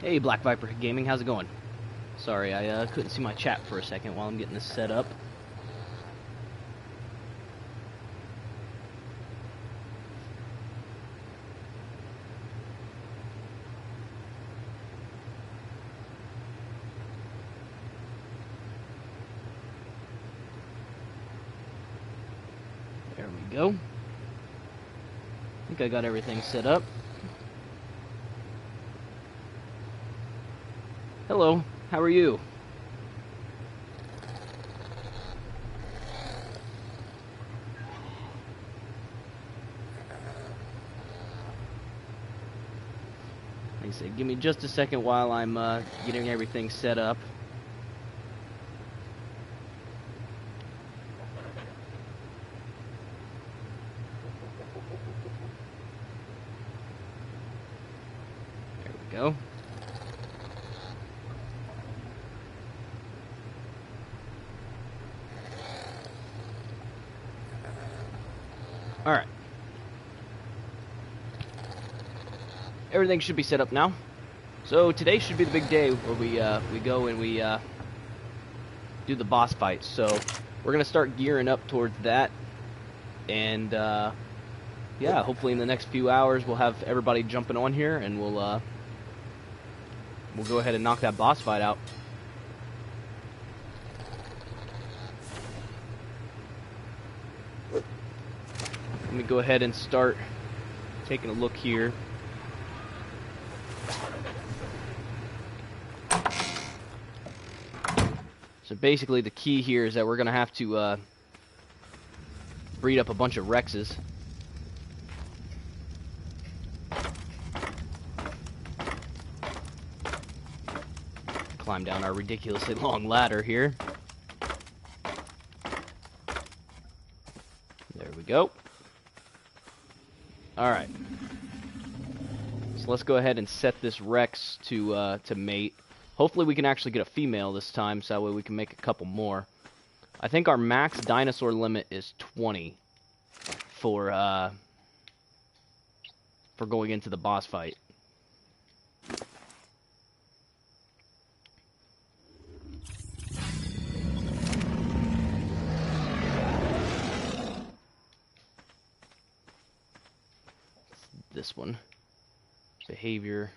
Hey, Black Viper Gaming, how's it going? Sorry, I couldn't see my chat for a second while I'm getting this set up. There we go. I think I got everything set up. Hello, how are you? Like I said, give me just a second while I'm getting everything set up. There we go. Alright. Everything should be set up now. So today should be the big day where we go and we do the boss fight. So we're gonna start gearing up towards that, and yeah, hopefully in the next few hours we'll have everybody jumping on here, and we'll go ahead and knock that boss fight out. Let me go ahead and start taking a look here. So basically the key here is that we're going to have to breed up a bunch of Rexes. Climb down our ridiculously long ladder here. There we go. Alright. So let's go ahead and set this Rex to mate. Hopefully we can actually get a female this time, so that way we can make a couple more. I think our max dinosaur limit is 20 for going into the boss fight. This one. Behavior.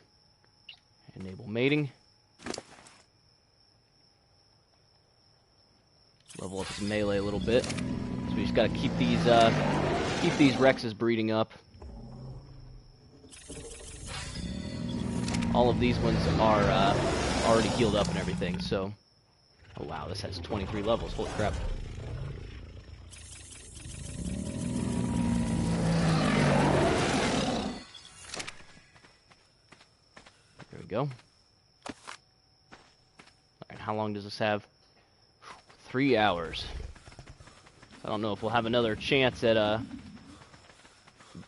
Enable mating. Level up his melee a little bit. So we just gotta keep these Rexes breeding up. All of these ones are already healed up and everything, so... Oh wow, this has 23 levels, holy crap. There we go. Alright, how long does this have? 3 hours. I don't know if we'll have another chance at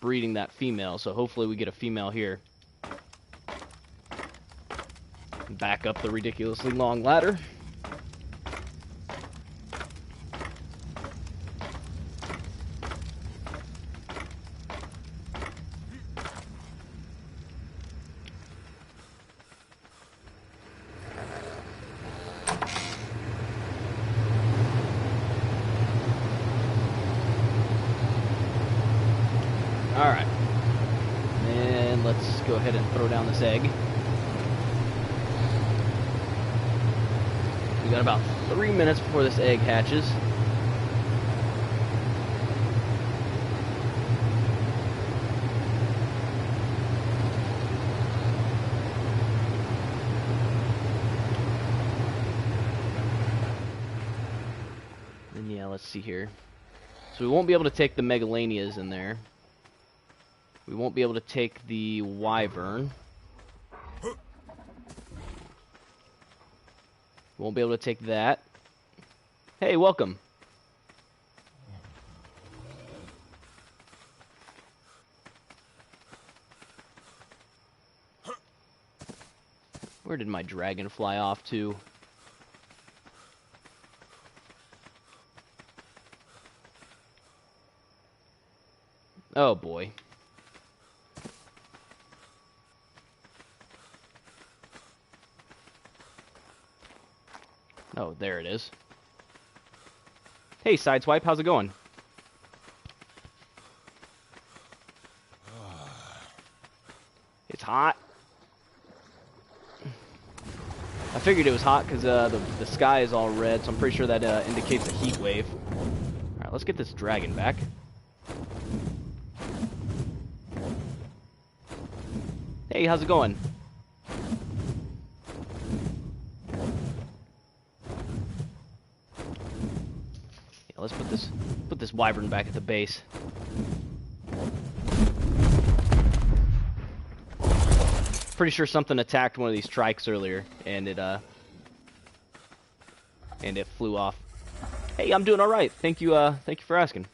breeding that female, so hopefully we get a female here. Back up the ridiculously long ladder. Alright. And let's go ahead and throw down this egg. We got about 3 minutes before this egg hatches. And yeah, let's see here. So we won't be able to take the Megalanias in there. We won't be able to take the Wyvern. Won't be able to take that. Hey, welcome. Where did my dragon fly off to? Oh boy. Oh, there it is. Hey, Sideswipe, how's it going? It's hot. I figured it was hot because the sky is all red, so I'm pretty sure that indicates a heat wave. Alright, let's get this dragon back. Hey, how's it going? Yeah, let's put this wyvern back at the base. Pretty sure something attacked one of these trikes earlier, and it flew off. Hey, I'm doing all right. Thank you for asking.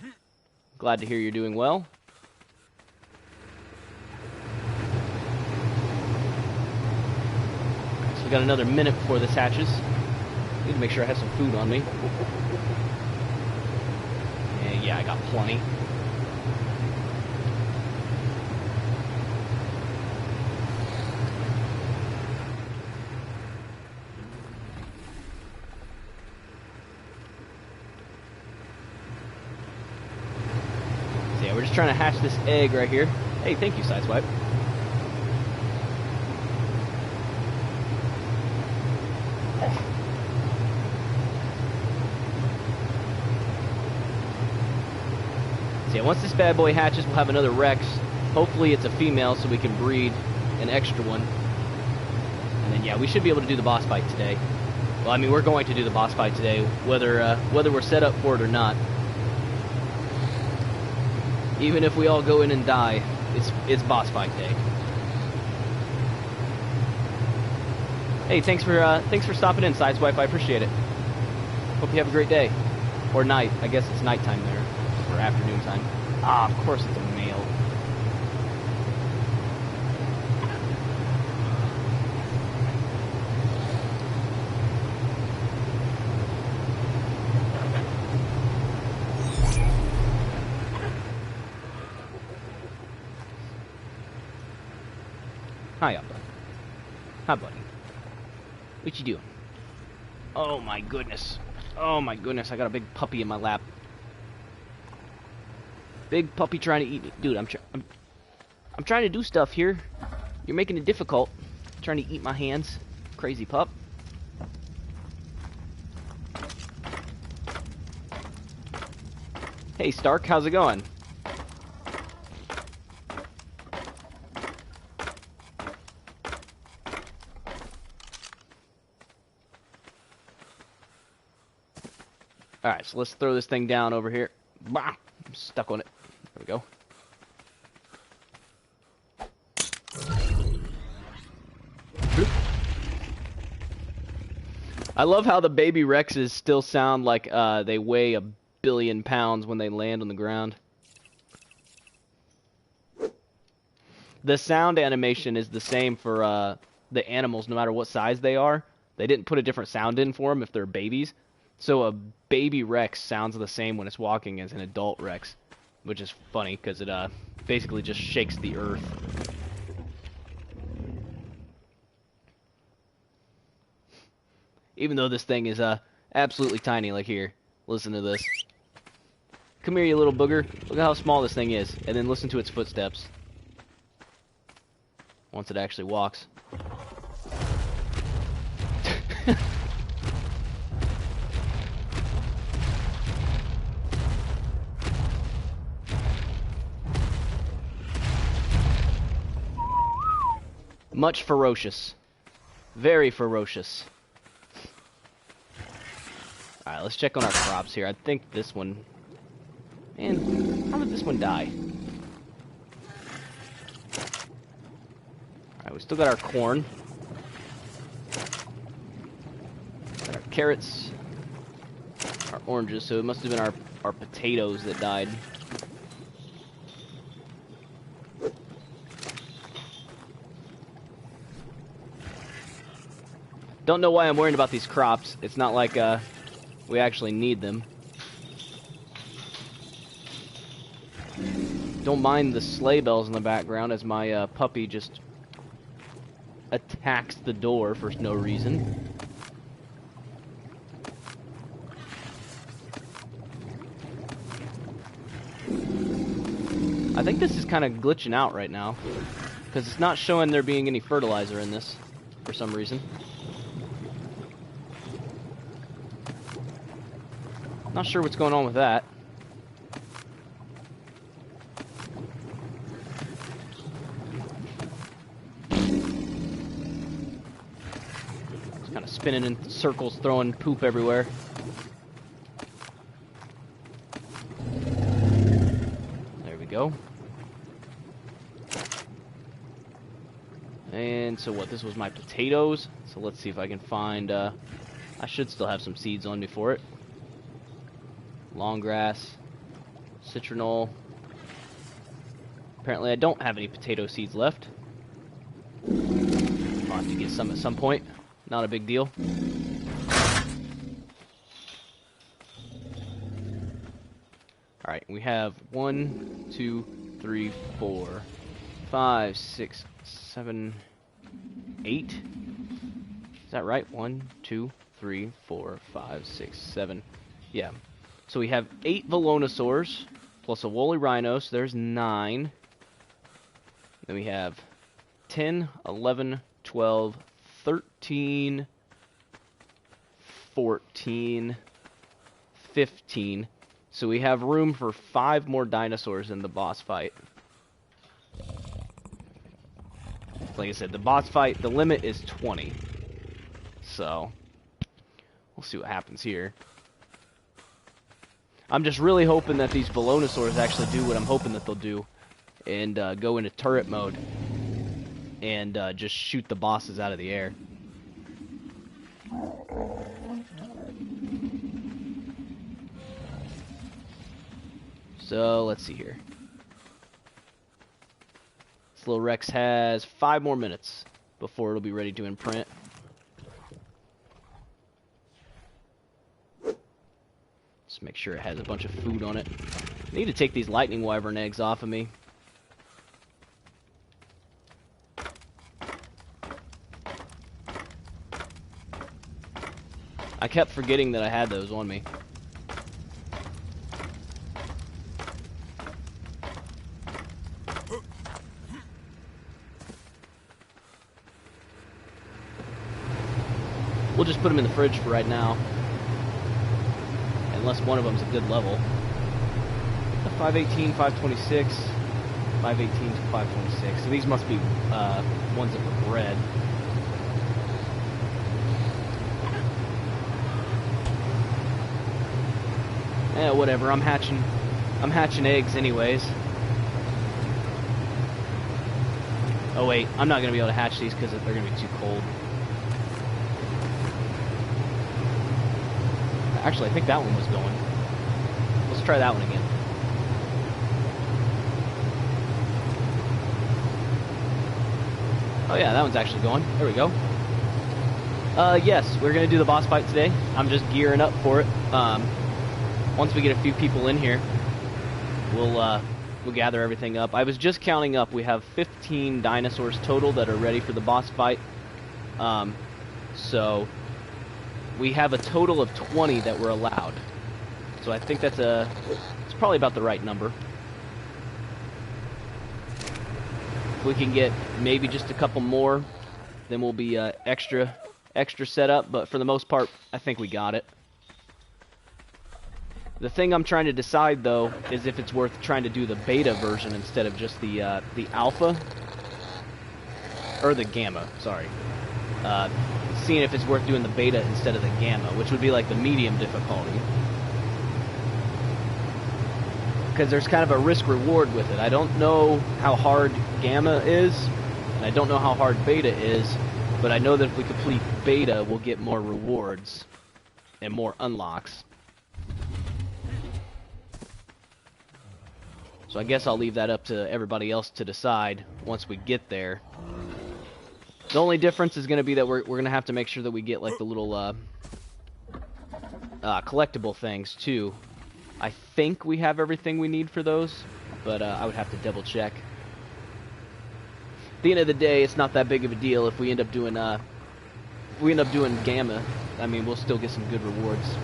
Glad to hear you're doing well. So we got another minute before this hatches. Need to make sure I have some food on me. And yeah, I got plenty. We're just trying to hatch this egg right here. Hey, thank you, Sideswipe. So yeah, once this bad boy hatches, we'll have another Rex. Hopefully it's a female so we can breed an extra one. And then yeah, we should be able to do the boss fight today. Well, I mean, we're going to do the boss fight today, whether we're set up for it or not. Even if we all go in and die, it's boss fight day. Hey, thanks for stopping in, Sideswipe. I appreciate it. Hope you have a great day. Or night. I guess it's nighttime there. Or afternoon time. Ah, of course it's a male. Hi, buddy. Hi, buddy. What you doing? Oh my goodness. Oh my goodness, I got a big puppy in my lap. Big puppy trying to eat me. Dude, I'm trying to do stuff here. You're making it difficult. Trying to eat my hands. Crazy pup. Hey, Stark, how's it going? Alright, so let's throw this thing down over here. Bah! I'm stuck on it. There we go. Bloop. I love how the baby Rexes still sound like they weigh 1 billion pounds when they land on the ground. The sound animation is the same for the animals, no matter what size they are. They didn't put a different sound in for them if they're babies. So a baby Rex sounds the same when it's walking as an adult Rex, which is funny because it basically just shakes the earth. Even though this thing is absolutely tiny, like here. Listen to this. Come here, you little booger. Look at how small this thing is, and then listen to its footsteps. Once it actually walks. Much ferocious. Very ferocious. Alright, let's check on our crops here. I think this one... Man, how did this one die? Alright, we still got our corn. Got our carrots. Our oranges, so it must have been our potatoes that died. Don't know why I'm worrying about these crops. It's not like we actually need them. Don't mind the sleigh bells in the background as my puppy just attacks the door for no reason. I think this is kind of glitching out right now, because it's not showing there being any fertilizer in this for some reason. Not sure what's going on with that. It's kind of spinning in circles, throwing poop everywhere. There we go. And so what, this was my potatoes. So let's see if I can find, I should still have some seeds on me for it. Long grass, citronal. Apparently I don't have any potato seeds left. I'll have to get some at some point. Not a big deal. Alright, we have 1, 2, 3, 4, 5, 6, 7, 8. Is that right? 1, 2, 3, 4, 5, 6, 7. Yeah. So we have 8 Velonosaurs, plus a woolly rhino, so there's 9. Then we have 10, 11, 12, 13, 14, 15. So we have room for 5 more dinosaurs in the boss fight. Like I said, the boss fight, the limit is 20. So, we'll see what happens here. I'm just really hoping that these Velonosaurs actually do what I'm hoping that they'll do. And go into turret mode. And just shoot the bosses out of the air. So, let's see here. This little Rex has 5 more minutes before it'll be ready to imprint. Just make sure it has a bunch of food on it. I need to take these lightning wyvern eggs off of me. I kept forgetting that I had those on me. We'll just put them in the fridge for right now. Unless one of them's a good level. 518, 526, 518 to 526. So these must be ones that were bred. Eh, whatever. I'm hatching eggs anyways. Oh wait, I'm not gonna be able to hatch these because they're gonna be too cold. Actually, I think that one was going. Let's try that one again. Oh yeah, that one's actually going. There we go. Yes, we're gonna do the boss fight today. I'm just gearing up for it. Once we get a few people in here, we'll gather everything up. I was just counting up. We have 15 dinosaurs total that are ready for the boss fight. So we have a total of 20 that were allowed. So I think it's probably about the right number. If we can get maybe just a couple more, then we'll be extra set up. But for the most part, I think we got it. The thing I'm trying to decide though is if it's worth trying to do the beta version instead of just the alpha or the gamma. Sorry. Seeing if it's worth doing the beta instead of the gamma, which would be like the medium difficulty. Because there's kind of a risk-reward with it. I don't know how hard gamma is, and I don't know how hard beta is, but I know that if we complete beta, we'll get more rewards and more unlocks. So I guess I'll leave that up to everybody else to decide once we get there. The only difference is going to be that we're going to have to make sure that we get like the little collectible things too. I think we have everything we need for those, but I would have to double check. At the end of the day, it's not that big of a deal if we end up doing gamma. I mean, we'll still get some good rewards.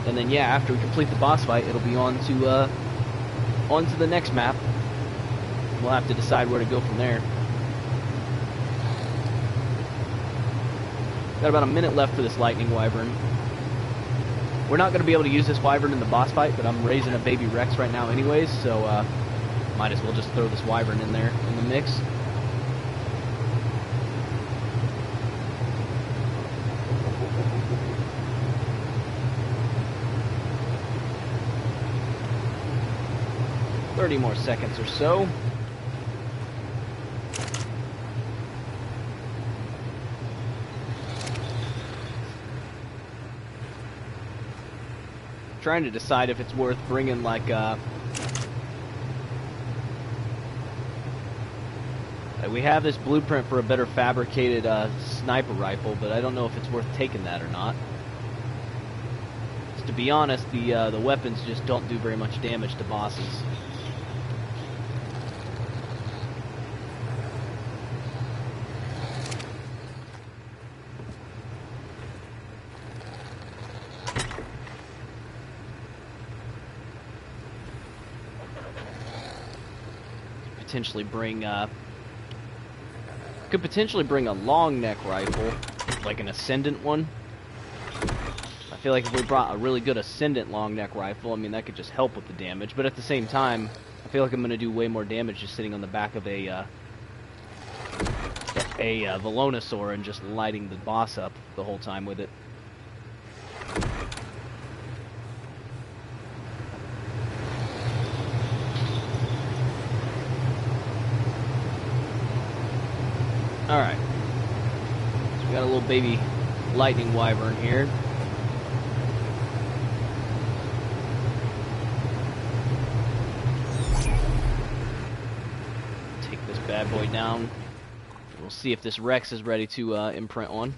And then yeah, after we complete the boss fight, it'll be on to the next map. We'll have to decide where to go from there. Got about a minute left for this lightning wyvern. We're not going to be able to use this wyvern in the boss fight, but I'm raising a baby Rex right now anyways, so might as well just throw this wyvern in there in the mix. $30 more seconds or so. Trying to decide if it's worth bringing like we have this blueprint for a better fabricated sniper rifle, but I don't know if it's worth taking that or not. To be honest, the weapons just don't do very much damage to bosses. Could potentially bring a long neck rifle, like an ascendant one. I feel like if we brought a really good ascendant long neck rifle, I mean that could just help with the damage. But at the same time, I feel like I'm going to do way more damage just sitting on the back of a Velonosaur and just lighting the boss up the whole time with it. Alright, we got a little baby lightning wyvern here. Take this bad boy down. We'll see if this Rex is ready to imprint on.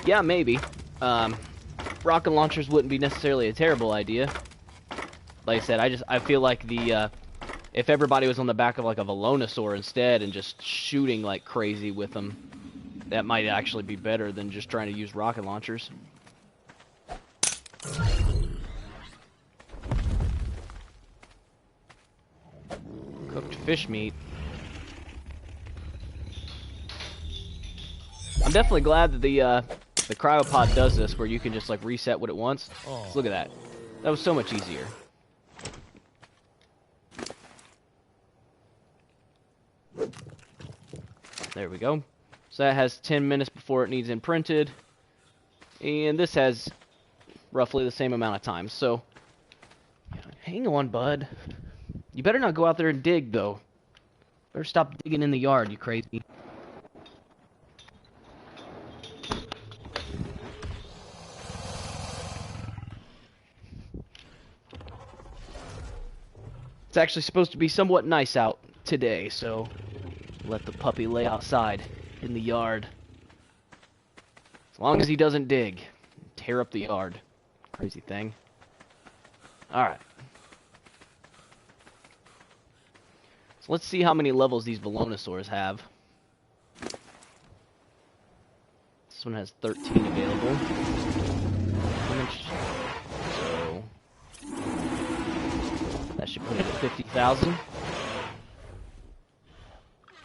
Yeah, maybe. Rocket launchers wouldn't be necessarily a terrible idea. Like I said, I feel like if everybody was on the back of like a Velonosaur instead and just shooting like crazy with them, that might actually be better than just trying to use rocket launchers. Cooked fish meat. I'm definitely glad that the cryopod does this, where you can just like reset what it wants. Oh. Look at that. That was so much easier. There we go. So that has 10 minutes before it needs imprinted. And this has roughly the same amount of time. So, hang on, bud. You better not go out there and dig, though. Better stop digging in the yard, you crazy. It's actually supposed to be somewhat nice out today, so let the puppy lay outside in the yard. As long as he doesn't dig. Tear up the yard. Crazy thing. Alright. So let's see how many levels these Velonosaurs have. This one has 13 available. So that should put it at 50,000.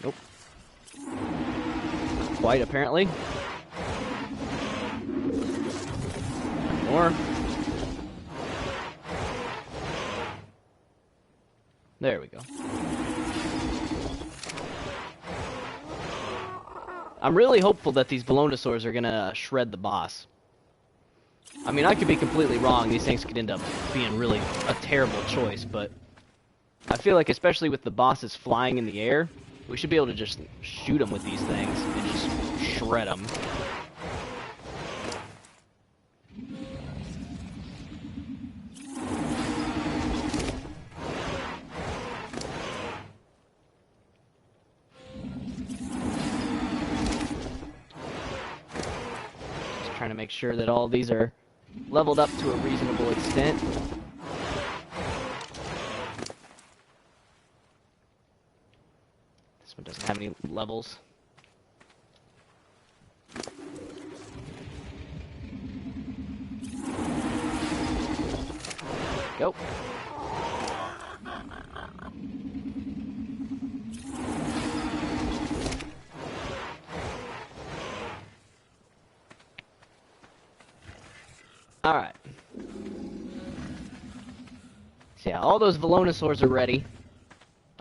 Nope. Not quite, apparently. More. There we go. I'm really hopeful that these Velonosaurs are gonna shred the boss. I mean, I could be completely wrong. These things could end up being really a terrible choice, but I feel like, especially with the bosses flying in the air, we should be able to just shoot them with these things and just shred them. Just trying to make sure that all these are leveled up to a reasonable extent. This one doesn't have any levels. Go. Alright. So yeah, all those Velonosaurs are ready.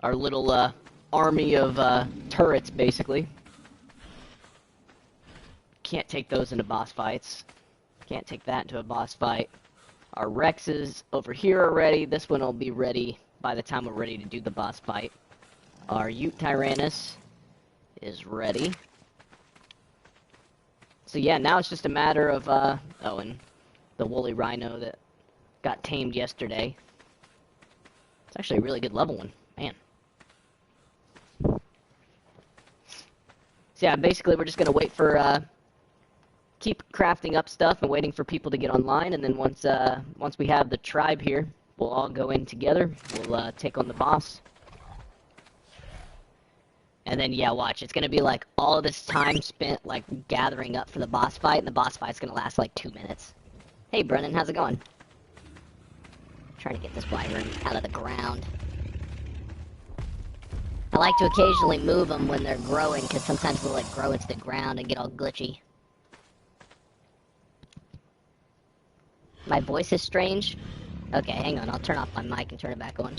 Our little army of turrets, basically. Can't take those into boss fights. Can't take that into a boss fight. Our Rexes over here are ready. This one will be ready by the time we're ready to do the boss fight. Our Ute Tyrannus is ready. So yeah, now it's just a matter of, oh, and the woolly rhino that got tamed yesterday. It's actually a really good level one, man. So yeah, basically we're just gonna wait for, keep crafting up stuff and waiting for people to get online, and then once we have the tribe here, we'll all go in together. We'll take on the boss. And then, yeah, watch. It's gonna be like all this time spent like gathering up for the boss fight, and the boss fight's gonna last like 2 minutes. Hey, Brennan, how's it going? Trying to get this wyvern out of the ground. I like to occasionally move them when they're growing, because sometimes they'll like grow into the ground and get all glitchy. My voice is strange? Okay, hang on, I'll turn off my mic and turn it back on.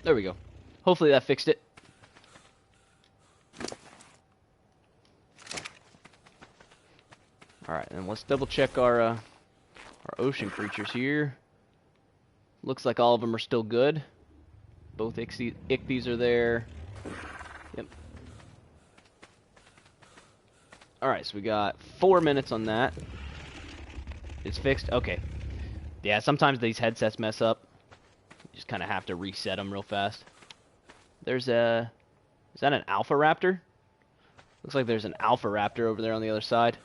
There we go. Hopefully that fixed it. Alright, and let's double check our ocean creatures here. Looks like all of them are still good. Both ichthyes are there. Yep. Alright, so we got 4 minutes on that. It's fixed? Okay. Yeah, sometimes these headsets mess up. You just kind of have to reset them real fast. There's a... Is that an Alpha Raptor? Looks like there's an Alpha Raptor over there on the other side.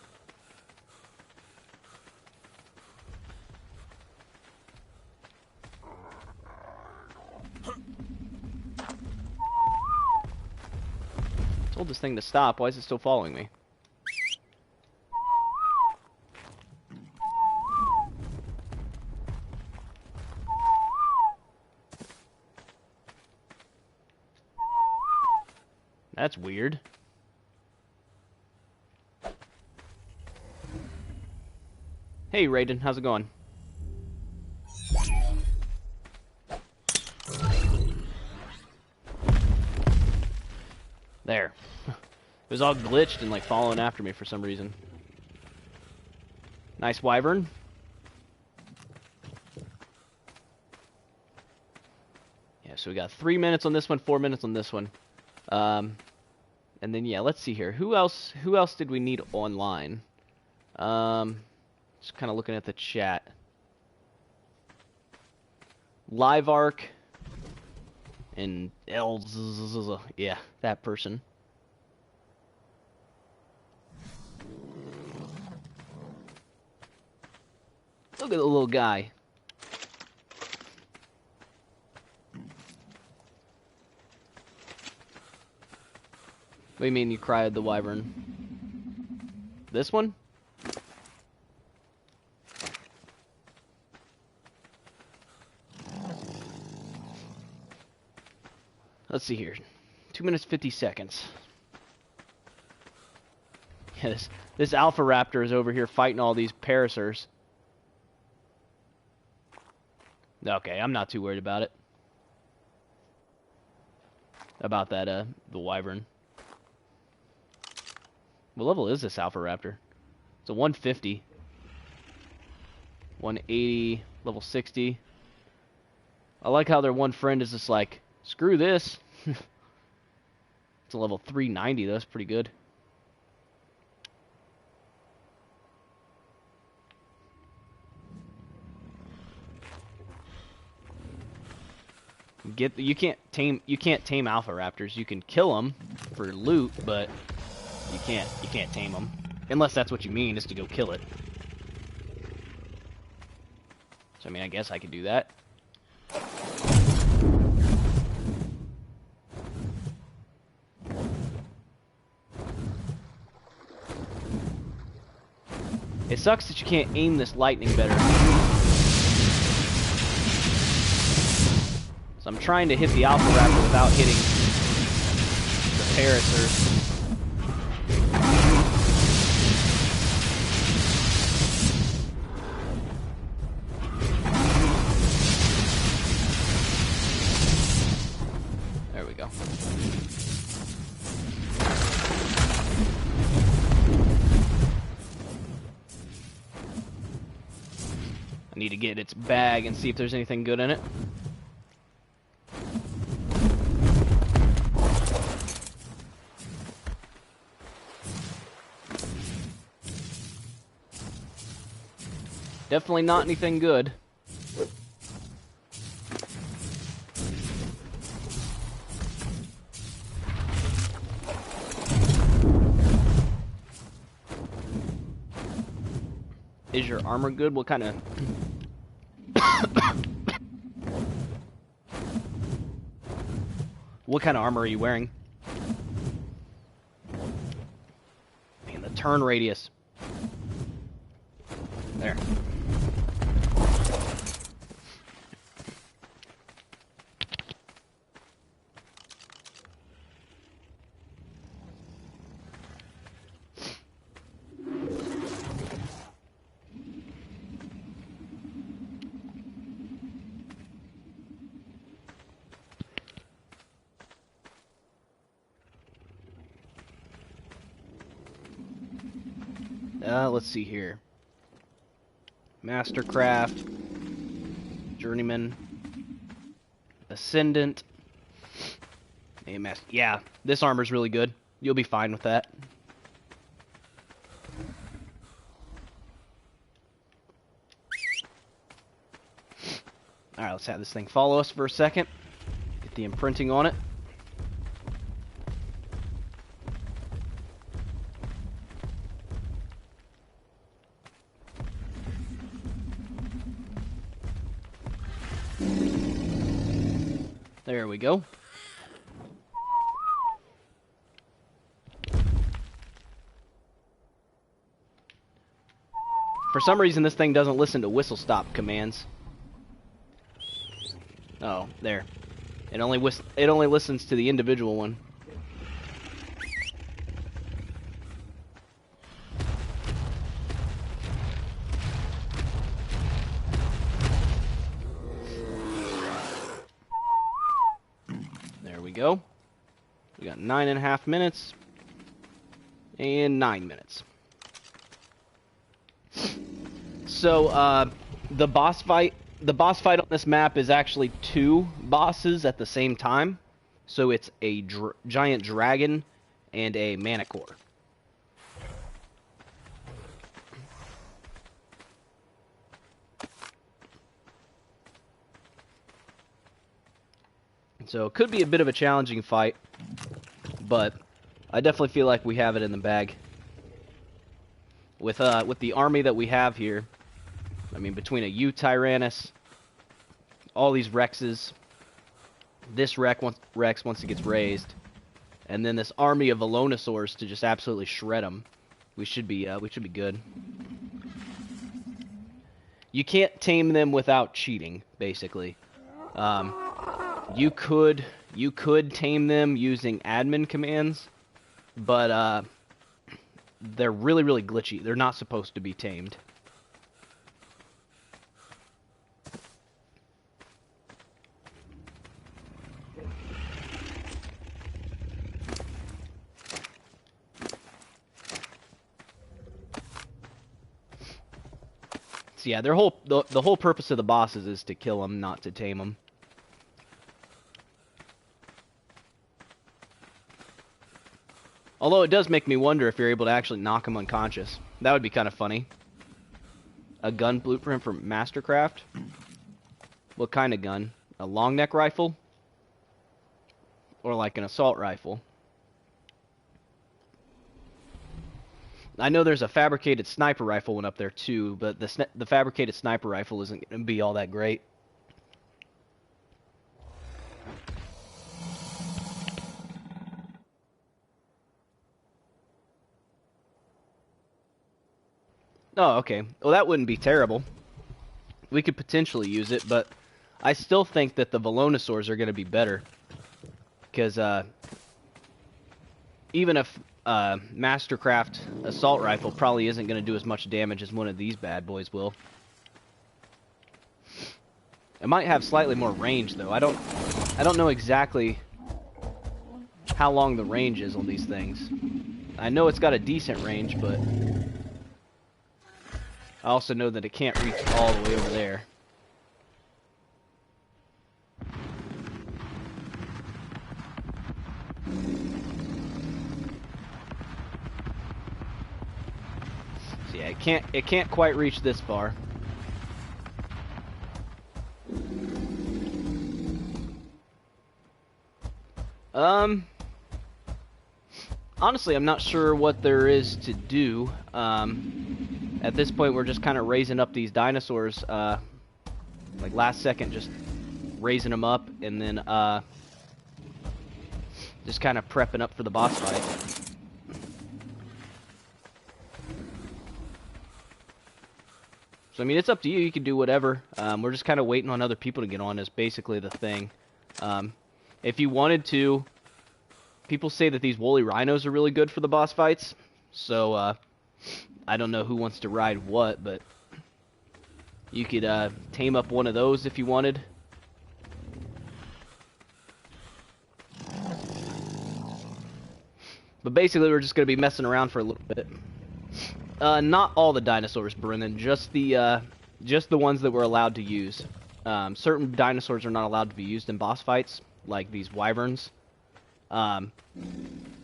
Told this thing to stop. Why is it still following me? That's weird. Hey, Raiden, how's it going? There. It was all glitched and like following after me for some reason. Nice wyvern. Yeah, so we got 3 minutes on this one, 4 minutes on this one. And then yeah, let's see here. Who else did we need online? Just kind of looking at the chat. LiveArc and yeah, that person. Look at the little guy. What do you mean you cried the wyvern? This one? Let's see here. 2 minutes 50 seconds. Yeah, this Alpha Raptor is over here fighting all these parasaurs. Okay, I'm not too worried about it. About that, the wyvern. What level is this Alpha Raptor? It's a 150. 180, level 60. I like how their one friend is just like, screw this. It's a level 390, though. That's pretty good. You can't tame Alpha Raptors. You can kill them for loot, but you can't tame them unless that's what you mean, is to go kill it. So, I mean, I guess I could do that. It sucks that you can't aim this lightning better. So I'm trying to hit the Alpha Raptor without hitting the Parasaurs. There we go. I need to get its bag and see if there's anything good in it. Definitely not anything good. Is your armor good? What kind of... What kind of armor are you wearing? Man, the turn radius. There. Let's see here. Mastercraft, Journeyman, Ascendant, AMS. Yeah, this armor's really good. You'll be fine with that. Alright, let's have this thing follow us for a second. Get the imprinting on it. There we go. For some reason, this thing doesn't listen to whistle stop commands. Oh, there. It only listens to the individual one. Go. We got 9.5 minutes and 9 minutes. So the boss fight on this map is actually 2 bosses at the same time. So it's a giant dragon and a manicore. So it could be a bit of a challenging fight, but I definitely feel like we have it in the bag. With the army that we have here, I mean, between a U-Tyrannus, all these Rexes, this Rex once it gets raised, and then this army of Velonosaurs to just absolutely shred them, we should be good. You can't tame them without cheating, basically. You could tame them using admin commands, but they're really, really glitchy. They're not supposed to be tamed. So yeah, the whole purpose of the bosses is to kill them, not to tame them. Although it does make me wonder if you're able to actually knock them unconscious. That would be kind of funny. A gun blueprint for Mastercraft? What kind of gun? A long neck rifle? Or like an assault rifle? I know there's a fabricated sniper rifle one up there too, but the fabricated sniper rifle isn't going to be all that great. Oh, okay. Well, that wouldn't be terrible. We could potentially use it, but I still think that the Velonosaurs are going to be better. Because even if Mastercraft assault rifle probably isn't going to do as much damage as one of these bad boys will. It might have slightly more range though. I don't know exactly how long the range is on these things. I know it's got a decent range, but I also know that it can't reach all the way over there. So yeah, it can't quite reach this far. Honestly, I'm not sure what there is to do. At this point, we're just kind of raising up these dinosaurs, like last second, just raising them up, and then just kind of prepping up for the boss fight. So, I mean, it's up to you. You can do whatever. We're just kind of waiting on other people to get on is basically the thing. If you wanted to, people say that these woolly rhinos are really good for the boss fights. So, I don't know who wants to ride what, but you could tame up one of those if you wanted. But basically, we're just going to be messing around for a little bit. Not all the dinosaurs, Brennan. Just the ones that we're allowed to use. Certain dinosaurs are not allowed to be used in boss fights, like these wyverns.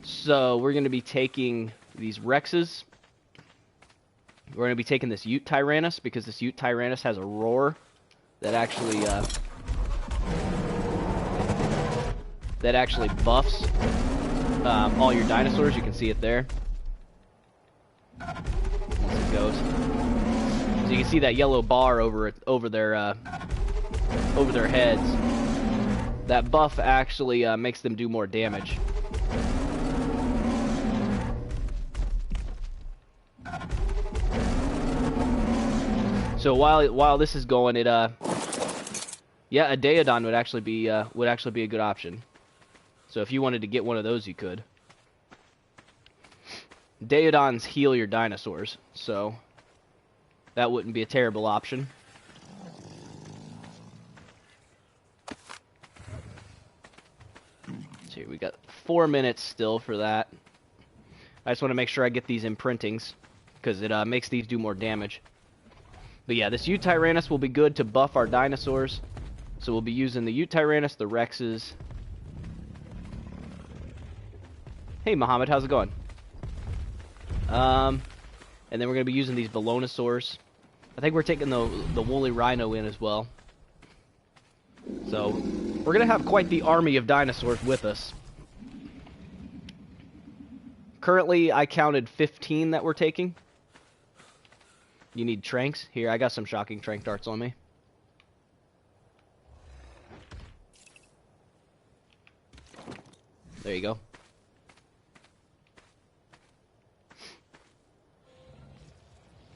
So we're going to be taking these Rexes. We're going to be taking this Ute Tyrannus, because this Ute Tyrannus has a roar that actually buffs all your dinosaurs. You can see it there. Once it goes. So you can see that yellow bar over their heads. That buff actually makes them do more damage. So while this is going, yeah, a Daeodon would actually be a good option. So if you wanted to get one of those, you could. Daeodons heal your dinosaurs, so that wouldn't be a terrible option. So we got 4 minutes still for that. I just want to make sure I get these imprintings, because it makes these do more damage. But yeah, this Ute Tyrannus will be good to buff our dinosaurs. So we'll be using the Ute Tyrannus, the Rexes. Hey, Muhammad, how's it going? And then we're going to be using these Velonosaurs. I think we're taking the woolly rhino in as well. So we're going to have quite the army of dinosaurs with us. Currently, I counted 15 that we're taking. You need tranks? Here, I got some shocking trank darts on me. There you go.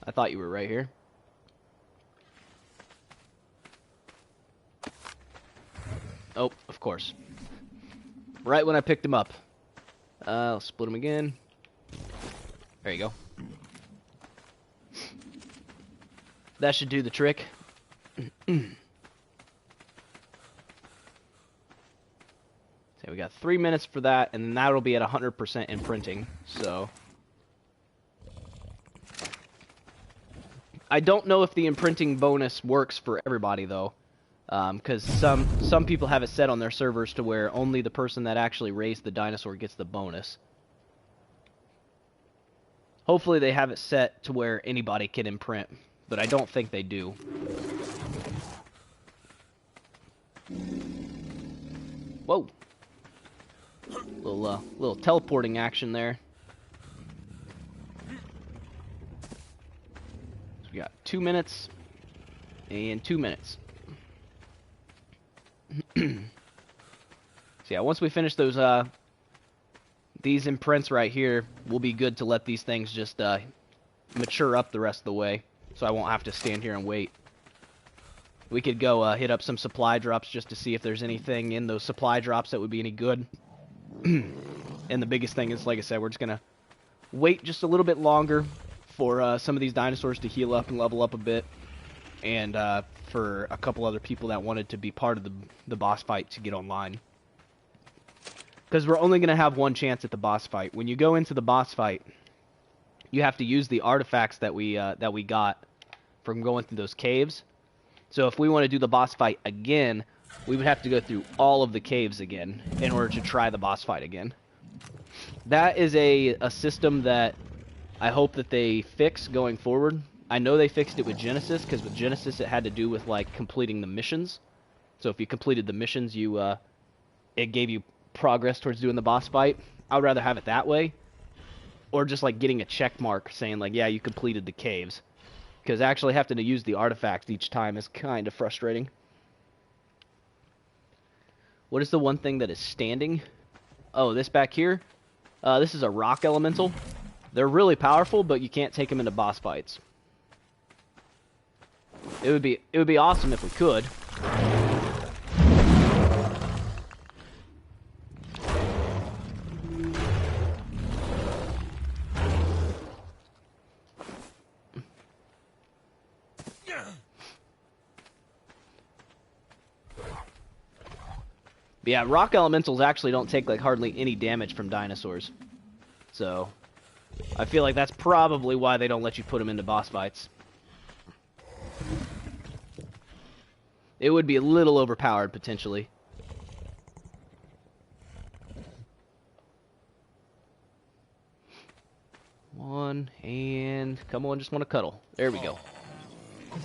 I thought you were right here. Oh, of course. Right when I picked him up. I'll split him again. There you go. That should do the trick. So we got 3 minutes for that, and then that'll be at 100% imprinting. So I don't know if the imprinting bonus works for everybody though, because some people have it set on their servers to where only the person that actually raised the dinosaur gets the bonus. Hopefully they have it set to where anybody can imprint, but I don't think they do. Whoa. Little teleporting action there. 2 minutes and 2 minutes. So yeah, once we finish those these imprints right here, we'll be good to let these things just mature up the rest of the way, so I won't have to stand here and wait. We could go hit up some supply drops just to see if there's anything in those supply drops that would be any good. And the biggest thing is, like I said, we're just gonna wait just a little bit longer for some of these dinosaurs to heal up and level up a bit, and for a couple other people that wanted to be part of the boss fight to get online. Because we're only gonna have one chance at the boss fight. When you go into the boss fight, you have to use the artifacts that we got from going through those caves. So if we want to do the boss fight again, we would have to go through all of the caves again in order to try the boss fight again. That is a system that I hope that they fix going forward. I know they fixed it with Genesis, because with Genesis it had to do with like completing the missions. So if you completed the missions, it gave you progress towards doing the boss fight. I would rather have it that way, or just like getting a check mark saying like, yeah, you completed the caves. Because actually having to use the artifacts each time is kind of frustrating. What is the one thing that is standing? Oh, this back here? This is a rock elemental. They're really powerful, but you can't take them into boss fights. It would be awesome if we could. But yeah, rock elementals actually don't take like hardly any damage from dinosaurs. So I feel like that's probably why they don't let you put them into boss fights. It would be a little overpowered potentially. One, and come on, just want to cuddle. There we go.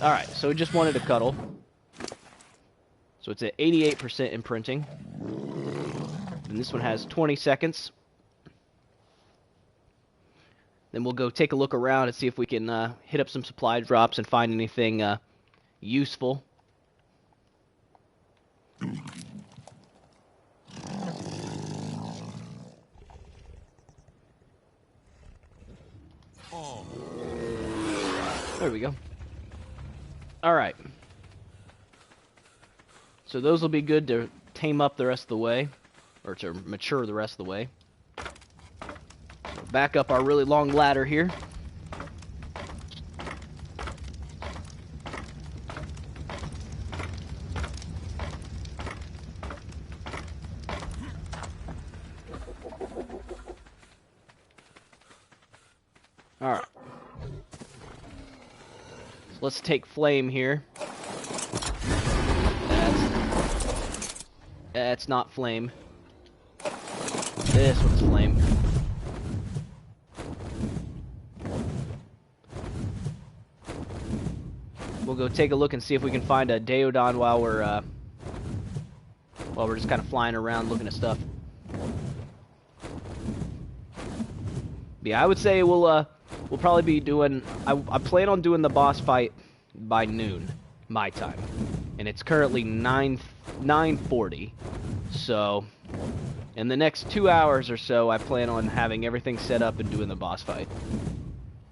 Alright, so we just wanted to cuddle. So it's at 88% imprinting. And this one has 20 seconds. Then we'll go take a look around and see if we can hit up some supply drops and find anything useful. There we go. Alright. So those will be good to tame up the rest of the way, or to mature the rest of the way. So back up our really long ladder here. Alright. So let's take flame here. That's not flame. This one's flame. We'll go take a look and see if we can find a Daeodon while we're just kind of flying around looking at stuff. Yeah, I would say we'll probably be doing. I plan on doing the boss fight by noon, my time, and it's currently 9:40. So, in the next 2 hours or so, I plan on having everything set up and doing the boss fight.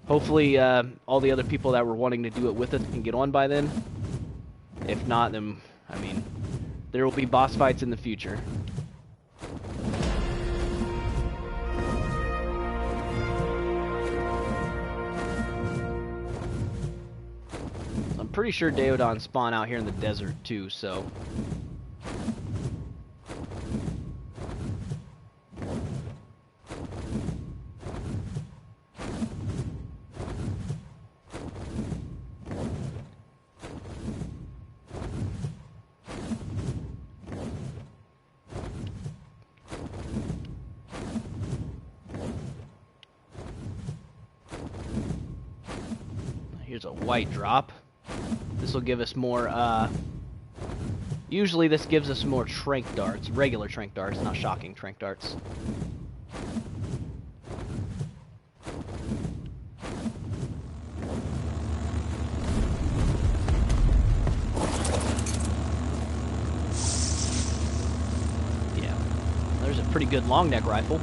Hopefully, all the other people that were wanting to do it with us can get on by then. If not, then, I mean, there will be boss fights in the future. I'm pretty sure Daeodon spawn out here in the desert, too, so... Here's a white drop. This will give us more, usually this gives us more trank darts, regular trank darts, not shocking trank darts. good long neck rifle.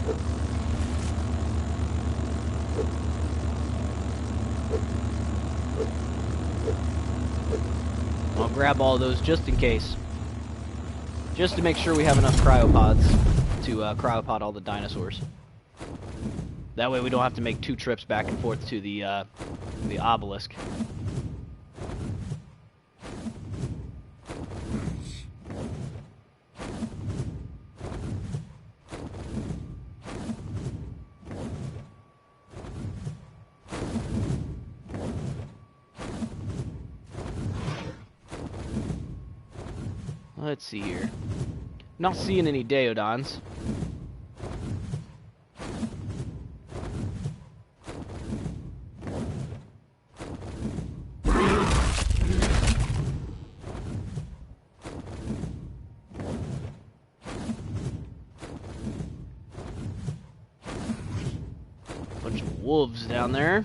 I'll grab all of those just in case. Just to make sure we have enough cryopods to cryopod all the dinosaurs. That way we don't have to make 2 trips back and forth to the obelisk. Let's see here. Not seeing any Daeodons. Bunch of wolves down there.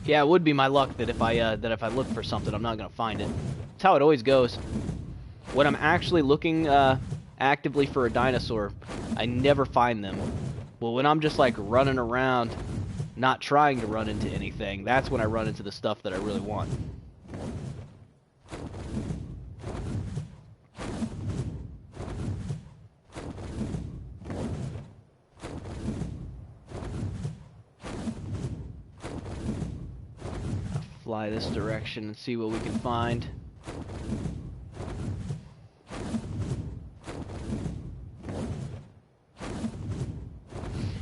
Yeah, it would be my luck that if I look for something, I'm not gonna find it. That's how it always goes. When I'm actually looking actively for a dinosaur, I never find them. Well, when I'm just like running around, not trying to run into anything, that's when I run into the stuff that I really want. Fly this direction and see what we can find.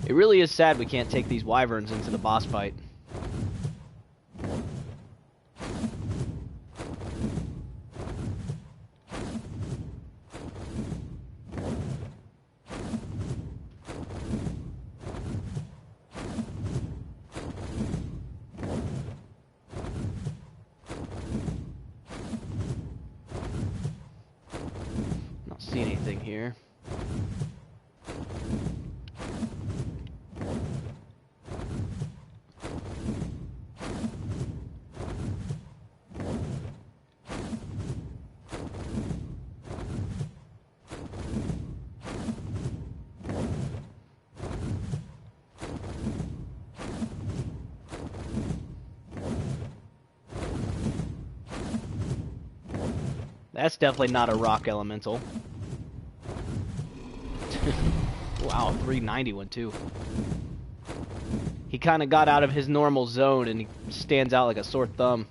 It really is sad we can't take these wyverns into the boss fight. Not see anything here. That's definitely not a rock elemental. Wow, 390 one too. He kind of got out of his normal zone and he stands out like a sore thumb.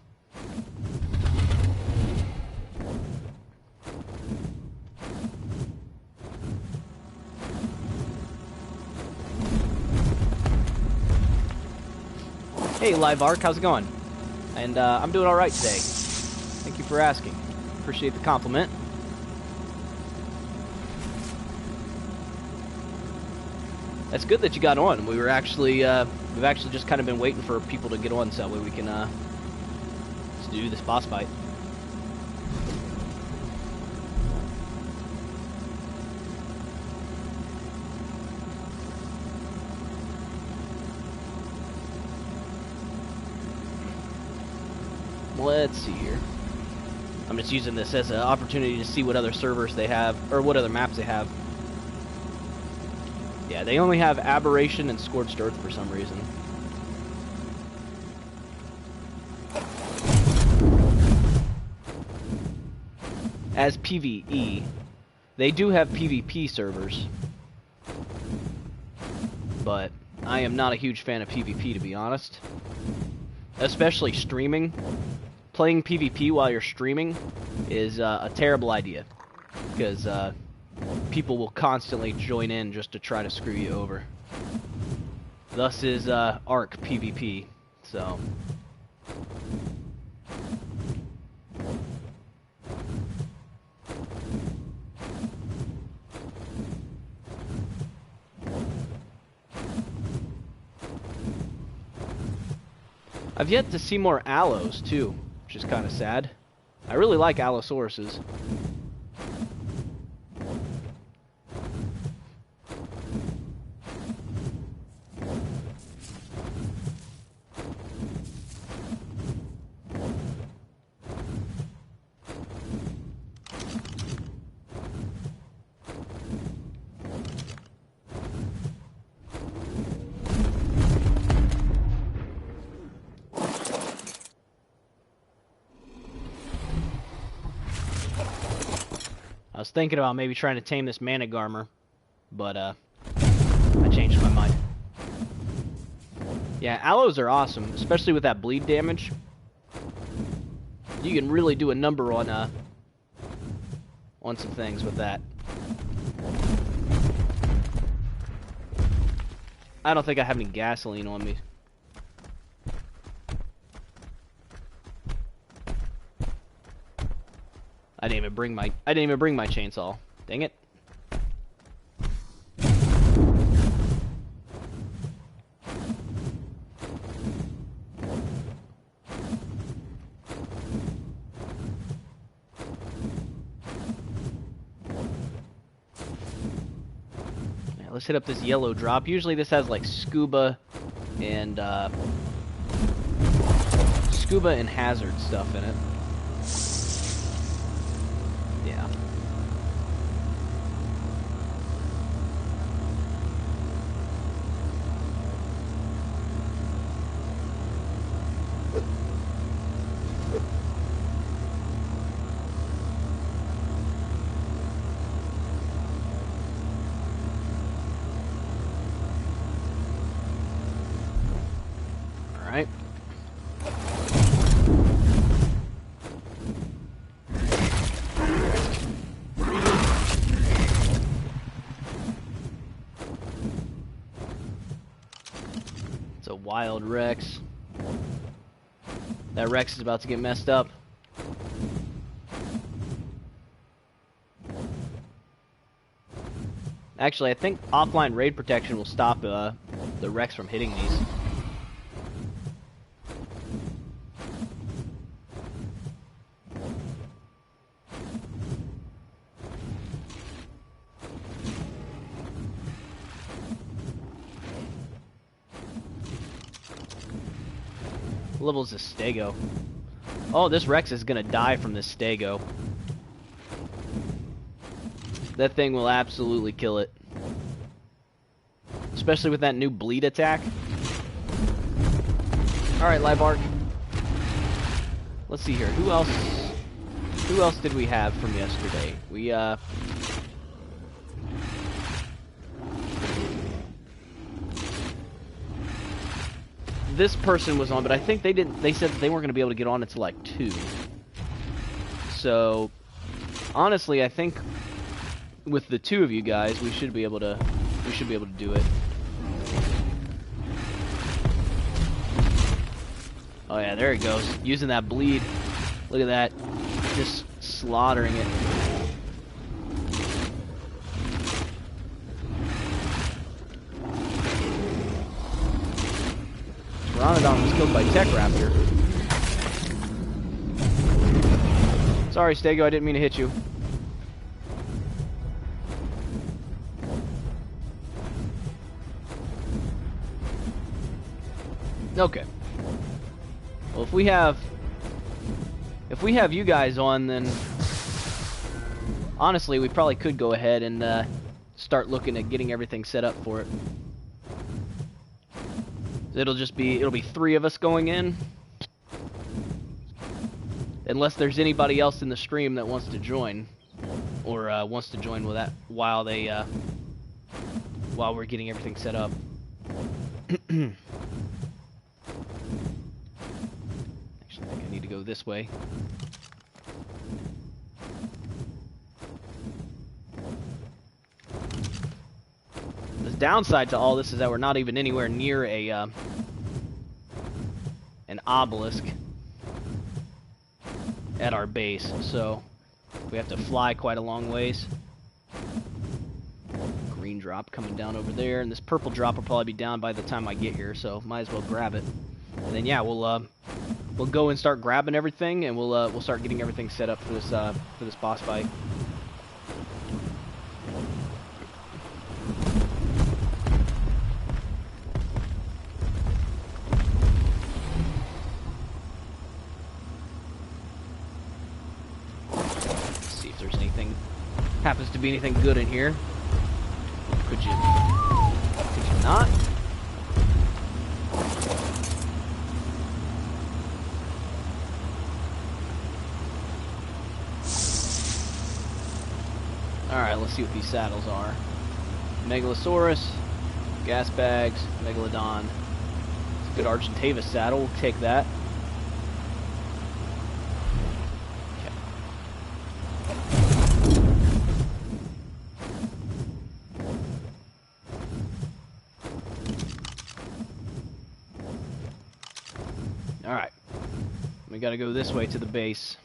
Hey Live Arc, how's it going? And I'm doing alright today. Thank you for asking. Appreciate the compliment. That's good that you got on. We were actually, we've actually just kind of been waiting for people to get on so that way we can, do this boss fight. Let's see here. I'm just using this as an opportunity to see what other servers they have, or what other maps they have. Yeah, they only have Aberration and Scorched Earth for some reason. As PvE, they do have PvP servers, but I am not a huge fan of PvP, to be honest. Especially streaming. Playing PvP while you're streaming is a terrible idea, because people will constantly join in just to try to screw you over. Thus is Arc PvP, so... I've yet to see more allos too, which is kind of sad. I really like allosauruses. I was thinking about maybe trying to tame this Manigarmer, but I changed my mind. Yeah, allos are awesome, especially with that bleed damage. You can really do a number on some things with that. I don't think I have any gasoline on me. I didn't even bring my chainsaw. Dang it. Yeah, let's hit up this yellow drop. Usually this has like scuba and hazard stuff in it. Yeah. All right. It's a wild Rex. That Rex is about to get messed up. Actually, I think offline raid protection will stop the Rex from hitting these. What level is this Stego? Oh, this Rex is gonna die from this Stego. That thing will absolutely kill it. Especially with that new bleed attack. Alright, Liveark. Let's see here. Who else did we have from yesterday? We this person was on, but I think they said that they weren't gonna be able to get on until like 2. So honestly, I think with the 2 of you guys, we should be able to do it. Oh yeah, there it goes. Using that bleed. Look at that. Just slaughtering it. Pteranodon was killed by Tech Raptor. Sorry, Stego, I didn't mean to hit you. Okay. Well, if we have you guys on, then honestly, we probably could go ahead and start looking at getting everything set up for it. It'll be 3 of us going in, unless there's anybody else in the stream that wants to join, or wants to join with that while we're getting everything set up. Actually, I think I need to go this way. The downside to all this is that we're not even anywhere near an obelisk at our base, so we have to fly quite a long ways. Green drop coming down over there, and this purple drop will probably be down by the time I get here, so might as well grab it. And then yeah, we'll go and start grabbing everything, and we'll start getting everything set up for this boss fight. Let's see if there's anything, happens to be anything good in here. Could you not? Alright, let's see what these saddles are. Megalosaurus, gas bags, Megalodon. It's a good Argentavis saddle, we'll take that. Alright, we gotta go this way to the base.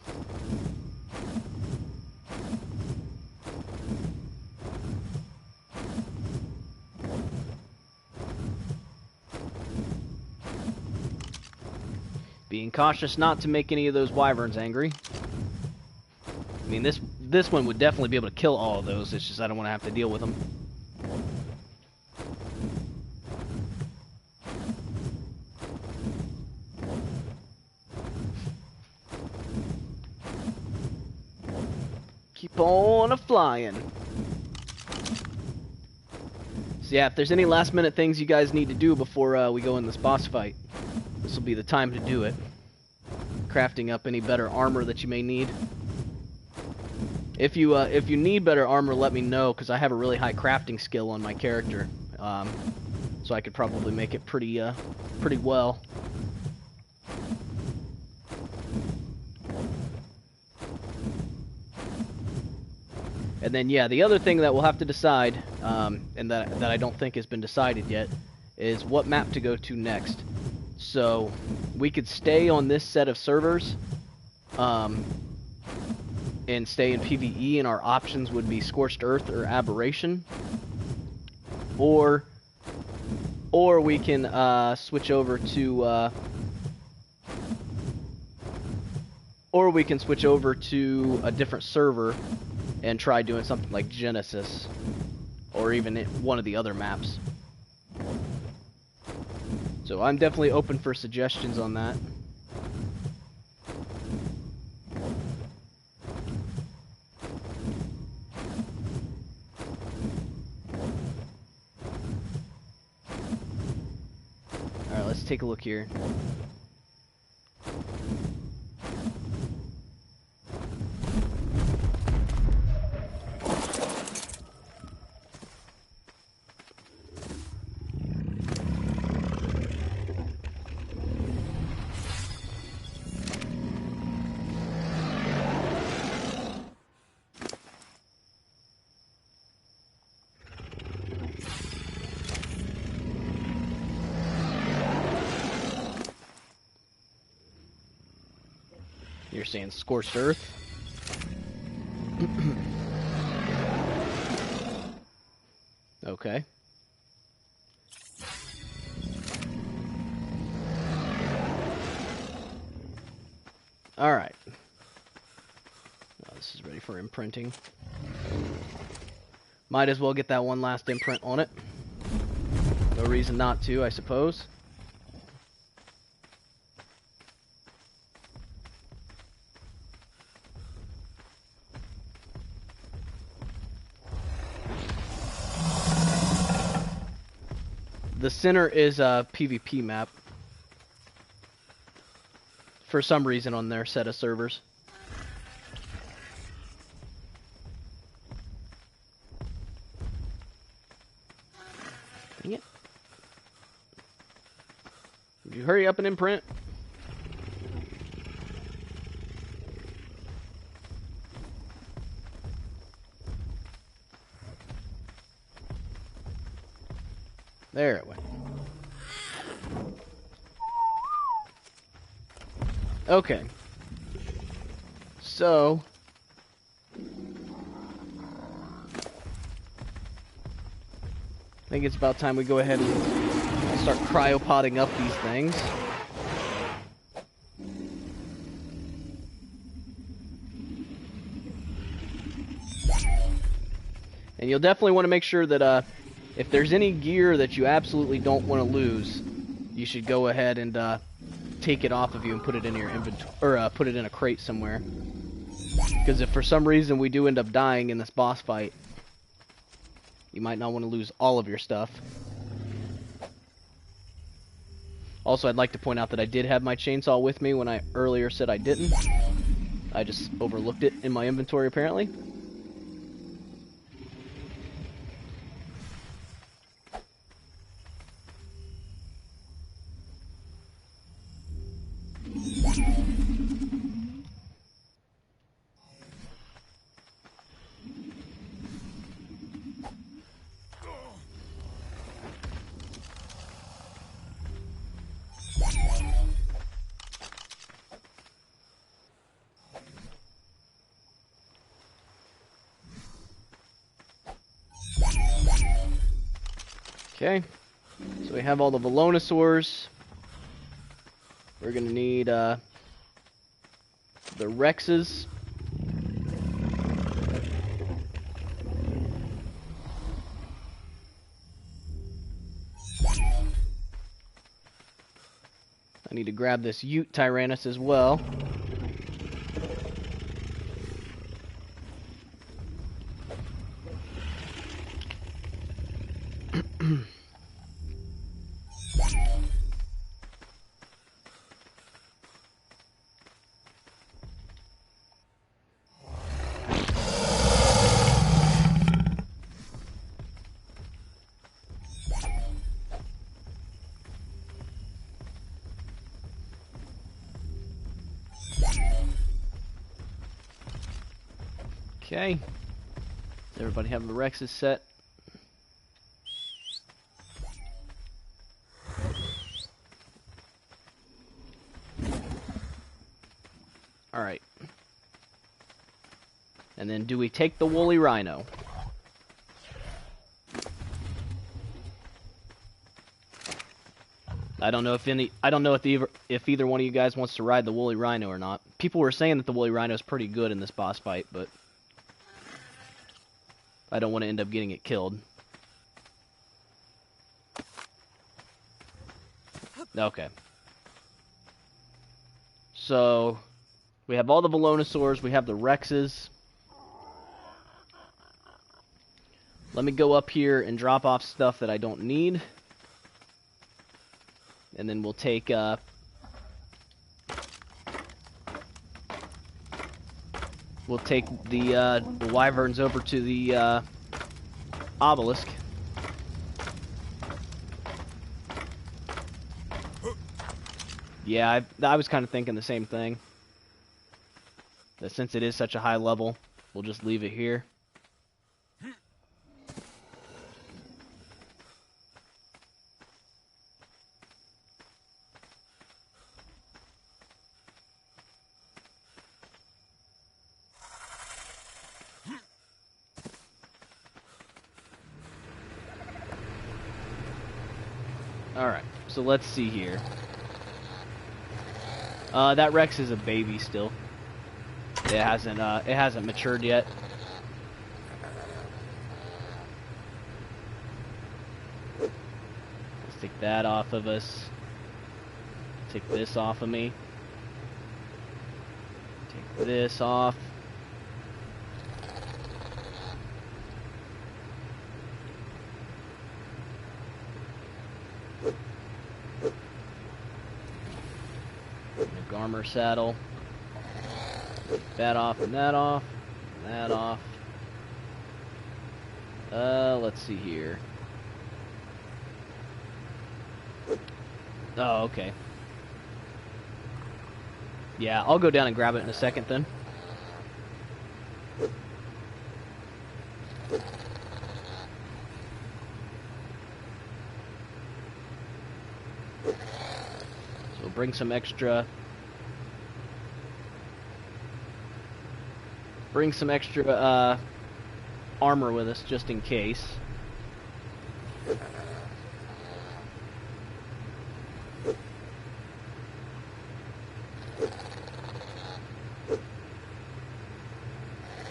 Being cautious not to make any of those wyverns angry. I mean, this one would definitely be able to kill all of those, it's just I don't want to have to deal with them. Keep on a-flying. So yeah, if there's any last minute things you guys need to do before we go in this boss fight, this will be the time to do it. Crafting up any better armor that you may need. If you need better armor, let me know, because I have a really high crafting skill on my character, so I could probably make it pretty well. And then yeah, the other thing that we'll have to decide, and that I don't think has been decided yet, is what map to go to next. So we could stay on this set of servers, and stay in PvE, and our options would be Scorched Earth or Aberration, or we can switch over to a different server and try doing something like Genesis, or even one of the other maps. So I'm definitely open for suggestions on that. Alright, let's take a look here. You're saying Scorched Earth? Okay. Alright. This is ready for imprinting. Might as well get that one last imprint on it. No reason not to, I suppose. The center is a PvP map. For some reason on their set of servers. Dang it. Would you hurry up and imprint? There it went. Okay. So I think it's about time we go ahead and start cryopotting up these things. And you'll definitely want to make sure that if there's any gear that you absolutely don't want to lose, you should go ahead and take it off of you and put it in your inventory, or put it in a crate somewhere. Because if for some reason we do end up dying in this boss fight, you might not want to lose all of your stuff. Also, I'd like to point out that I did have my chainsaw with me when I earlier said I didn't. I just overlooked it in my inventory, apparently. Okay, so we have all the dinosaurs. We're gonna need the Rexes. I need to grab this Ute Tyrannus as well. Okay. Does everybody have the Rexes set? Alright. And then do we take the woolly rhino? I don't know if either one of you guys wants to ride the woolly rhino or not. People were saying that the woolly rhino is pretty good in this boss fight, but I don't want to end up getting it killed. Okay. So, we have all the dinosaurs, we have the Rexes. Let me go up here and drop off stuff that I don't need. And then we'll take, the wyverns over to the obelisk. Yeah, I was kind of thinking the same thing. That since it is such a high level, we'll just leave it here. Alright, so let's see here. That Rex is a baby still. It hasn't matured yet. Let's take that off of us. Take this off of me. Take this off. Armor saddle. Take that off and that off. And that off. Let's see here. Oh, okay. Yeah, I'll go down and grab it in a second then. So bring some extra armor with us just in case.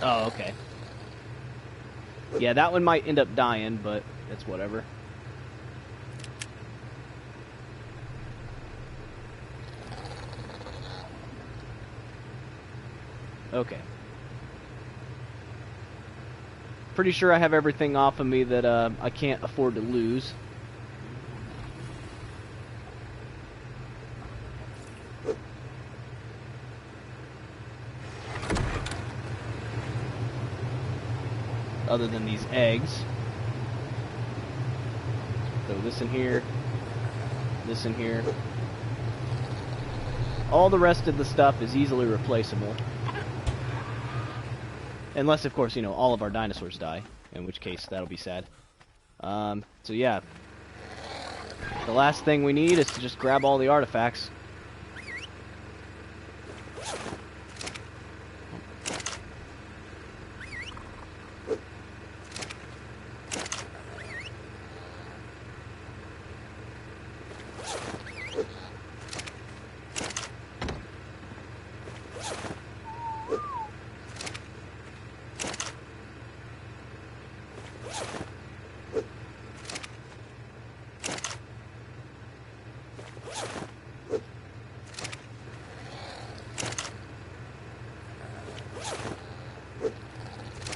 Oh, okay. Yeah, that one might end up dying, but it's whatever. Okay. Pretty sure I have everything off of me that I can't afford to lose. Other than these eggs. Throw this in here. This in here. All the rest of the stuff is easily replaceable. Unless, of course, you know, all of our dinosaurs die. In which case, that'll be sad. So yeah. The last thing we need is to just grab all the artifacts.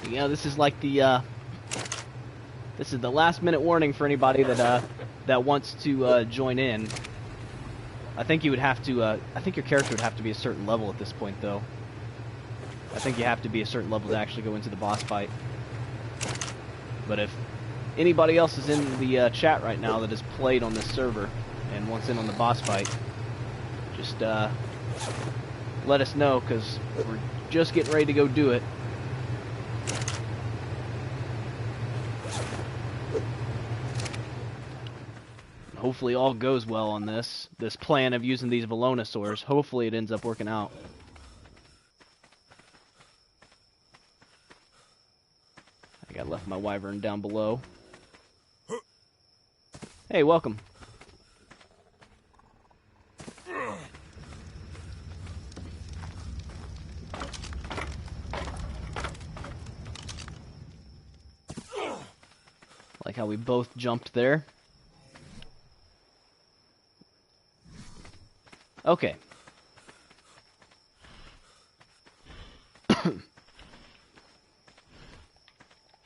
Yeah, this is like the this is the last minute warning for anybody that that wants to join in. I think you would have to I think your character would have to be a certain level at this point though. I think you have to be a certain level to actually go into the boss fight. But if anybody else is in the chat right now that has played on this server and wants in on the boss fight, just let us know, because we're just getting ready to go do it. Hopefully all goes well on this plan of using these Velonosaurs. Hopefully it ends up working out. I got left my wyvern down below. Hey, welcome. Like how we both jumped there. Okay.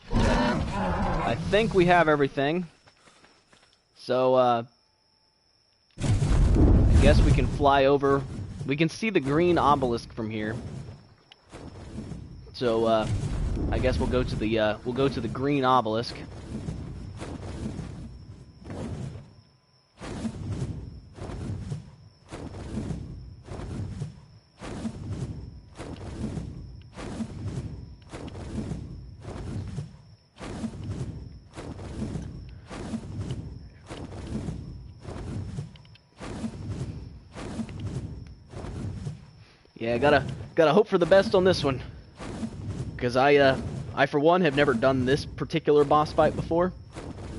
I think we have everything. So, I guess we can fly over. We can see the green obelisk from here. So, I guess we'll go to the green obelisk. Yeah, gotta hope for the best on this one, because I for one have never done this particular boss fight before.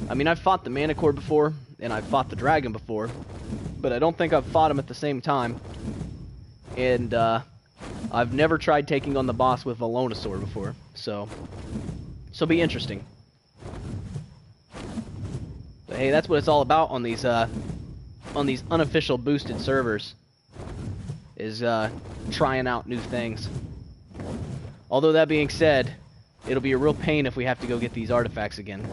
I mean, I've fought the Manicore before, and I've fought the dragon before, but I don't think I've fought them at the same time. And I've never tried taking on the boss with Velonosaur before, so it'll be interesting. But hey, that's what it's all about on these unofficial boosted servers. Is trying out new things. Although that being said, it'll be a real pain if we have to go get these artifacts again.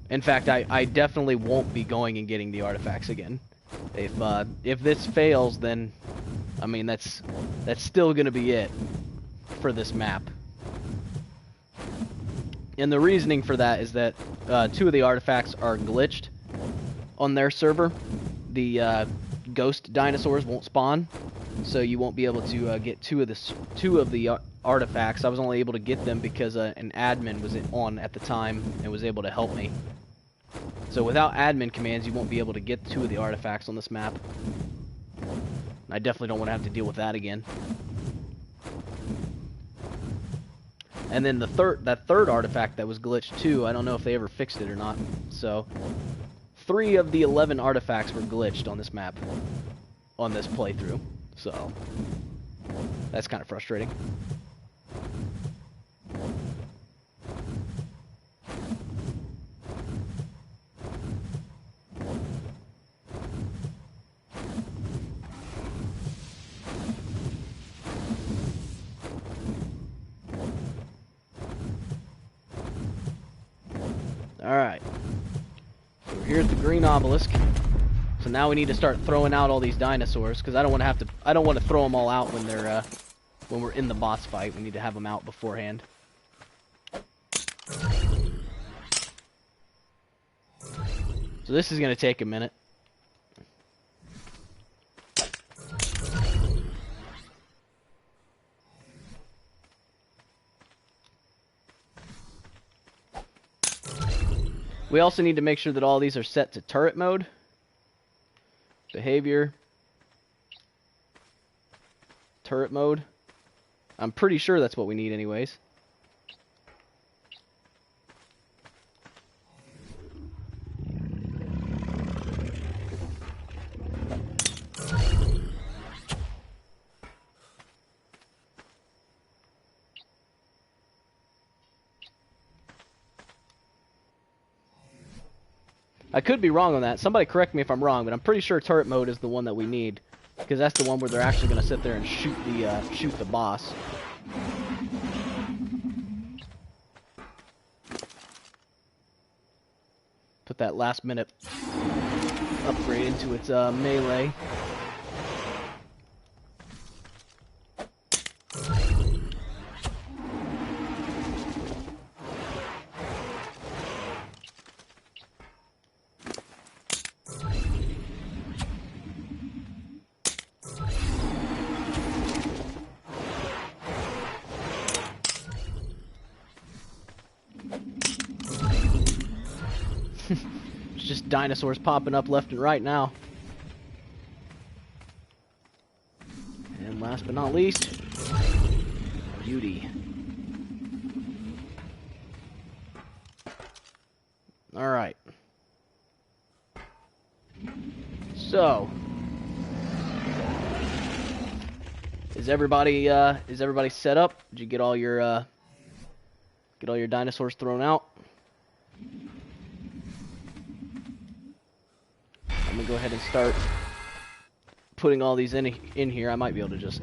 In fact, I definitely won't be going and getting the artifacts again. If this fails, then I mean that's still gonna be it for this map. And the reasoning for that is that 2 of the artifacts are glitched on their server. The ghost dinosaurs won't spawn, so you won't be able to get two of the artifacts. I was only able to get them because an admin was on at the time and was able to help me. So without admin commands, you won't be able to get 2 of the artifacts on this map. I definitely don't want to have to deal with that again. And then that third artifact that was glitched too, I don't know if they ever fixed it or not. So 3 of the 11 artifacts were glitched on this map, on this playthrough. So that's kind of frustrating. We're here at the green obelisk. So now we need to start throwing out all these dinosaurs, because I don't want to throw them all out when they're when we're in the boss fight. We need to have them out beforehand. So this is going to take a minute. We also need to make sure that all these are set to turret mode. Behavior. Turret mode. I'm pretty sure that's what we need anyways. I could be wrong on that. Somebody correct me if I'm wrong, but I'm pretty sure turret mode is the one that we need, because that's the one where they're actually going to sit there and shoot the boss. Put that last minute upgrade into its melee. It's just dinosaurs popping up left and right now. And last but not least, beauty. Alright. So, is everybody set up? Did you get all your dinosaurs thrown out? I'm gonna go ahead and start putting all these in here. I might be able to just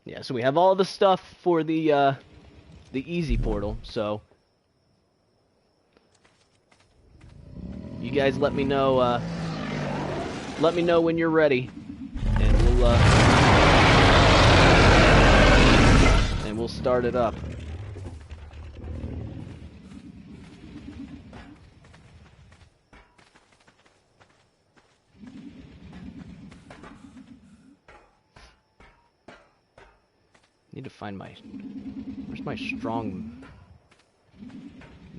yeah, so we have all the stuff for the easy portal, so you guys let me know when you're ready, and we'll start it up. Need to find where's my strong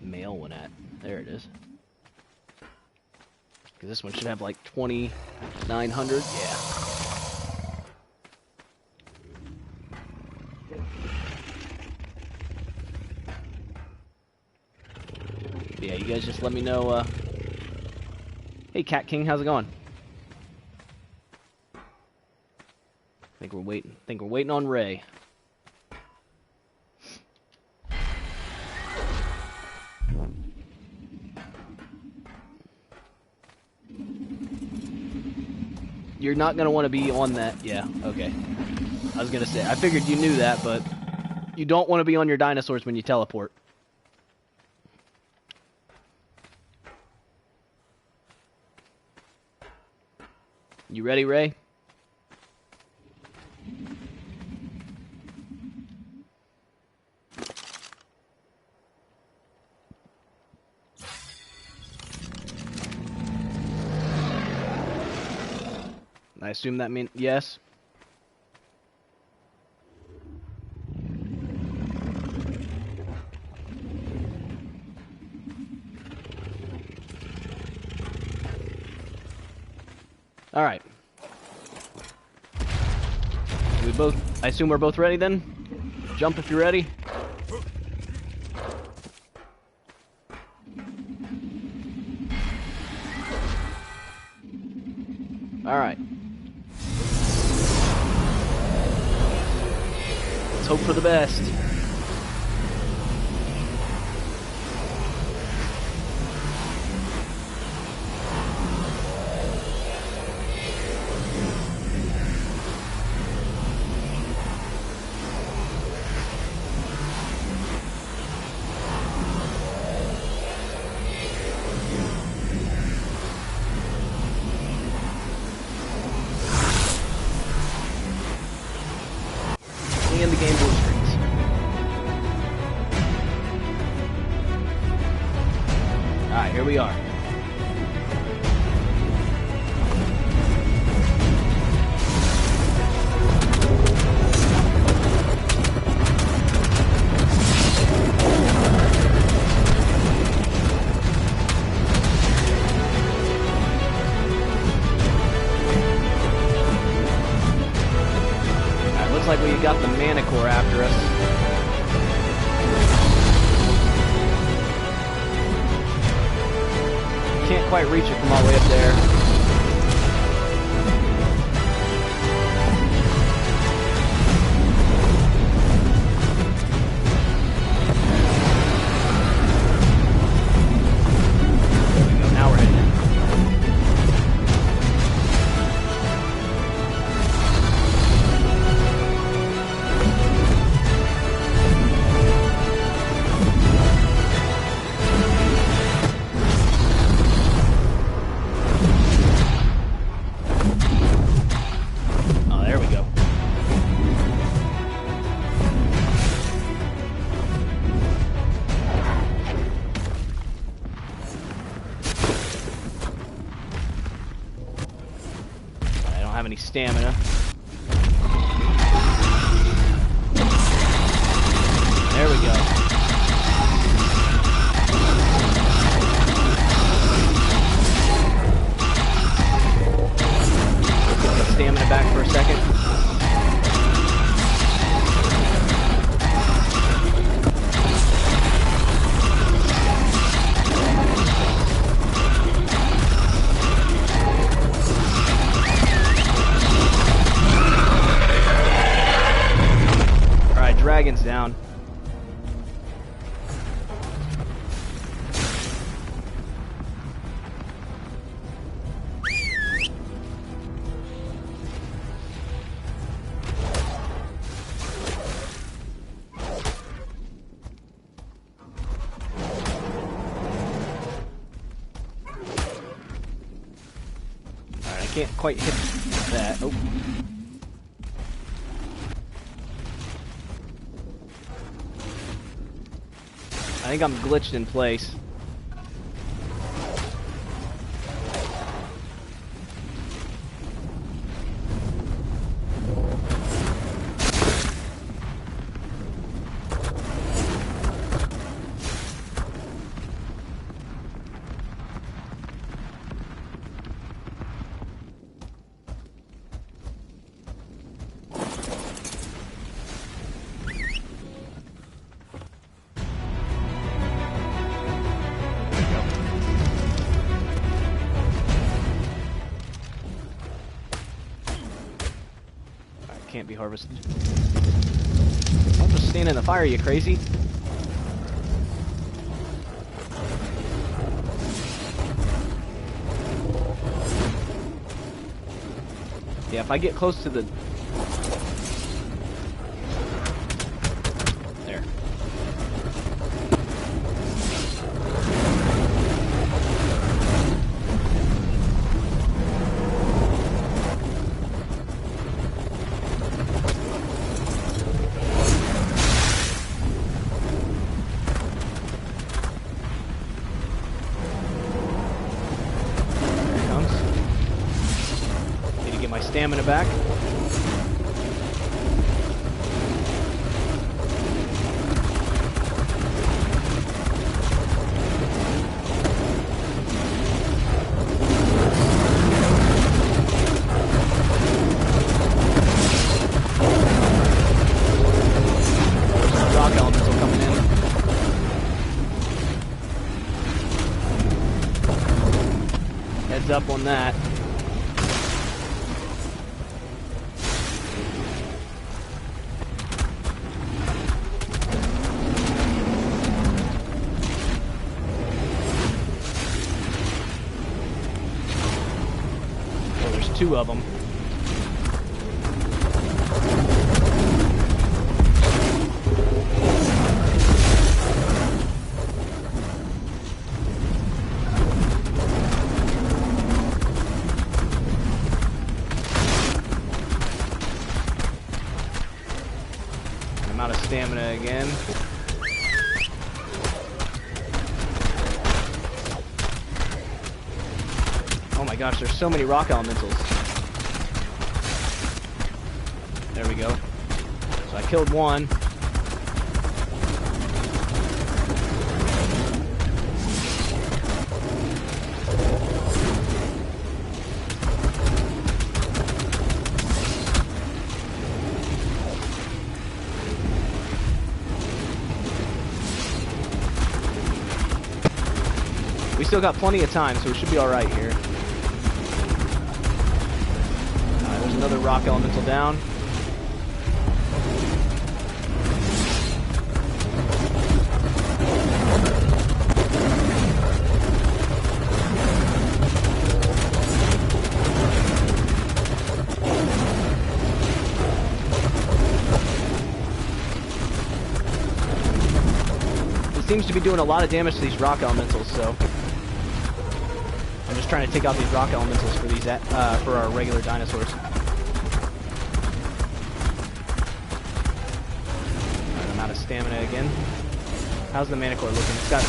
male one at? There it is. Because this one should have like 2,900. Yeah, you guys just let me know. Hey, Cat King, how's it going? Think we're waiting on Ray. You're not going to want to be on that. Yeah, okay. I was going to say, I figured you knew that, but you don't want to be on your dinosaurs when you teleport. You ready, Ray? I assume that means yes. All right. I assume we're both ready then? Jump if you're ready. All right. Let's hope for the best. and the Game Boy screens. Alright, here we are. Like we got the Manicore after us. Can't quite reach it from all the way up there. There we go. Now we're heading in. Any stamina. There we go. Get the stamina back for a second. Dragon's down. Alright, I can't quite hit that. Oh. I think I'm glitched in place. Can't be harvested. Don't just stand in the fire, you crazy. Yeah, if I get close to the... There. My stamina back. Rock elemental coming in. Heads up on that. Two of them. I'm out of stamina again. Oh my gosh, there's so many rock elementals. There we go. So I killed one. We still got plenty of time, so we should be alright here. There's another rock elemental down. It seems to be doing a lot of damage to these rock elementals, so I'm just trying to take out these rock elementals for these for our regular dinosaurs. Alright, I'm out of stamina again. How's the Manicore looking? It's got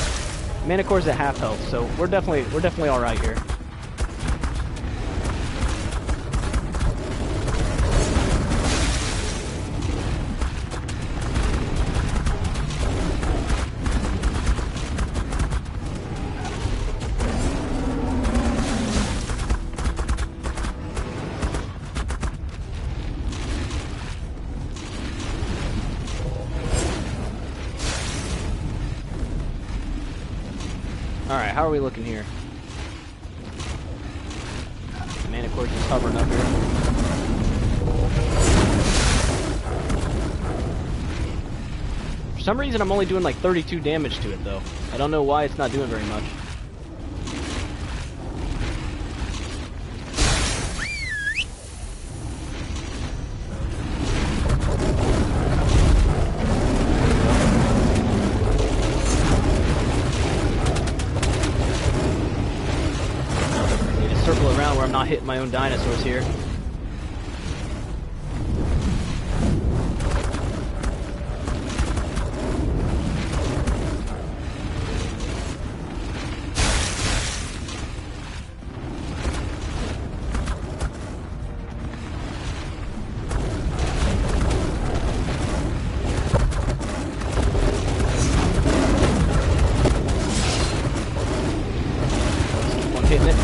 Manicore's at half health, so we're definitely all right here. Alright, how are we looking here? Manicore's just hovering up here. For some reason I'm only doing like 32 damage to it though. I don't know why it's not doing very much. Circle around where I'm not hitting my own dinosaurs here. Just keep on hitting it.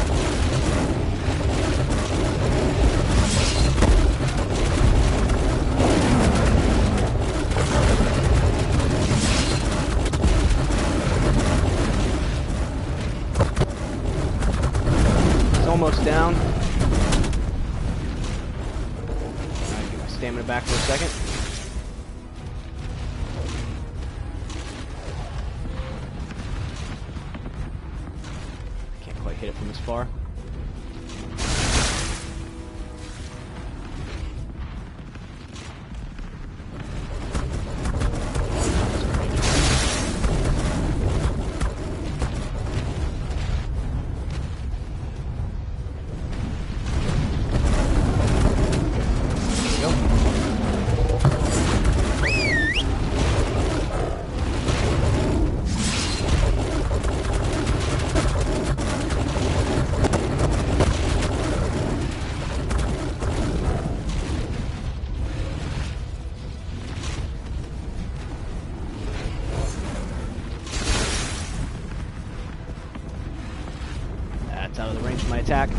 Almost down. Alright, get my stamina back for a second. Can't quite hit it from this far. That's out of the range of my attack.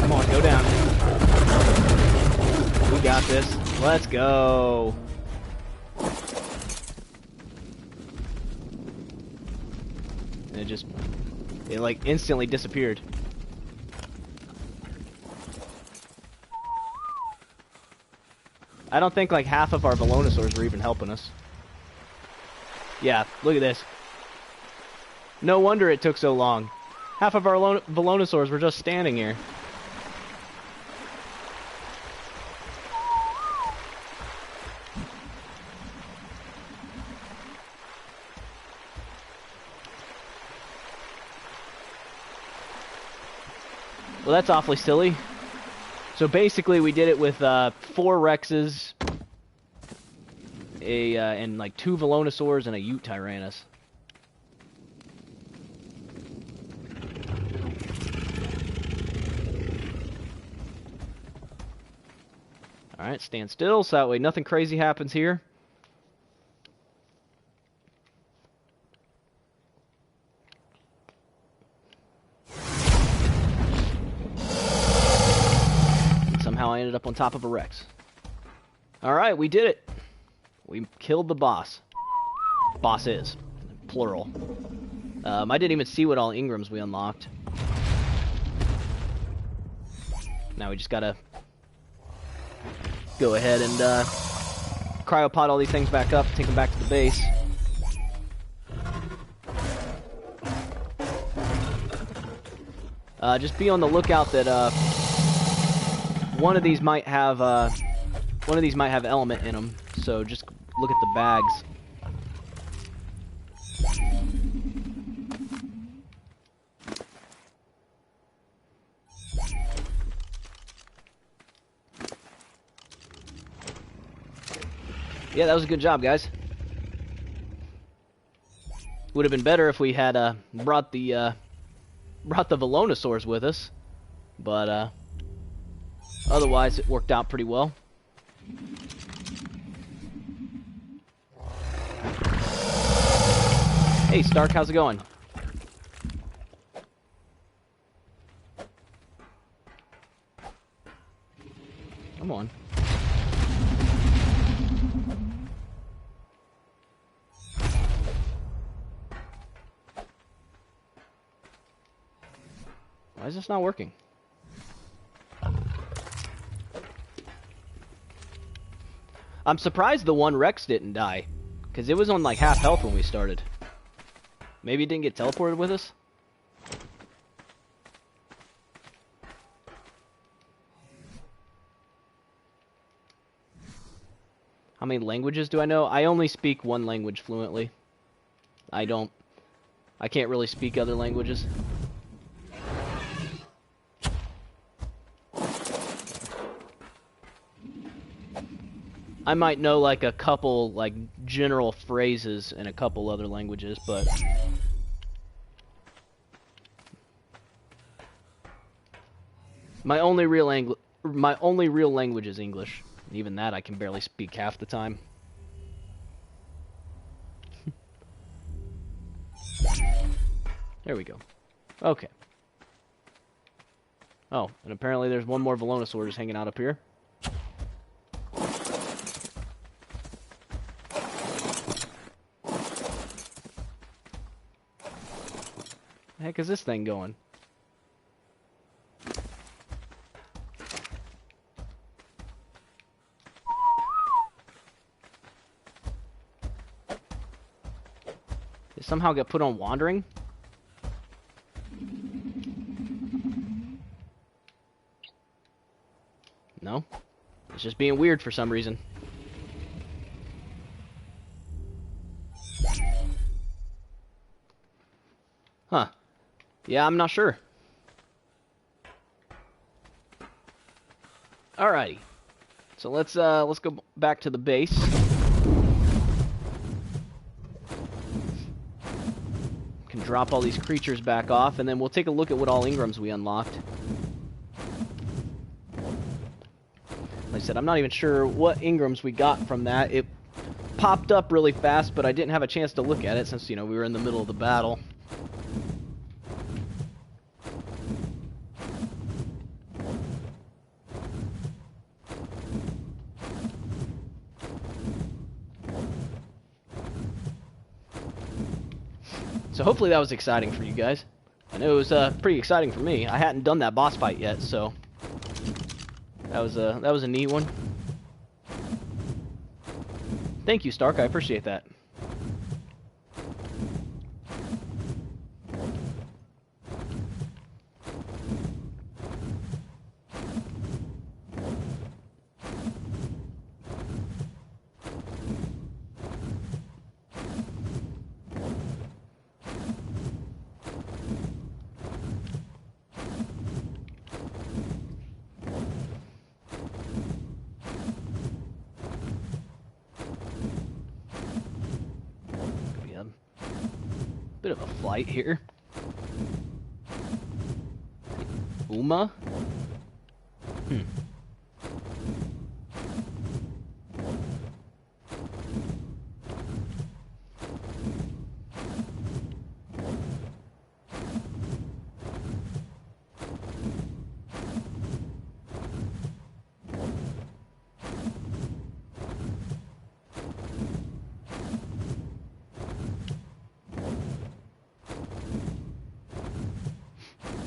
Come on, go down. We got this. Let's go. And it like instantly disappeared. I don't think like half of our Velonosaurs were even helping us. Yeah, look at this. No wonder it took so long. Half of our Velonosaurs were just standing here. Well, that's awfully silly. So basically, we did it with 4 Rexes, and like 2 Velonosaurs and a Ute Tyrannus. Alright, stand still so that way nothing crazy happens here. And somehow I ended up on top of a Rex. Alright, we did it. We killed the boss. Bosses. Plural. I didn't even see what all Ingrams we unlocked. Now we just gotta go ahead and cryopod all these things back up, take them back to the base. Just be on the lookout that one of these might have element in them. So just look at the bags. Yeah, that was a good job, guys. Would have been better if we had brought the Velonosaurs with us, but otherwise it worked out pretty well. Hey, Stark, how's it going? Come on. Why is this not working? I'm surprised the one Rex didn't die, because it was on like half health when we started. Maybe it didn't get teleported with us? How many languages do I know? I only speak one language fluently. I can't really speak other languages. I might know like a couple like general phrases in a couple other languages, but my only real language is English. Even that I can barely speak half the time. There we go. Okay. Oh, and apparently there's one more Velonosaur just hanging out up here. The heck is this thing going? It somehow got put on wandering? No? It's just being weird for some reason. Huh. Yeah, I'm not sure. Alrighty. So let's go back to the base. Can drop all these creatures back off, and then we'll take a look at what all Ingrams we unlocked. Like I said, I'm not even sure what Ingrams we got from that. It popped up really fast, but I didn't have a chance to look at it since, you know, we were in the middle of the battle. So hopefully that was exciting for you guys. I know it was pretty exciting for me. I hadn't done that boss fight yet, so that was a neat one. Thank you, Stark. I appreciate that. Bit of a flight here. Uma?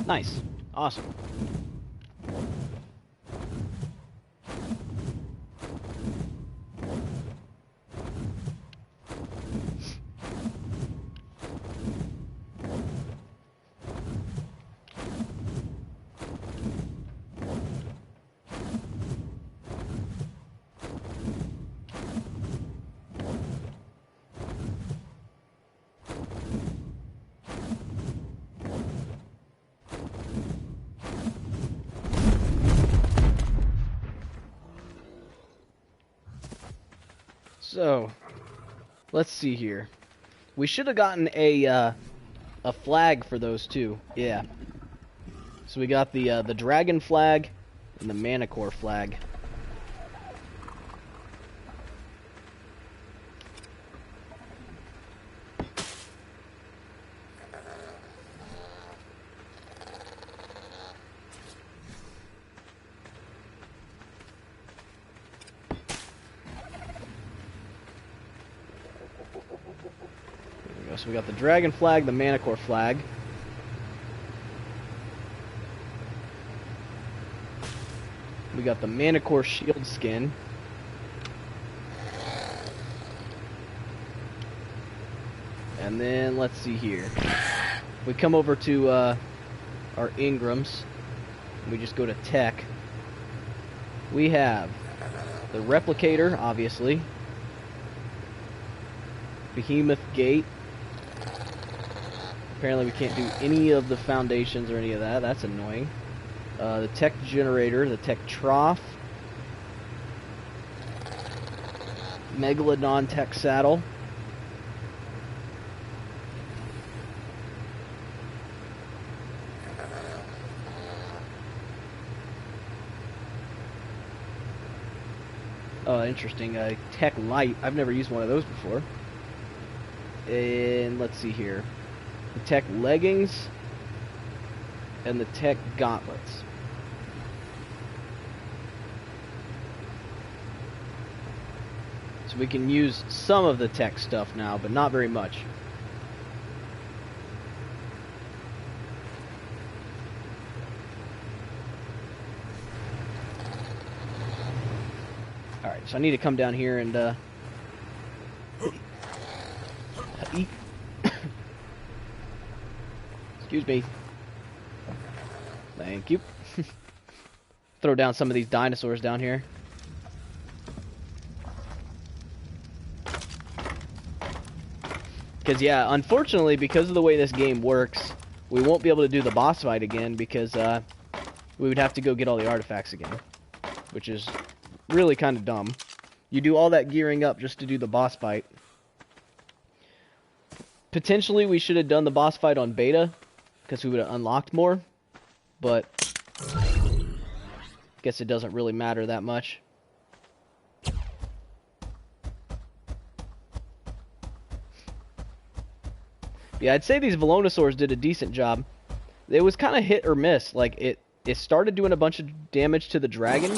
Nice. Awesome. So, let's see here. We should have gotten a flag for those two. Yeah. So we got the dragon flag and the manicore flag. So we got the dragon flag, the manicore flag. We got the manicore shield skin. And then let's see here. We come over to our Ingrams. We just go to tech. We have the replicator, obviously. Behemoth gate. Apparently we can't do any of the foundations or any of that. That's annoying. The tech generator, the tech trough. Megalodon tech saddle. Oh, interesting. Tech light. I've never used one of those before. And let's see here. The tech leggings and the tech gauntlets. So we can use some of the tech stuff now, but not very much. Alright, so I need to come down here and eat. Excuse me. Thank you. Throw down some of these dinosaurs down here. Because, yeah, unfortunately, because of the way this game works, we won't be able to do the boss fight again because we would have to go get all the artifacts again. Which is really kind of dumb. You do all that gearing up just to do the boss fight. Potentially, we should have done the boss fight on beta, because we would have unlocked more, but I guess it doesn't really matter that much. Yeah, I'd say these Velonosaurs did a decent job. It was kind of hit or miss. Like, it started doing a bunch of damage to the dragon,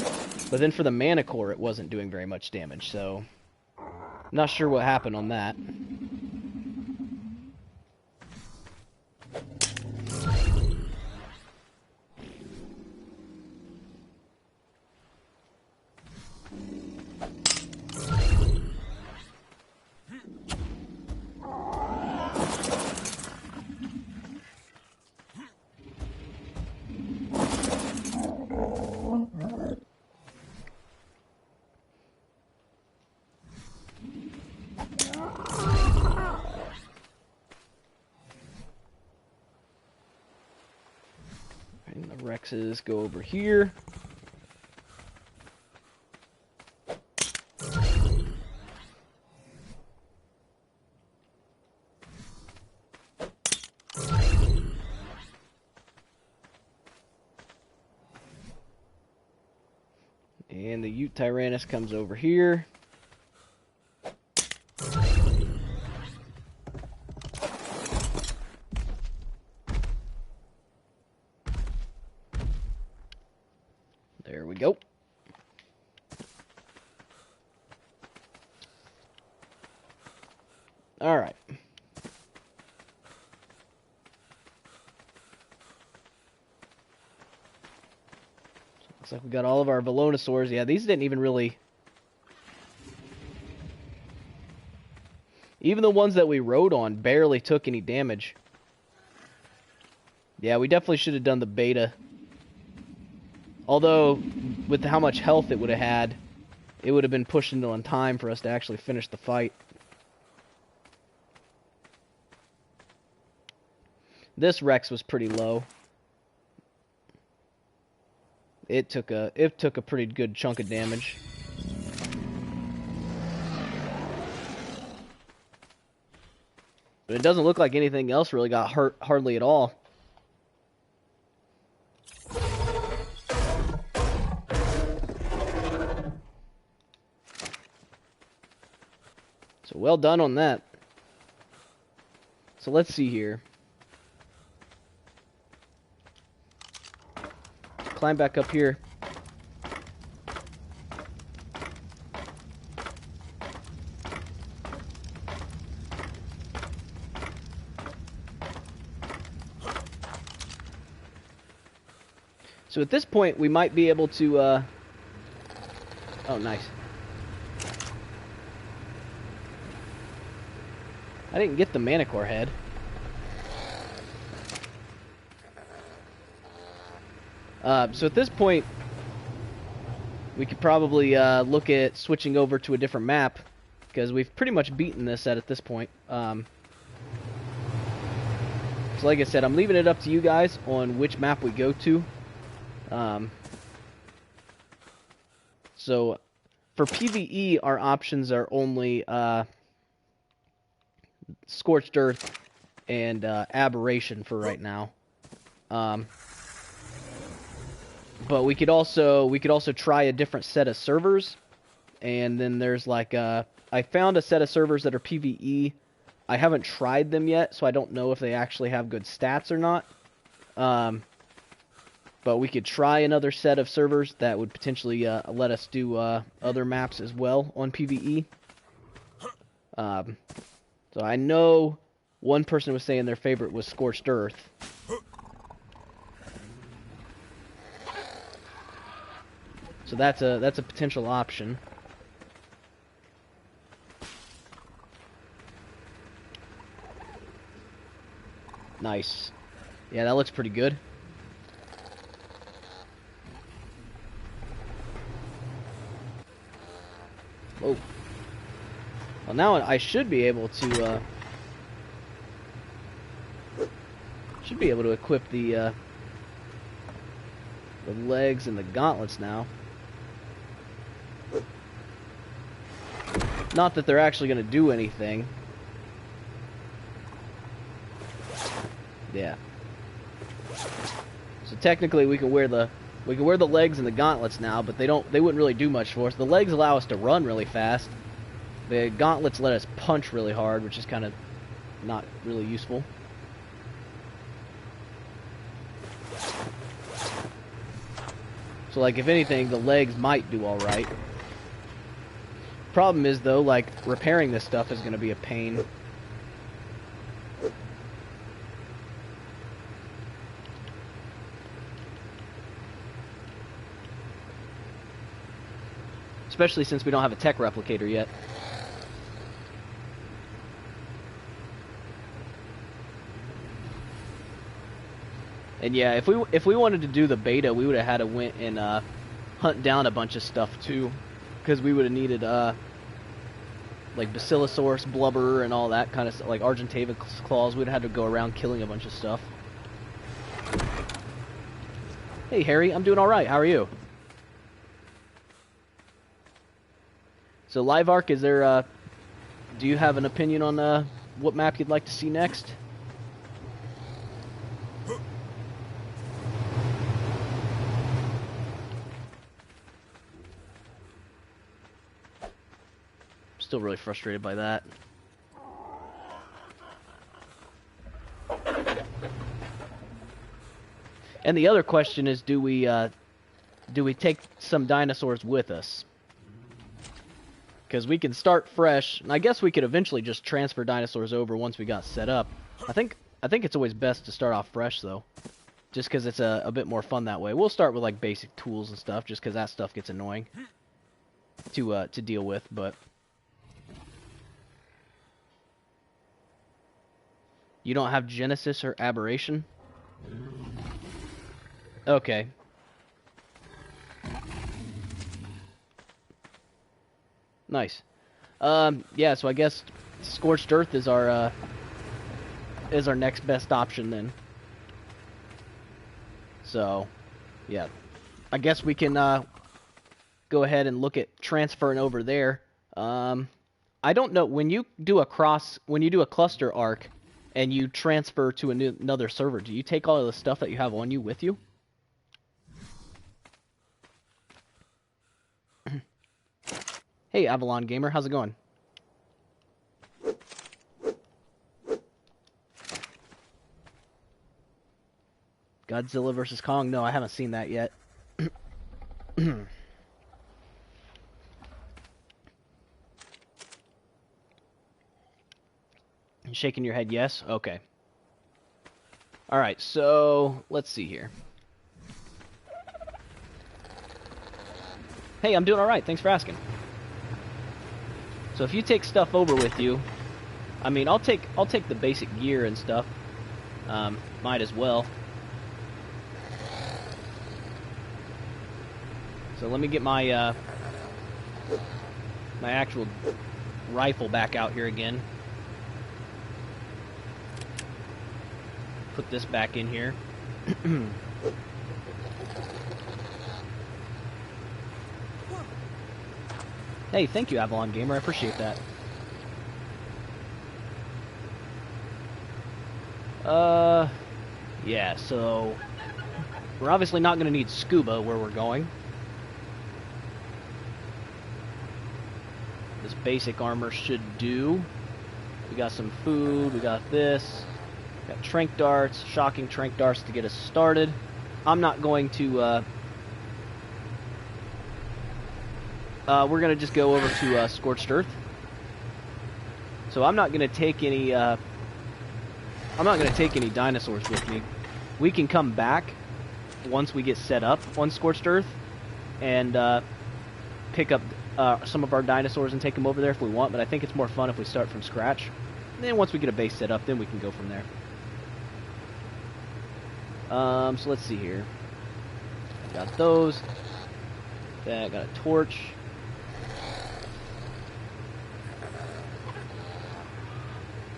but then for the manicore, it wasn't doing very much damage, so I'm not sure what happened on that. And the Rexes go over here. And the Ute Tyrannus comes over here. There we go. All right. Looks like we got all of our Velonosaurs. Yeah, these didn't even really... Even the ones that we rode on barely took any damage. Yeah, we definitely should have done the beta. Although, with how much health it would have had, it would have been pushing on time for us to actually finish the fight. This Rex was pretty low. It took a pretty good chunk of damage. But it doesn't look like anything else really got hurt hardly at all. So well done on that. So let's see here. Climb back up here. So at this point, we might be able to, oh, nice. I didn't get the Manicore head. So at this point, we could probably look at switching over to a different map, because we've pretty much beaten this at this point. So like I said, I'm leaving it up to you guys on which map we go to. So for PvE, our options are only Scorched Earth and Aberration for right now. But we could also try a different set of servers, and then there's like I found a set of servers that are PvE. I haven't tried them yet, so I don't know if they actually have good stats or not. But we could try another set of servers that would potentially let us do other maps as well on PvE. So I know one person was saying their favorite was Scorched Earth. So that's a potential option. Nice. Yeah, that looks pretty good. Oh. Well, now I should be able to equip the legs and the gauntlets now. Not that they're actually going to do anything. Yeah. So technically we can wear the legs and the gauntlets now, but they wouldn't really do much for us. The legs allow us to run really fast. The gauntlets let us punch really hard, which is kind of not really useful. So like if anything, the legs might do all right. Problem is though, like repairing this stuff is going to be a pain. Especially since we don't have a tech replicator yet. And yeah, if we wanted to do the beta, we would have had to went and hunt down a bunch of stuff too, because we would have needed like Basilosaurus blubber and all that kind of stuff, like Argentavis claws. We'd have had to go around killing a bunch of stuff. Hey Harry, I'm doing all right. How are you? So Live Arc, is there? Do you have an opinion on what map you'd like to see next? Still really frustrated by that. And the other question is, do we take some dinosaurs with us? Because we can start fresh, and I guess we could eventually just transfer dinosaurs over once we got set up. I think it's always best to start off fresh, though. Just because it's a bit more fun that way. We'll start with, like, basic tools and stuff, just because that stuff gets annoying to deal with, but... You don't have Genesis or Aberration? Okay. Nice. Yeah, so I guess Scorched Earth is our next best option then. So, yeah. I guess we can go ahead and look at transferring over there. I don't know, when you do a cluster arc and you transfer to another server, do you take all of the stuff that you have on you with you? Hey, Avalon Gamer, how's it going? Godzilla vs. Kong? No, I haven't seen that yet. Shaking your head, yes? Okay. Alright, so let's see here. Hey, I'm doing alright, thanks for asking. So if you take stuff over with you, I mean, I'll take the basic gear and stuff. Might as well. So let me get my my actual rifle back out here again. Put this back in here. Hey, thank you, Avalon Gamer. I appreciate that. Yeah, so we're obviously not going to need scuba where we're going. This basic armor should do. We got some food, we got this. We got trank darts, shocking trank darts to get us started. I'm not going to, we're going to just go over to Scorched Earth. So I'm not going to take any dinosaurs with me. We can come back once we get set up on Scorched Earth and pick up some of our dinosaurs and take them over there if we want, but I think it's more fun if we start from scratch. And then once we get a base set up, then we can go from there. So let's see here. Got those. Okay, I got a torch.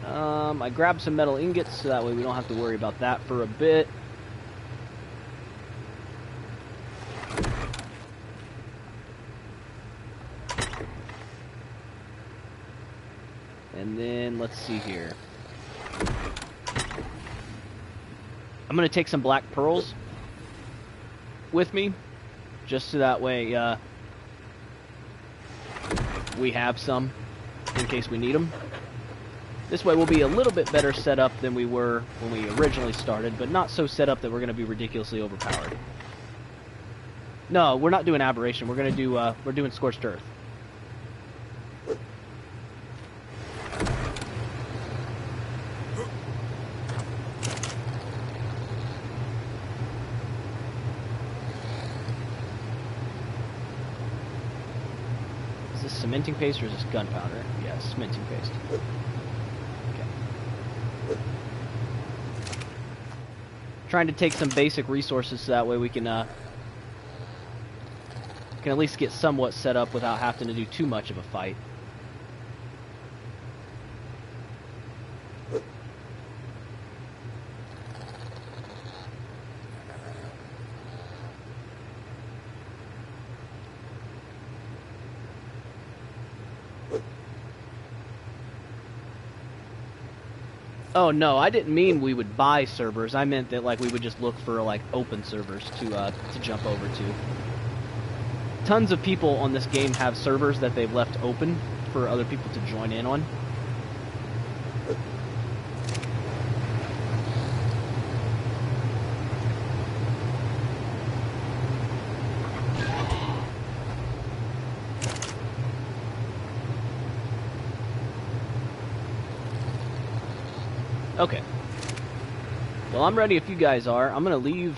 I grabbed some metal ingots, so that way we don't have to worry about that for a bit. And then, let's see here. I'm going to take some black pearls with me, just so that way we have some in case we need them. This way we'll be a little bit better set up than we were when we originally started, but not so set up that we're going to be ridiculously overpowered. No, we're not doing Aberration. We're going to do, we're doing Scorched Earth. Is this cementing paste or is this gunpowder? Yeah, cementing paste. Trying to take some basic resources so that way we can at least get somewhat set up without having to do too much of a fight. Oh no, I didn't mean we would buy servers. I meant that like we would just look for like open servers to jump over to. Tons of people on this game have servers that they've left open for other people to join in on. Okay. Well, I'm ready if you guys are. I'm gonna leave,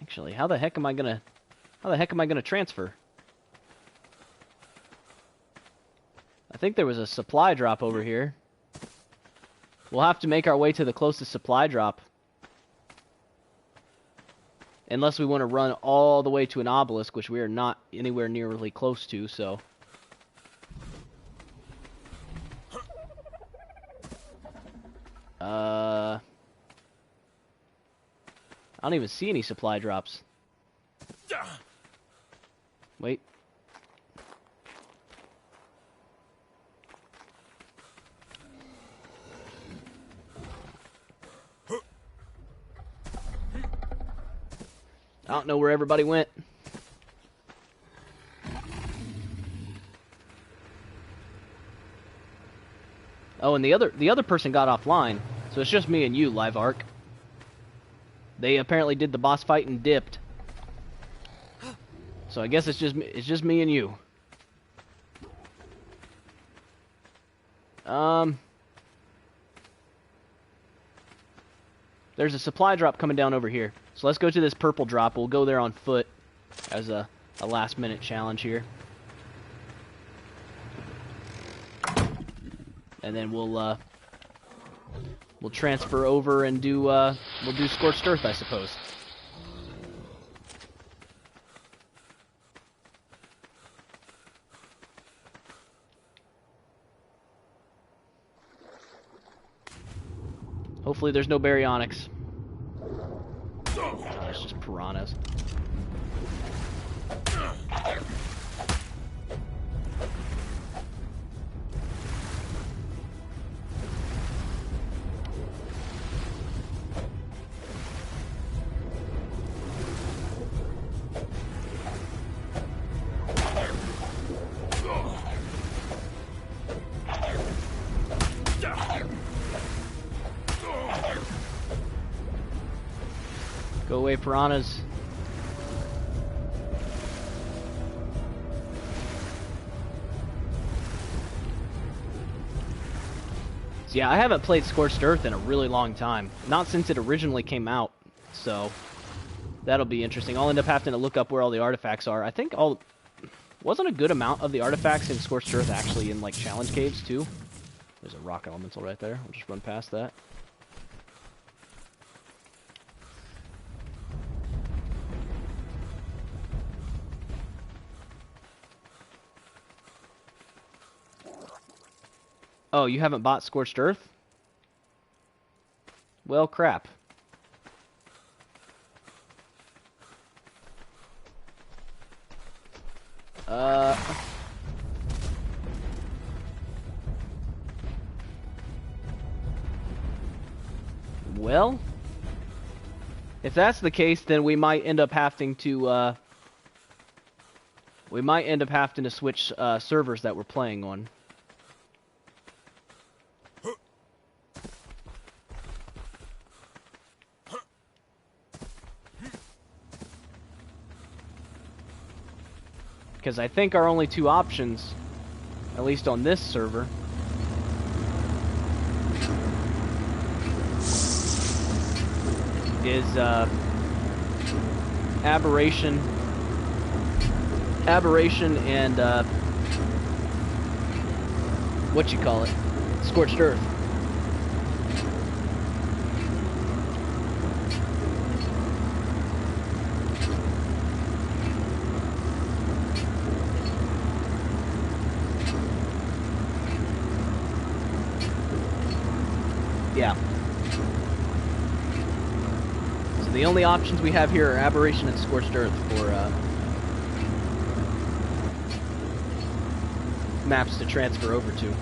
Actually, how the heck am I gonna transfer? I think there was a supply drop over here. We'll have to make our way to the closest supply drop. Unless we want to run all the way to an obelisk, which we are not anywhere nearly close to, so... I don't even see any supply drops. Wait. I don't know where everybody went. Oh, and the other person got offline, so it's just me and you, Live Arc. They apparently did the boss fight and dipped. So I guess it's just me and you. There's a supply drop coming down over here. So let's go to this purple drop. We'll go there on foot as a last minute challenge here. And then we'll transfer over and do we'll do Scorched Earth, I suppose. Hopefully there's no baryonyx. It's just piranhas. Go away, piranhas. So yeah, I haven't played Scorched Earth in a really long time. Not since it originally came out. So that'll be interesting. I'll end up having to look up where all the artifacts are. I think wasn't a good amount of the artifacts in Scorched Earth actually in like challenge caves too. There's a rock elemental right there. I'll just run past that. Oh, you haven't bought Scorched Earth? Well, crap. Well, if that's the case, then we might end up having to, switch servers that we're playing on. Because I think our only two options, at least on this server, is Aberration and what you call it, Scorched Earth. Yeah. So the only options we have here are Aberration and Scorched Earth for maps to transfer over to.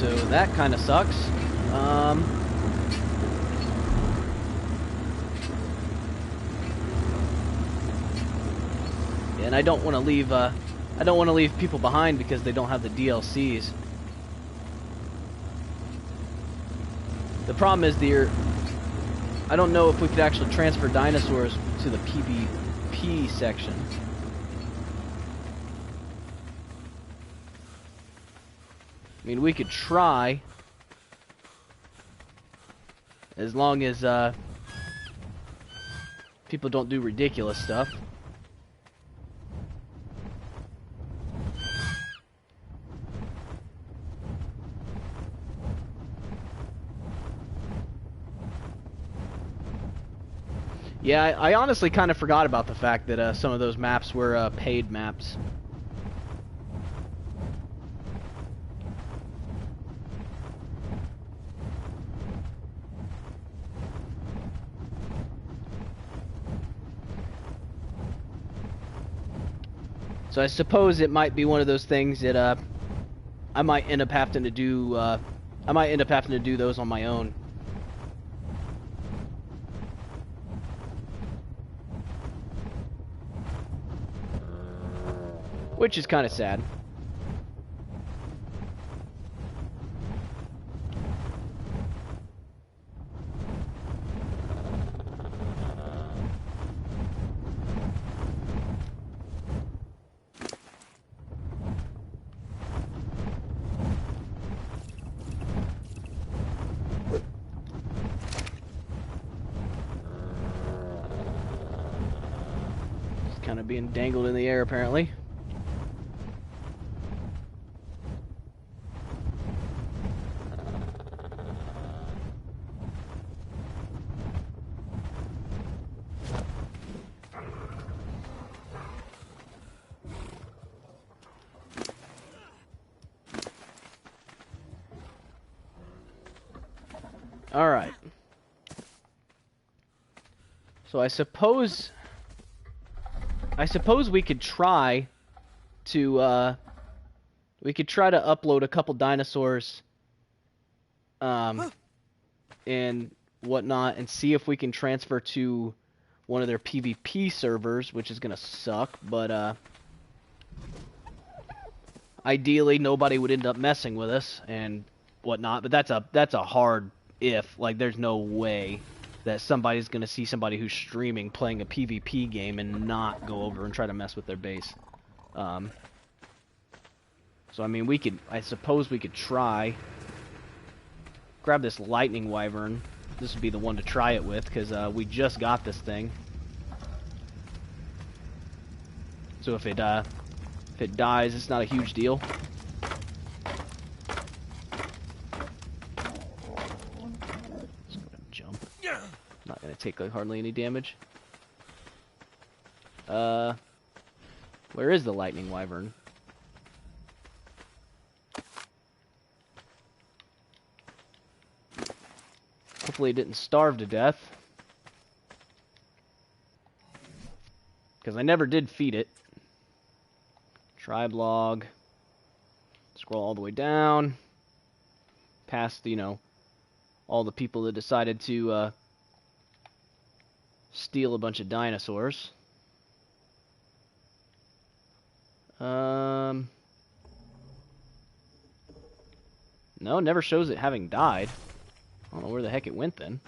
So that kind of sucks. And I don't want to leave people behind because they don't have the DLCs. The problem is I don't know if we could actually transfer dinosaurs to the PvP section. I mean, we could try, as long as people don't do ridiculous stuff. Yeah, I honestly kind of forgot about the fact that some of those maps were paid maps. So I suppose it might be one of those things that I might end up having to do. I might end up having to do those on my own. Which is kind of sad. Just kind of being dangled in the air, apparently. Alright. So I suppose we could try to upload a couple dinosaurs and whatnot and see if we can transfer to one of their PvP servers, which is gonna suck, but ideally nobody would end up messing with us and whatnot, but that's a hard if. Like, there's no way that somebody's gonna see somebody who's streaming playing a PvP game and not go over and try to mess with their base. So I mean, I suppose we could try. Grab this lightning wyvern. This would be the one to try it with, because we just got this thing. So if it dies, it's not a huge deal. Not gonna take like hardly any damage. Where is the lightning wyvern? Hopefully it didn't starve to death. Because I never did feed it. Tribe log. Scroll all the way down. Past, you know, all the people that decided to steal a bunch of dinosaurs. No, never shows it having died. I don't know where the heck it went then.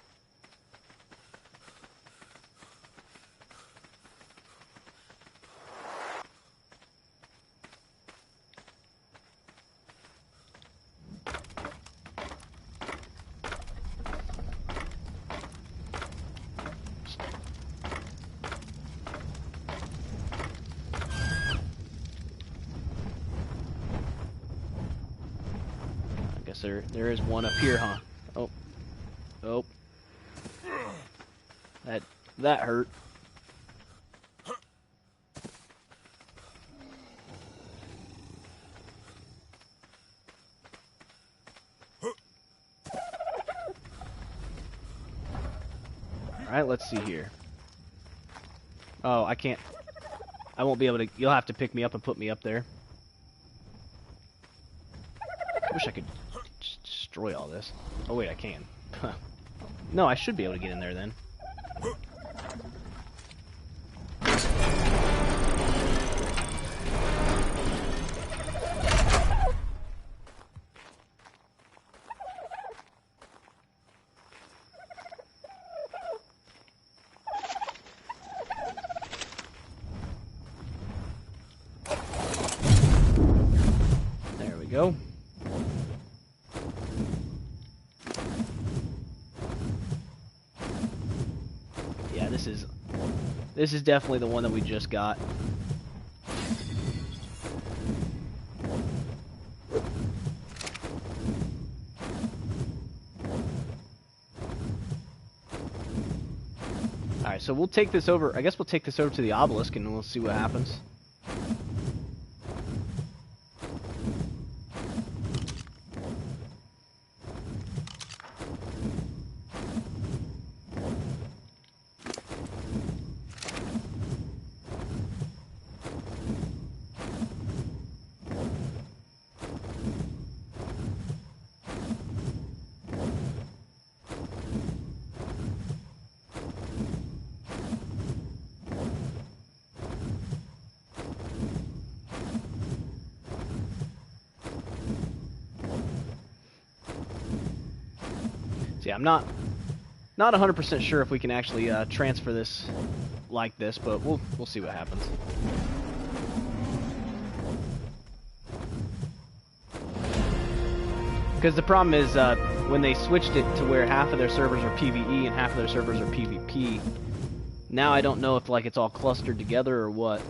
There is one up here, huh? Oh. Oh. That hurt. Alright, let's see here. Oh, I can't. I won't be able to. You'll have to pick me up and put me up there. I wish I could just destroy all this. Oh wait, I can. No, I should be able to get in there then. There we go. Yeah, this is definitely the one that we just got. Alright, so we'll take this over. I guess we'll take this over to the obelisk and we'll see what happens. Yeah, I'm not 100% sure if we can actually transfer this like this, but we'll see what happens. Because the problem is when they switched it to where half of their servers are PvE and half of their servers are PvP. Now I don't know if like it's all clustered together or what.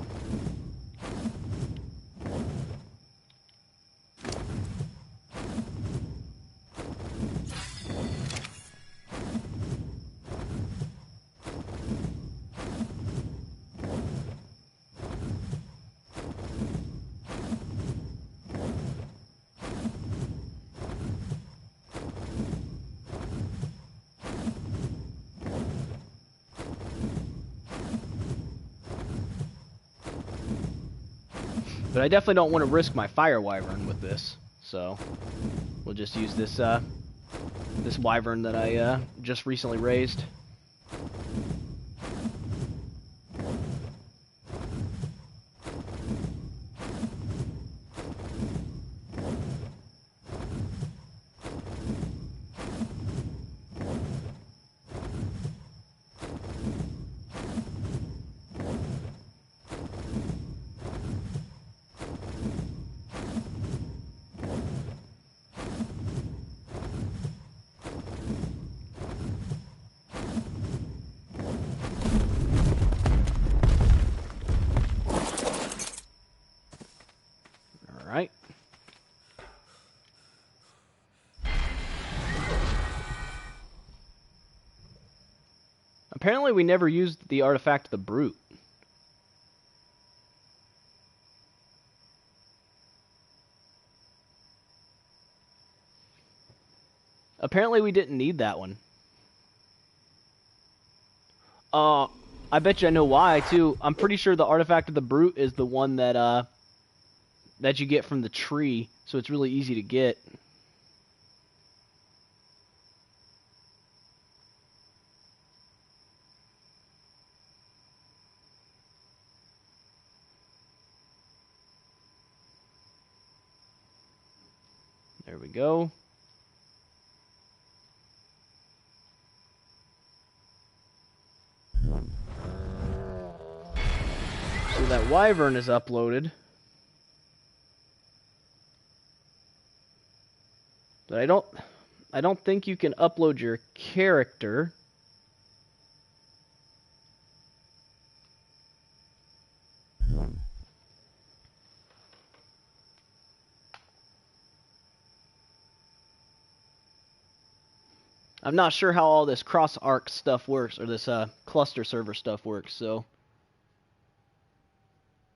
But I definitely don't want to risk my fire wyvern with this, so we'll just use this this wyvern that I just recently raised. Alright. Apparently we never used the artifact of the brute. Apparently we didn't need that one. I bet you I know why, too. I'm pretty sure the artifact of the brute is the one that, that you get from the tree, so it's really easy to get. There we go. So that wyvern is uploaded. But I don't think you can upload your character. I'm not sure how all this cross-arc stuff works, or this cluster server stuff works, so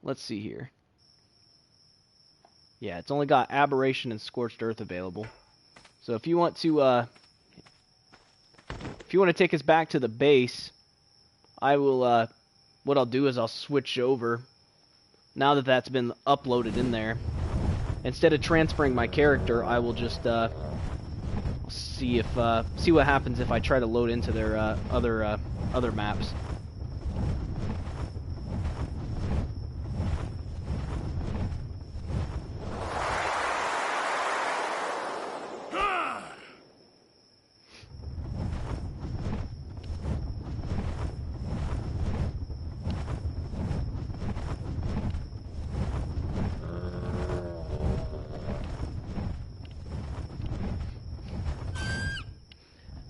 let's see here. Yeah, it's only got Aberration and Scorched Earth available. So if you want to take us back to the base, I will what I'll do is I'll switch over now that that's been uploaded in there. Instead of transferring my character, I will just see if see what happens if I try to load into their other maps.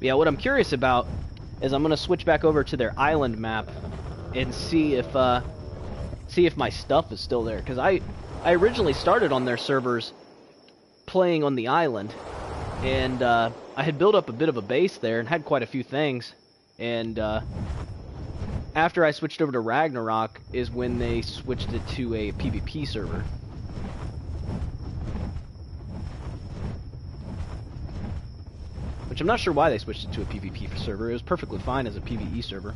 Yeah, what I'm curious about is I'm gonna switch back over to their island map and see if my stuff is still there, because I originally started on their servers playing on the island, and I had built up a bit of a base there and had quite a few things, and after I switched over to Ragnarok is when they switched it to a PvP server. Which I'm not sure why they switched it to a PvP server. It was perfectly fine as a PvE server.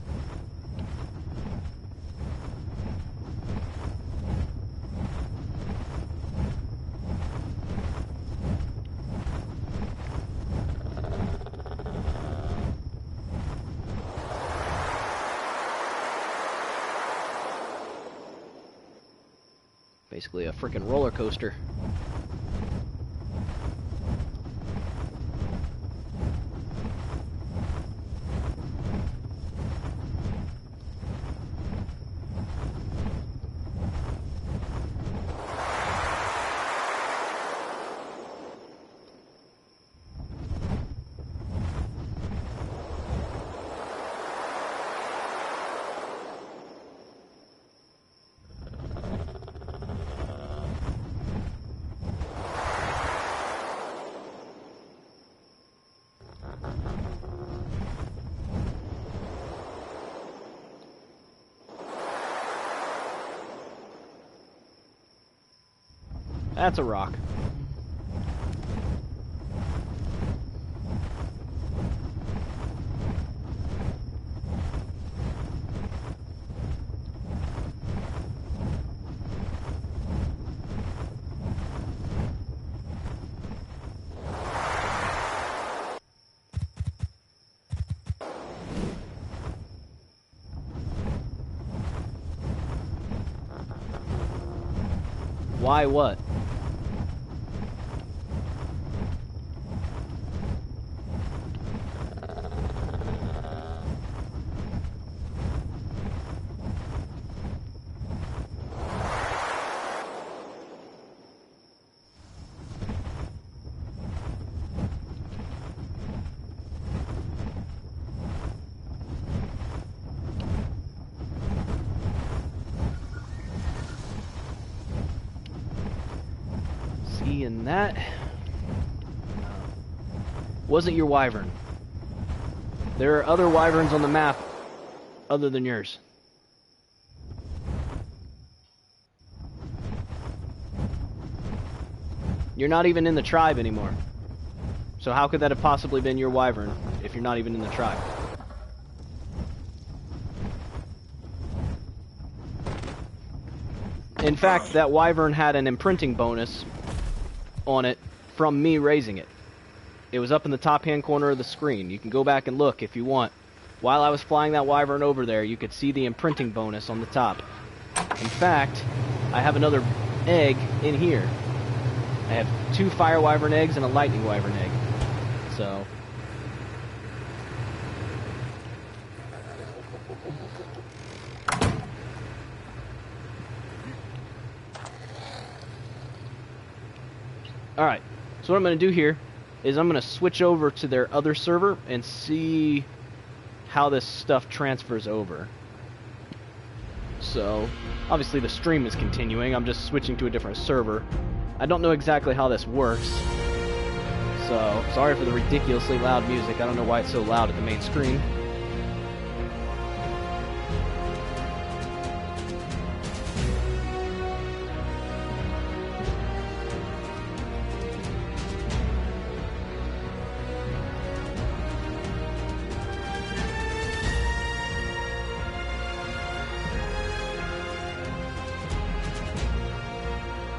Basically a freaking roller coaster. That's a rock. Why what? And that wasn't your wyvern. There are other wyverns on the map other than yours. You're not even in the tribe anymore. So how could that have possibly been your wyvern if you're not even in the tribe? In fact, that wyvern had an imprinting bonus on it from me raising it. It was up in the top hand corner of the screen. You can go back and look if you want. While I was flying that wyvern over there, you could see the imprinting bonus on the top. In fact, I have another egg in here. I have 2 fire wyvern eggs and a lightning wyvern egg. So alright, so what I'm going to do here is I'm going to switch over to their other server and see how this stuff transfers over. So, obviously the stream is continuing, I'm just switching to a different server. I don't know exactly how this works, so sorry for the ridiculously loud music. I don't know why it's so loud at the main screen.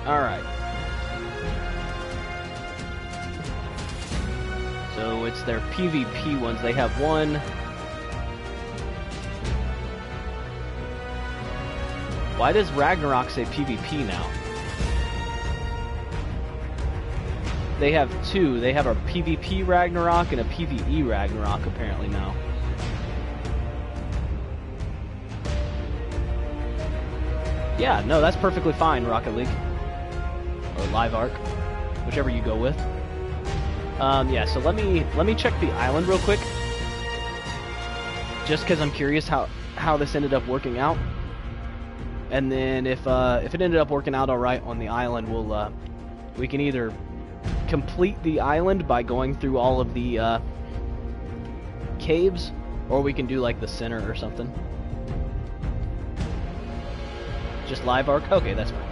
Alright. So it's their PvP ones. They have one. Why does Ragnarok say PvP now? They have two. They have a PvP Ragnarok and a PvE Ragnarok apparently now. Yeah, no, that's perfectly fine, Rocket League. Or Live Arc. Whichever you go with. Yeah, so let me check the island real quick. Just because I'm curious how this ended up working out. And then if it ended up working out alright on the island, we can either complete the island by going through all of the caves, or we can do like the center or something. Just Live Arc? Okay, that's fine.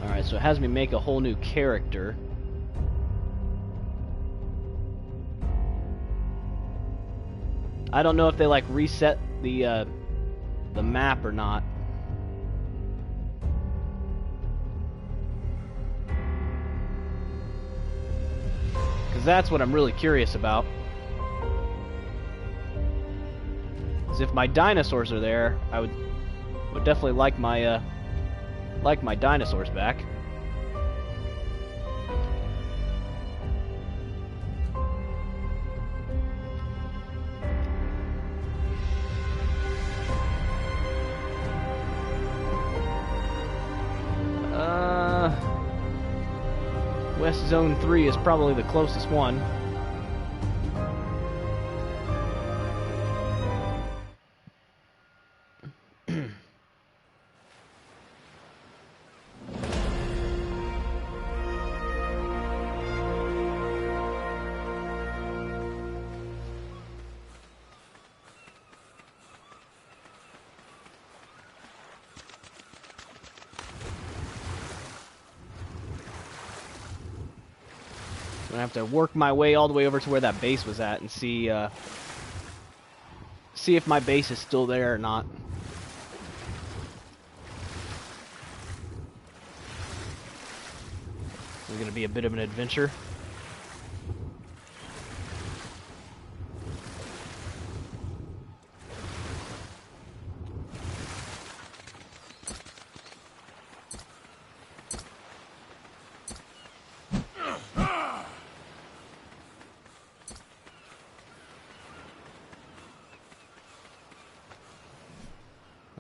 Alright, so it has me make a whole new character. I don't know if they like reset the map or not. Because that's what I'm really curious about. Because if my dinosaurs are there, I would definitely like my dinosaurs back. West Zone 3 is probably the closest one. I'm gonna have to work my way all the way over to where that base was at and see if my base is still there or not. It's gonna be a bit of an adventure.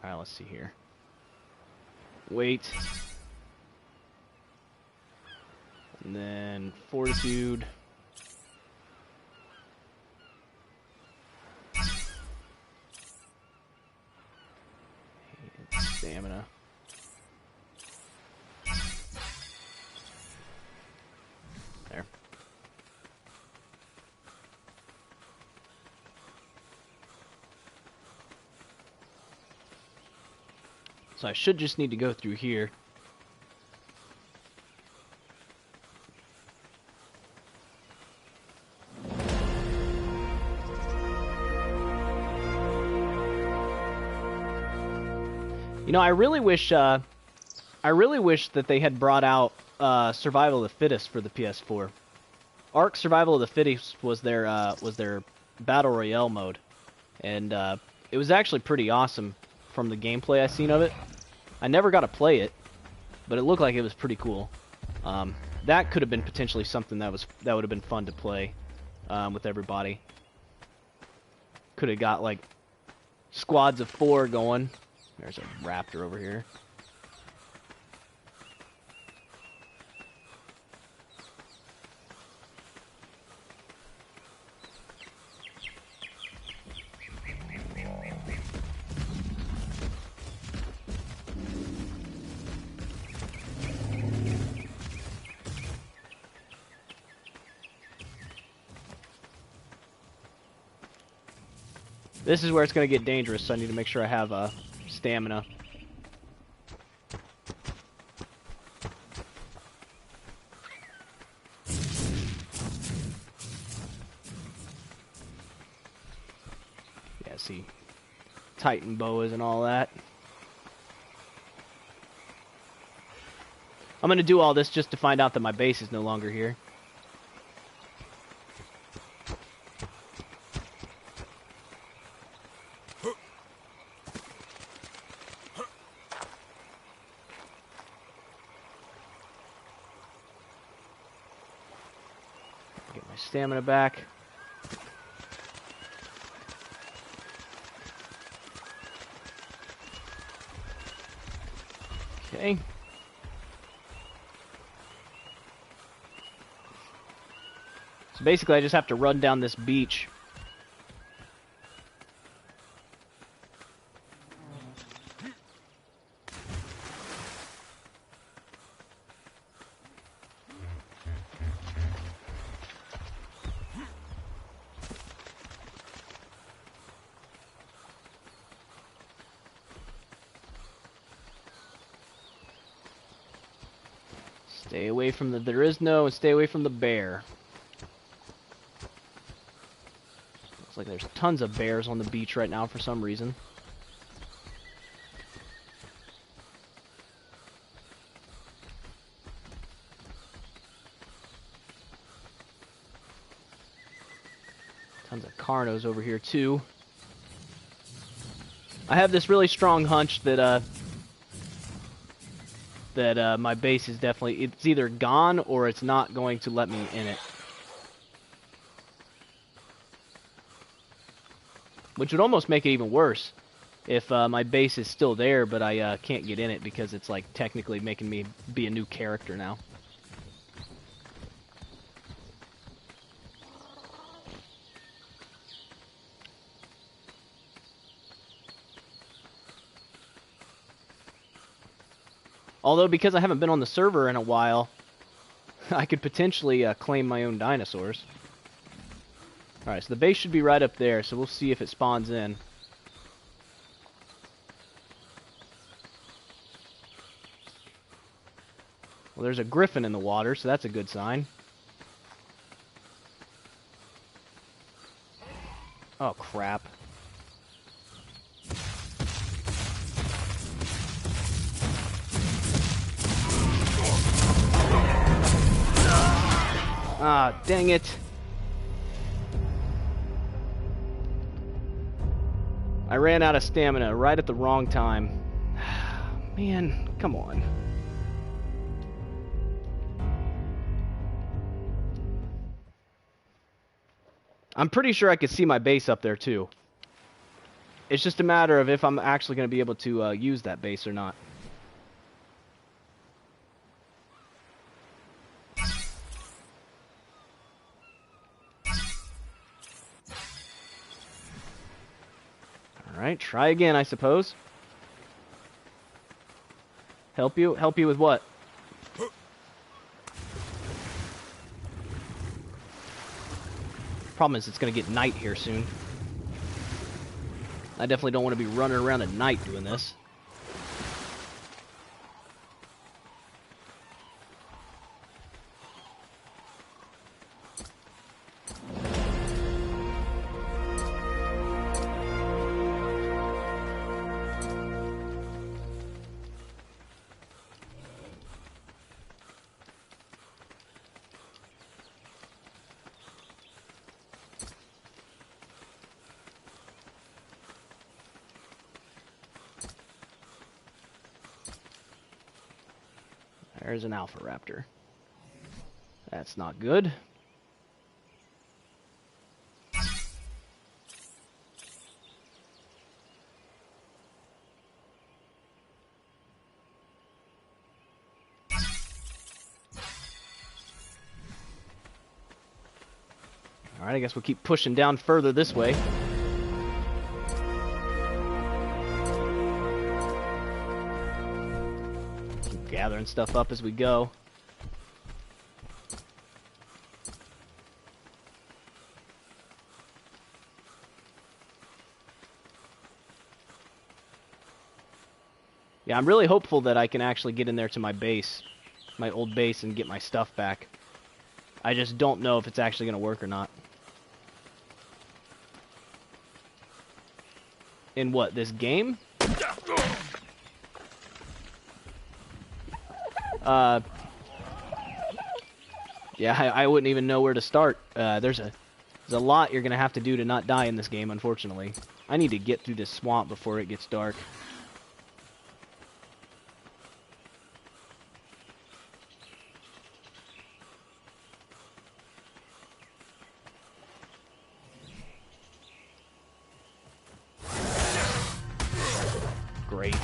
Alright, let's see here. Wait. And then fortitude. And stamina. There. So I should just need to go through here. You know, I really wish that they had brought out Survival of the Fittest for the PS4. Ark Survival of the Fittest was their battle royale mode, and it was actually pretty awesome from the gameplay I seen of it. I never got to play it, but it looked like it was pretty cool. That could have been potentially something that would have been fun to play with everybody. Could have got like squads of 4 going. There's a raptor over here. This is where it's going to get dangerous, so I need to make sure I have stamina. Yeah, see, Titan boas and all that. I'm gonna do all this just to find out that my base is no longer here. Get my stamina back. Okay. So basically, I just have to run down this beach. Stay away from the there is no, and stay away from the bear. Looks like there's tons of bears on the beach right now for some reason. Tons of carnos over here too. I have this really strong hunch that my base is definitely, it's either gone or it's not going to let me in it. Which would almost make it even worse if my base is still there, but I can't get in it because it's like technically making me be a new character now. Although, because I haven't been on the server in a while, I could potentially claim my own dinosaurs. Alright, so the base should be right up there, so we'll see if it spawns in. Well, there's a griffin in the water, so that's a good sign. Oh, crap. Ah, dang it. I ran out of stamina right at the wrong time. Man, come on. I'm pretty sure I could see my base up there too. It's just a matter of if I'm actually going to be able to use that base or not. Alright, try again, I suppose. Help you? Help you with what? Problem is, it's going to get night here soon. I definitely don't want to be running around at night doing this. There's an alpha raptor. That's not good. Alright, I guess we'll keep pushing down further this way. Gathering stuff up as we go. Yeah, I'm really hopeful that I can actually get in there to my base, my old base, and get my stuff back. I just don't know if it's actually going to work or not. In what, this game? Yeah, I wouldn't even know where to start. There's a lot you're gonna have to do to not die in this game, unfortunately. I need to get through this swamp before it gets dark. Great.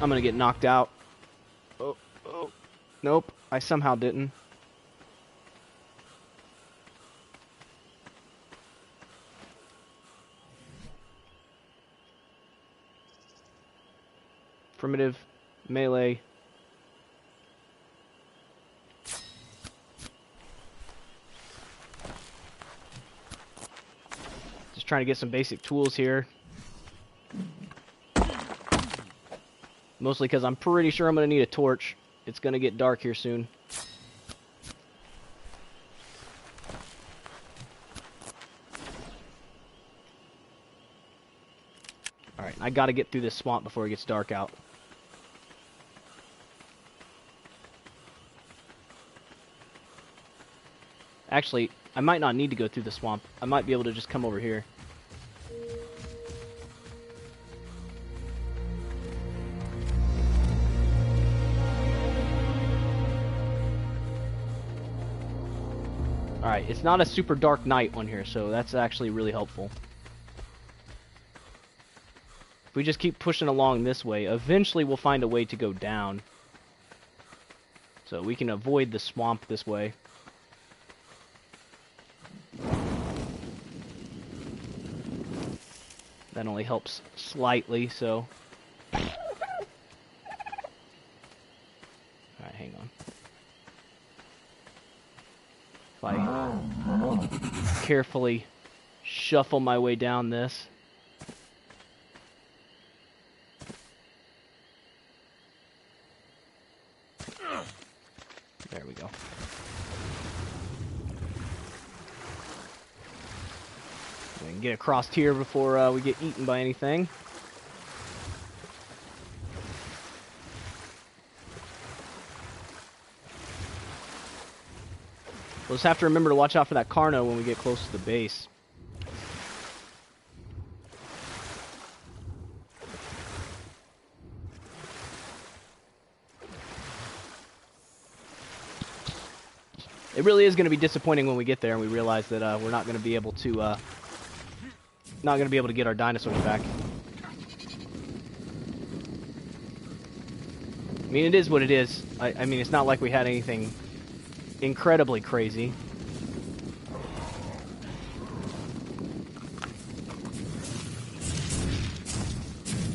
I'm gonna get knocked out. Oh, nope, I somehow didn't. Primitive, melee. Just trying to get some basic tools here. Mostly because I'm pretty sure I'm going to need a torch. It's going to get dark here soon. Alright, I got to get through this swamp before it gets dark out. Actually, I might not need to go through the swamp. I might be able to just come over here. Alright, it's not a super dark night on here, so that's actually really helpful. If we just keep pushing along this way, eventually we'll find a way to go down. So we can avoid the swamp this way. That only helps slightly, so... Alright, hang on. If I carefully shuffle my way down this. There we go. We can get across here before we get eaten by anything. We'll just have to remember to watch out for that Carno when we get close to the base. It really is going to be disappointing when we get there and we realize that we're not going to be able to get our dinosaurs back. I mean, it is what it is. I mean, it's not like we had anything incredibly crazy.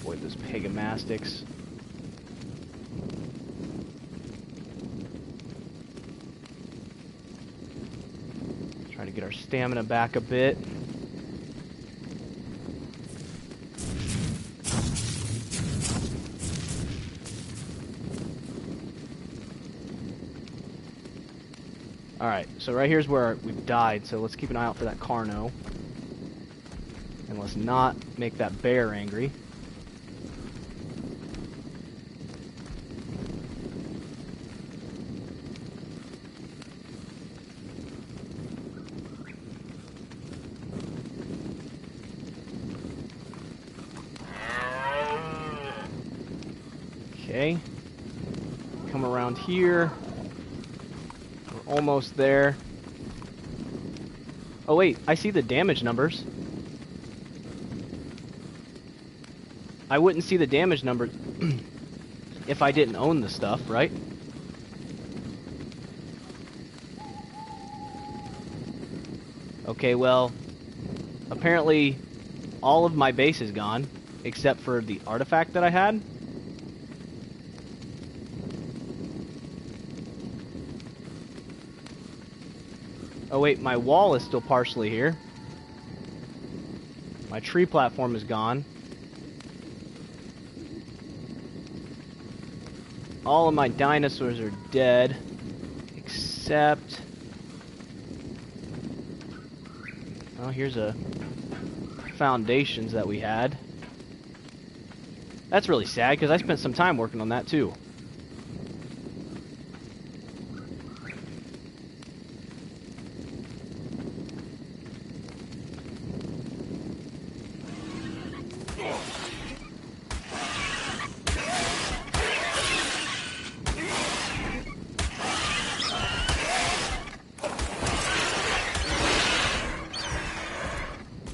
Avoid those pegamastics. Trying to get our stamina back a bit. Alright, so right here's where we've died, so let's keep an eye out for that Carno. And let's not make that bear angry. Okay. Come around here. Almost there. Oh wait, I see the damage numbers. I wouldn't see the damage numbers if I didn't own the stuff, right? Okay, well, apparently all of my base is gone, except for the artifact that I had. Oh wait, my wall is still partially here. My tree platform is gone. All of my dinosaurs are dead, except Oh, here's a foundations that we had. That's really sad, because I spent some time working on that, too.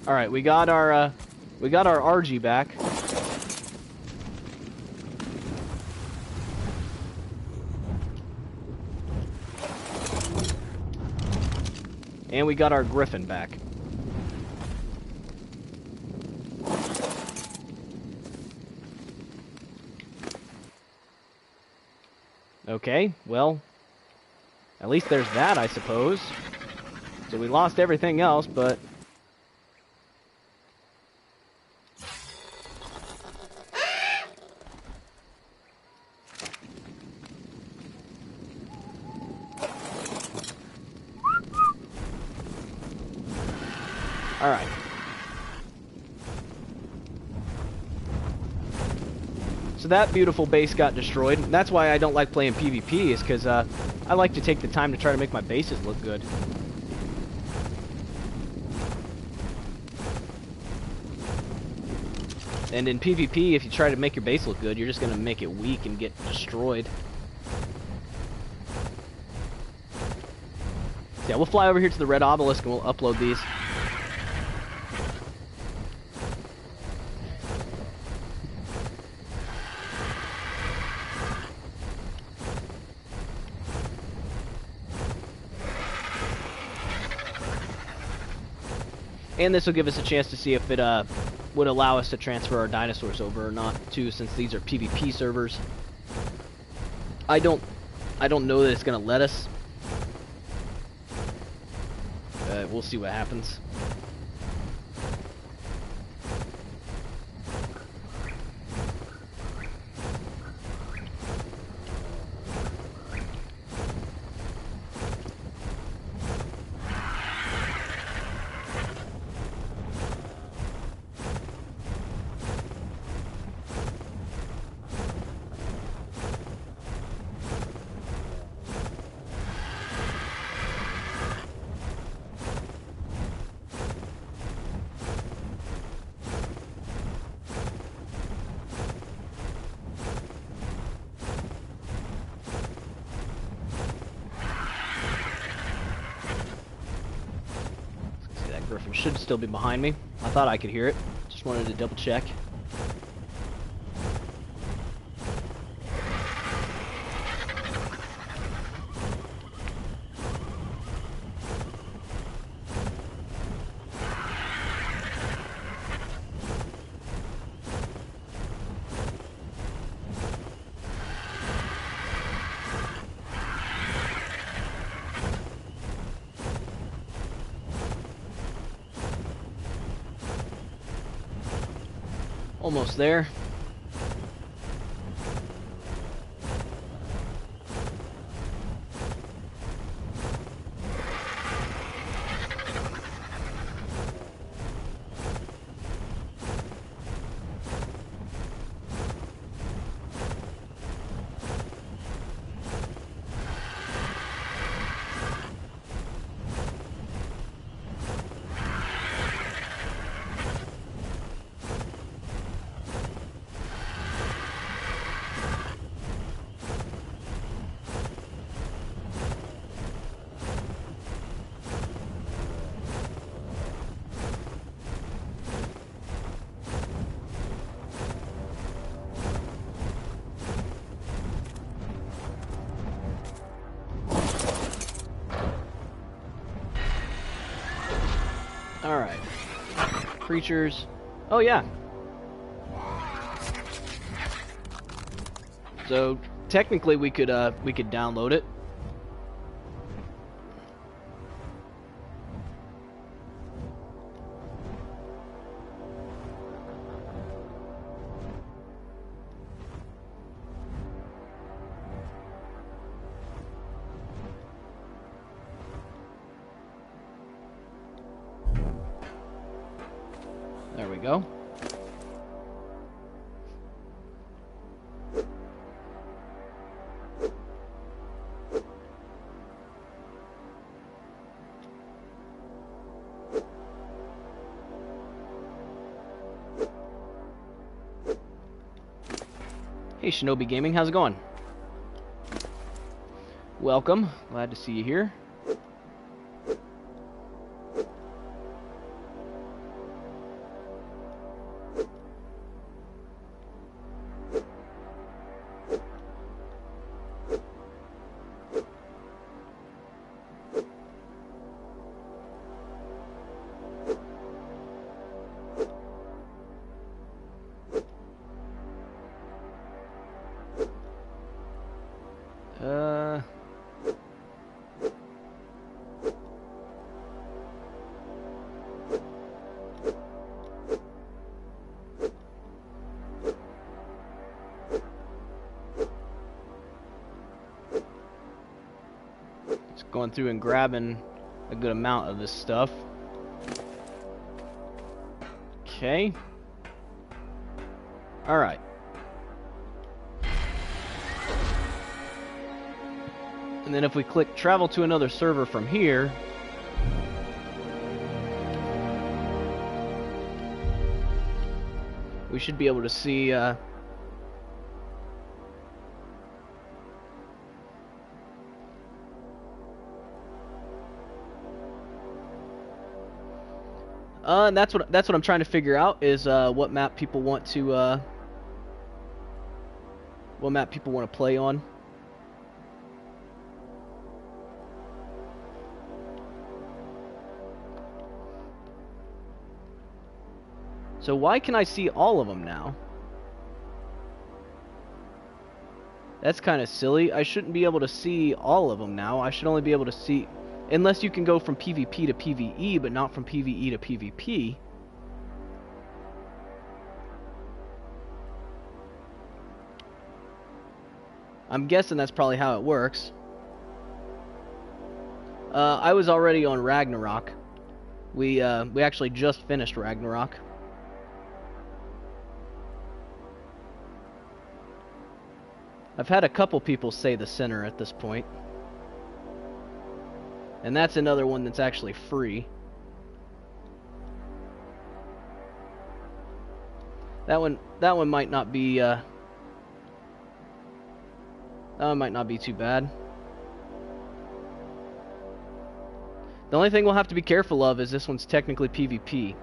All right, we got our RG back. And we got our Griffin back. Okay, well, at least there's that, I suppose. So we lost everything else, but... Alright. So that beautiful base got destroyed. That's why I don't like playing PvP, is because I like to take the time to try to make my bases look good. And in PvP, if you try to make your base look good, you're just going to make it weak and get destroyed. Yeah, we'll fly over here to the red obelisk and we'll upload these. And this will give us a chance to see if it would allow us to transfer our dinosaurs over or not, too, since these are PvP servers. I don't know that it's gonna let us. We'll see what happens. Griffin should still be behind me. I thought I could hear it. Just wanted to double check. Almost there. Alright. Creatures. Oh, yeah. So, technically we could download it. go. Hey Shinobi Gaming, how's it going? Welcome, glad to see you here. Just going through and grabbing a good amount of this stuff. Okay. Alright. And then if we click travel to another server from here, we should be able to see and that's what I'm trying to figure out is what map people want to play on. So why can I see all of them now? That's kind of silly. I shouldn't be able to see all of them now. I should only be able to see... Unless you can go from PvP to PvE, but not from PvE to PvP. I'm guessing that's probably how it works. I was already on Ragnarok. We actually just finished Ragnarok. I've had a couple people say the center at this point. And that's another one that's actually free. That one might not be that one might not be too bad. The only thing we'll have to be careful of is this one's technically PvP.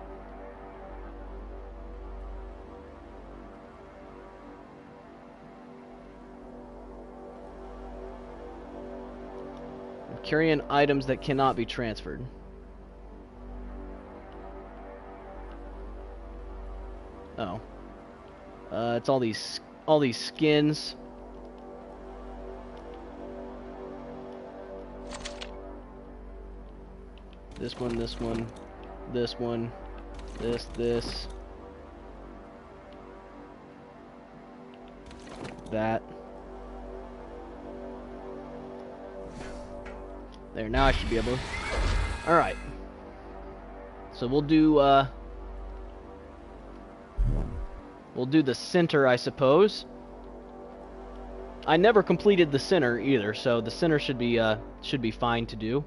Carrying items that cannot be transferred. Oh. It's all these skins. This one, this one, this one, this. That. There, now I should be able to... Alright. So we'll do the center, I suppose. I never completed the center either, so the center should be fine to do.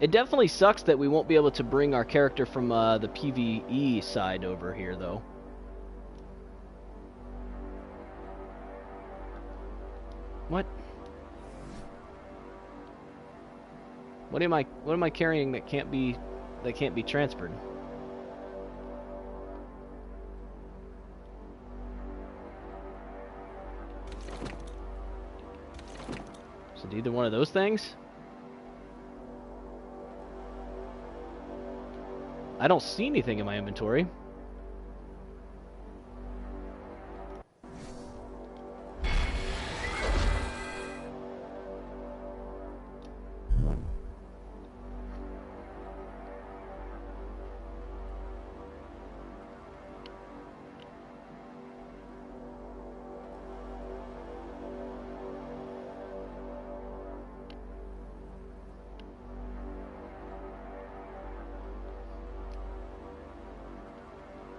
It definitely sucks that we won't be able to bring our character from the PvE side over here, though. What? What am I carrying that can't be transferred? Is it either one of those things? I don't see anything in my inventory.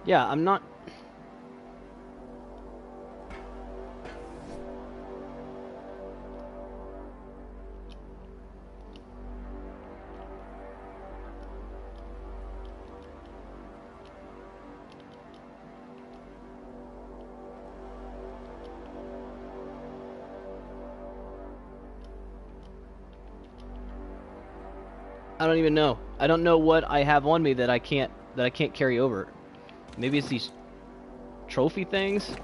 Yeah, I'm not... I don't even know. I don't know what I have on me that I can't carry over. Maybe it's these trophy things?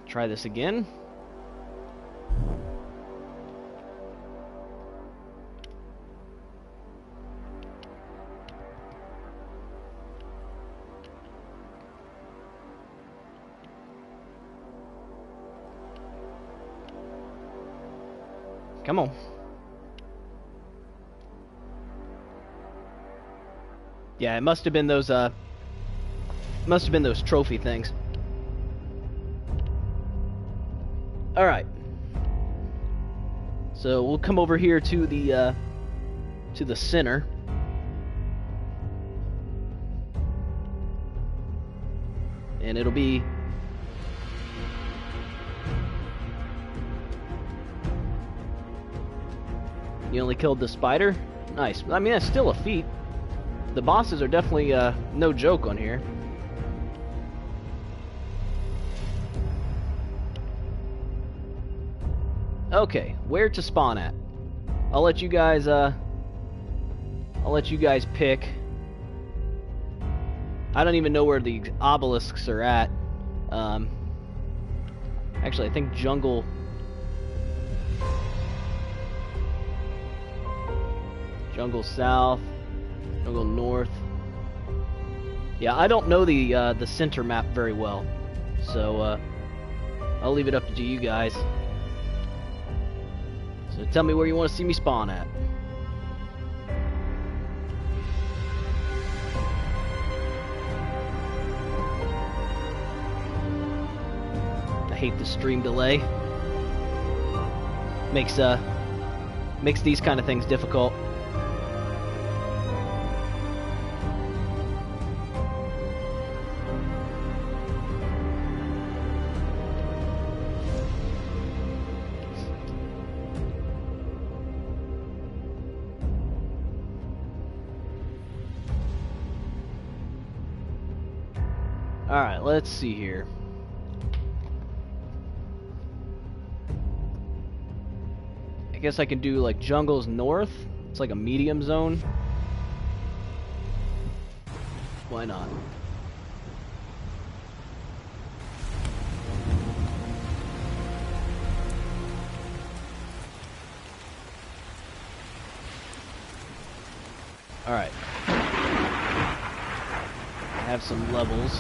Try this again. Come on. Yeah, it must have been those trophy things. All right. So we'll come over here to the center. And it'll be You only killed the spider? Nice. I mean, that's still a feat. The bosses are definitely no joke on here. Okay, where to spawn at? I'll let you guys pick. I don't even know where the obelisks are at. Actually, I think jungle south, jungle north. Yeah, I don't know the center map very well, so I'll leave it up to you guys. So tell me where you want to see me spawn at. I hate the stream delay. Makes these kind of things difficult. Alright, let's see here. I guess I can do like jungles north. It's like a medium zone. Why not? Alright. I have some levels.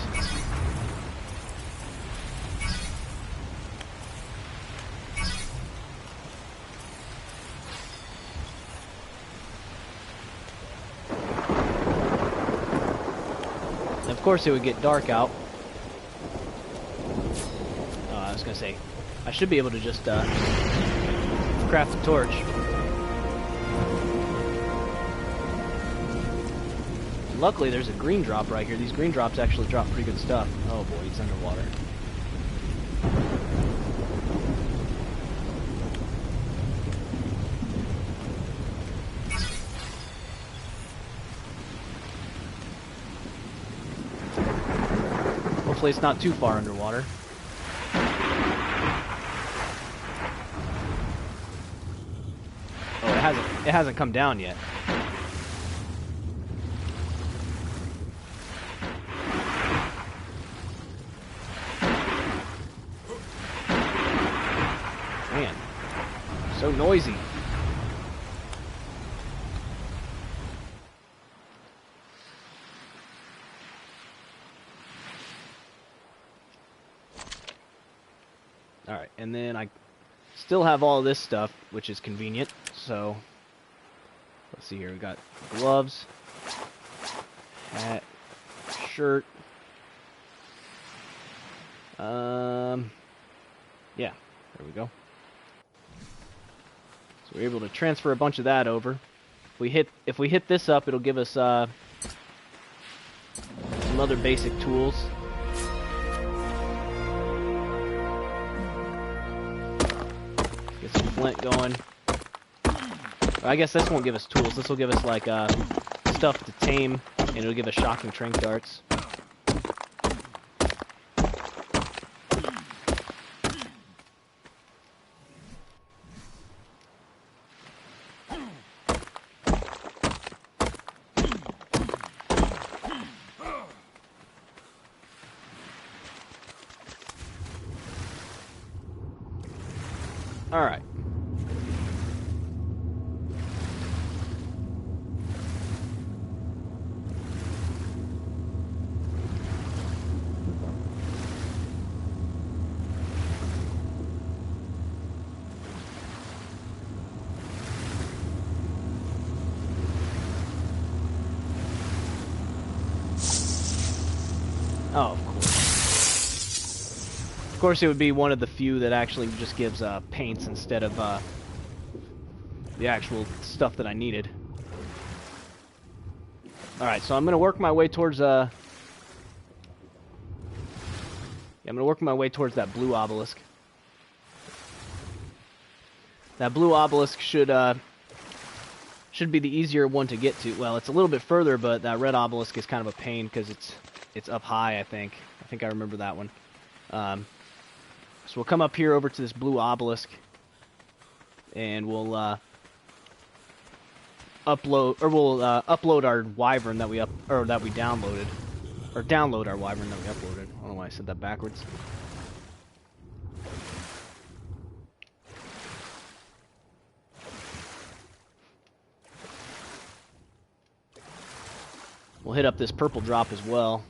Of course it would get dark out. Oh, I was gonna say, I should be able to just craft a torch. Luckily there's a green drop right here. These green drops actually drop pretty good stuff. Oh boy, he's underwater. Hopefully it's not too far underwater. Oh, it hasn't come down yet. Man, so noisy. Alright, and then I still have all this stuff, which is convenient, so let's see here, we got gloves, hat, shirt, Yeah, there we go. So we're able to transfer a bunch of that over. If we hit this up, it'll give us some other basic tools. Get some flint going. I guess this won't give us tools. This will give us like stuff to tame, and it'll give us shocking trank darts. All right. Oh, of course. Of course, it would be one of the few that actually just gives paints instead of the actual stuff that I needed. Alright, so I'm going to work my way towards I'm going to work my way towards that blue obelisk. That blue obelisk should be the easier one to get to. Well, it's a little bit further, but that red obelisk is kind of a pain because it's up high, I think. I think I remember that one. So we'll come up here over to this blue obelisk, and we'll upload our wyvern that we downloaded, or download our wyvern that we uploaded. I don't know why I said that backwards. We'll hit up this purple drop as well.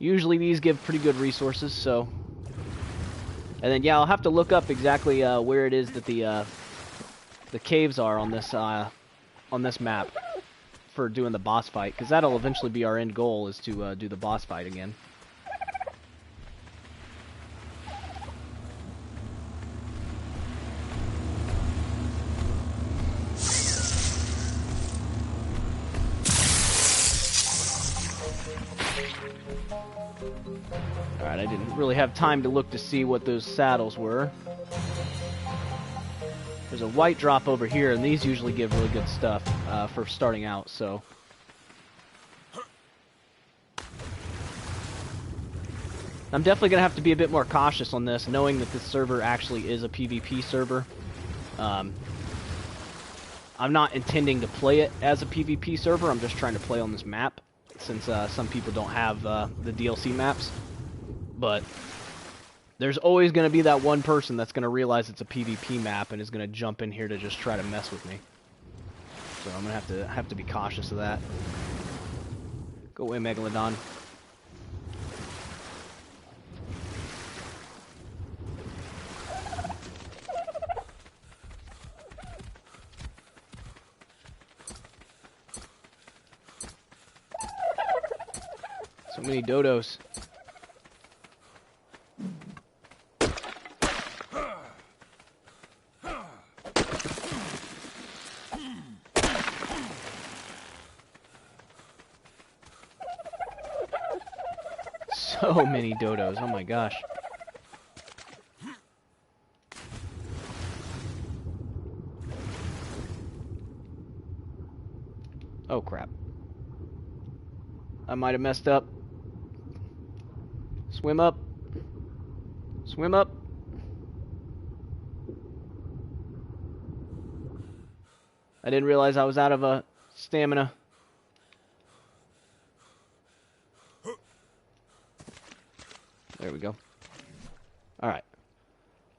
Usually these give pretty good resources, so... And then, yeah, I'll have to look up exactly where it is that the caves are on this map for doing the boss fight, because that'll eventually be our end goal, is to do the boss fight again. Alright, I didn't really have time to look to see what those saddles were. There's a white drop over here, and these usually give really good stuff for starting out, so... I'm definitely going to have to be a bit more cautious on this, knowing that this server actually is a PvP server. I'm not intending to play it as a PvP server, I'm just trying to play on this map, since some people don't have the DLC maps. But there's always going to be that one person that's going to realize it's a PvP map and is going to jump in here to just try to mess with me. So I'm going to have to be cautious of that. Go away, Megalodon. So many dodos. So many dodos, oh my gosh. Oh crap. I might have messed up. Swim up. Swim up. I didn't realize I was out of stamina. There we go. Alright.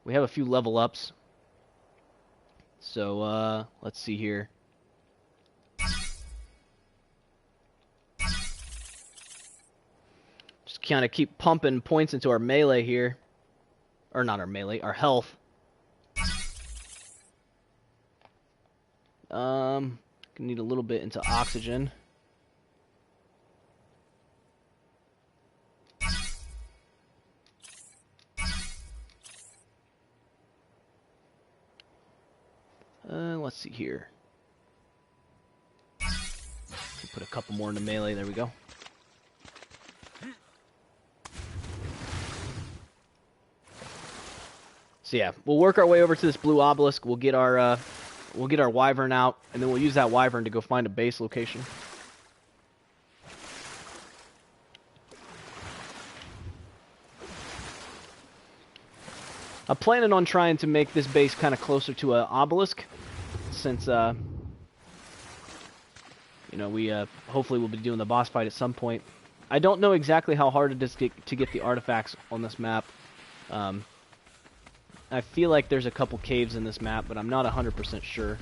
We have a few level ups. So, let's see here. Just kind of keep pumping points into our melee here. Or not our melee, our health. Gonna need a little bit into oxygen. see here. Put a couple more into melee. There we go. So yeah, we'll work our way over to this blue obelisk. We'll get our wyvern out, and then we'll use that wyvern to go find a base location. I'm planning on trying to make this base kind of closer to an obelisk, since you know, we hopefully will be doing the boss fight at some point. I don't know exactly how hard it is to get the artifacts on this map. I feel like there's a couple caves in this map, but I'm not 100% sure.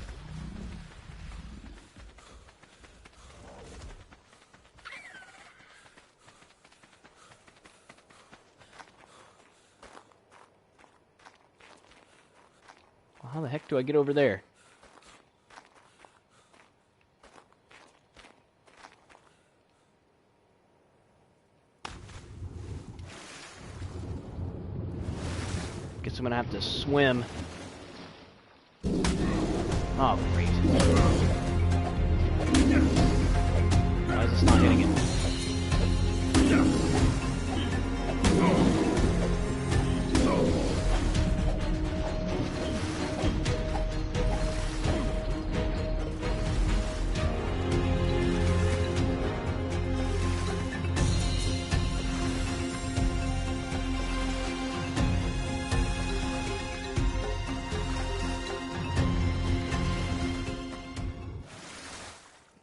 Well, how the heck do I get over there? Guess I'm gonna have to swim. Oh, great. Why is this not hitting it?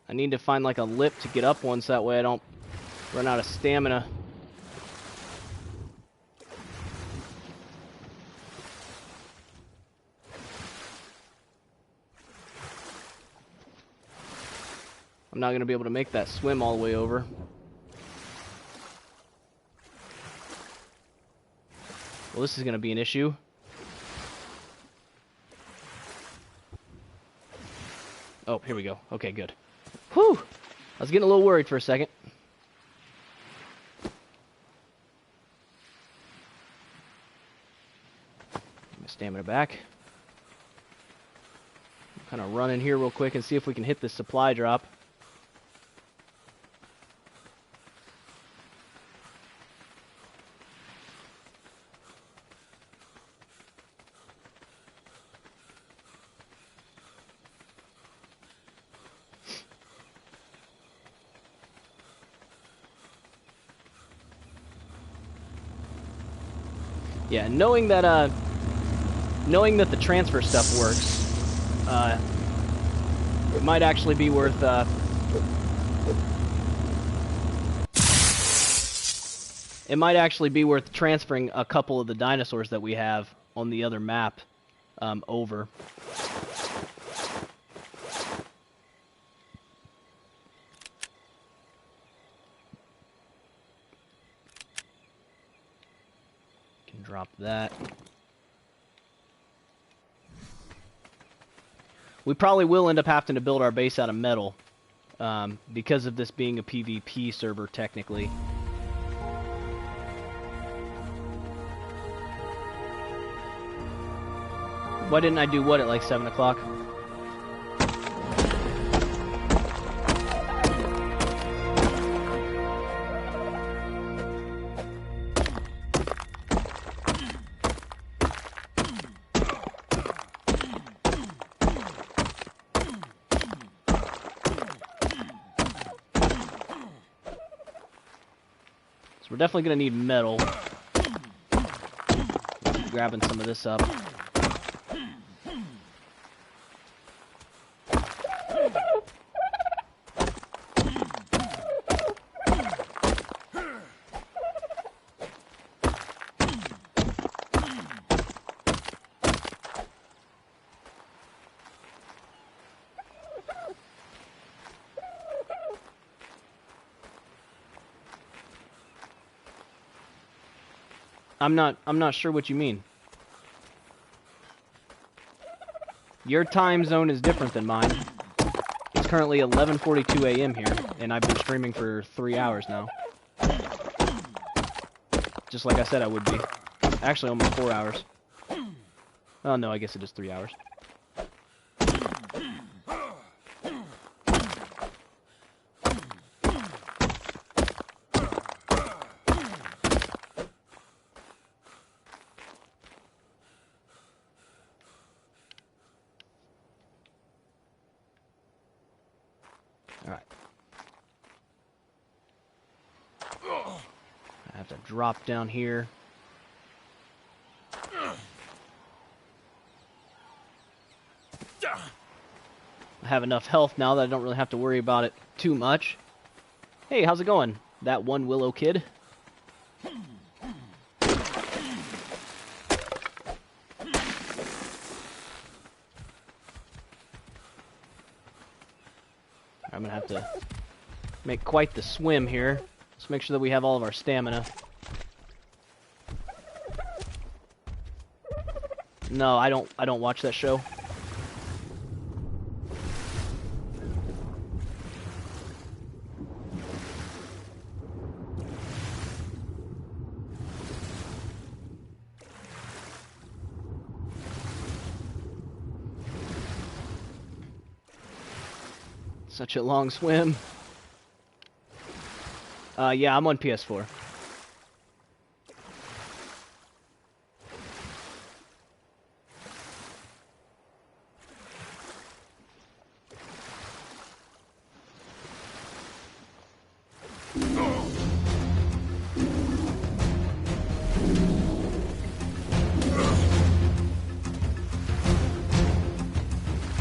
I need to find like a lip to get up one so that way I don't run out of stamina. I'm not going to be able to make that swim all the way over. Well, this is going to be an issue. Oh, here we go. Okay, good. Whew! I was getting a little worried for a second. Get my stamina back. Kind of run in here real quick and see if we can hit this supply drop. Yeah, knowing that the transfer stuff works, it might actually be worth transferring a couple of the dinosaurs that we have on the other map over. Drop that. We probably will end up having to build our base out of metal because of this being a PvP server technically. Why didn't I do what at like 7 o'clock? We're definitely going to need metal. Grabbing some of this up. I'm not sure what you mean. Your time zone is different than mine. It's currently 11:42 a.m. here, and I've been streaming for 3 hours now. Just like I said I would be. Actually, almost 4 hours. Oh no, I guess it is 3 hours. I have to drop down here. I have enough health now that I don't really have to worry about it too much. Hey, how's it going? That one Willow kid? I'm gonna have to make quite the swim here. Let's make sure that we have all of our stamina. No, I don't watch that show. Such a long swim. Yeah, I'm on PS4.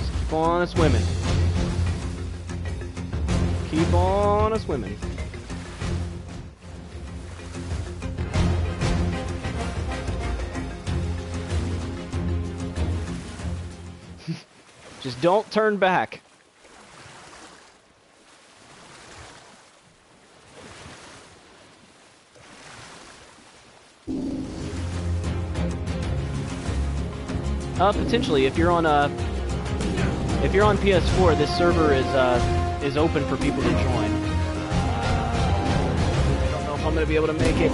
Keep on swimming. Keep on swimming. Just don't turn back. Potentially, if you're on PS4, this server is open for people to join. I don't know if I'm gonna be able to make it.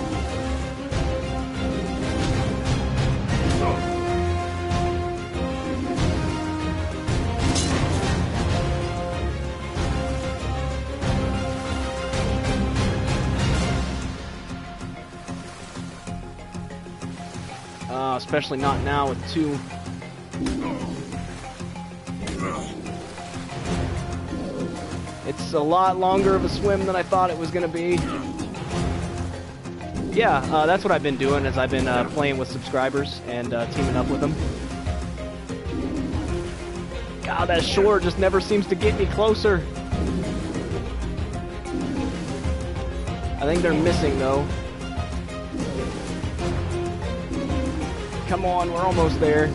Especially not now with two. It's a lot longer of a swim than I thought it was going to be. Yeah, that's what I've been doing, is I've been playing with subscribers and teaming up with them. God, that shore just never seems to get me closer. I think they're missing, though. Come on, we're almost there.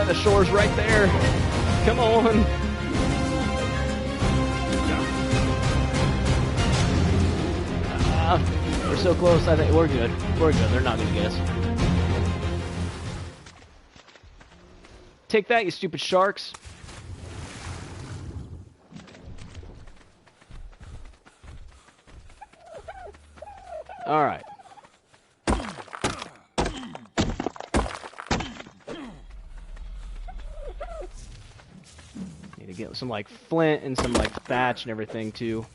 The shore's right there. Come on. We're so close. I think we're good. We're good. They're not gonna get us. Take that, you stupid sharks. All right. Need to get some like flint and some like thatch and everything too.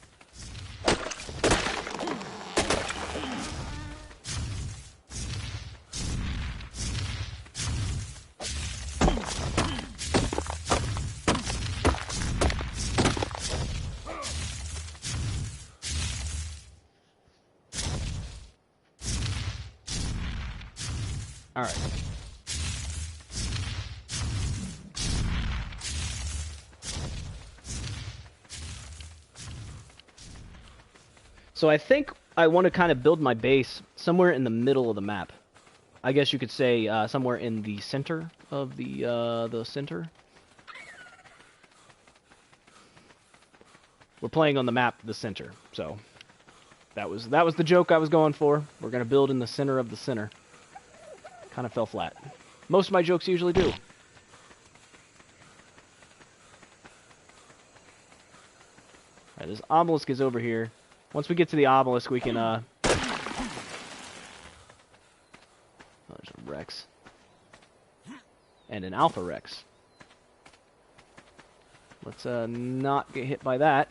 All right. So I think I want to kind of build my base somewhere in the middle of the map. I guess you could say somewhere in the center of the center. We're playing on the map, the center. So that was the joke I was going for. We're gonna build in the center of the center. Kind of fell flat. Most of my jokes usually do. Alright, this obelisk is over here. Once we get to the obelisk, we can, oh, there's a Rex. And an Alpha Rex. Let's, not get hit by that.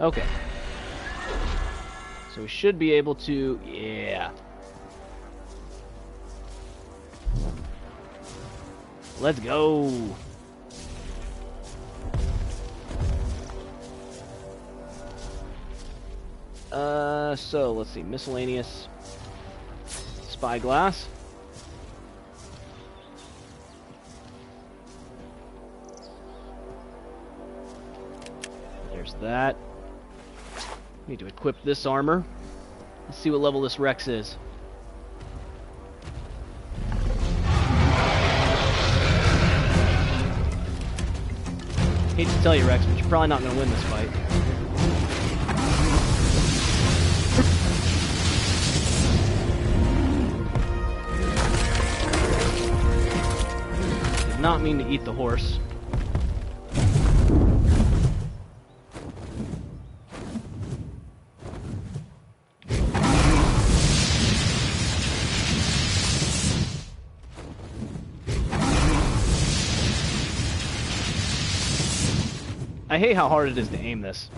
Okay. So we should be able to... Yeah. Let's go. So let's see. Miscellaneous spyglass. There's that. Need to equip this armor. Let's see what level this Rex is. Hate to tell you, Rex, but you're probably not going to win this fight. Did not mean to eat the horse. I hate how hard it is to aim this.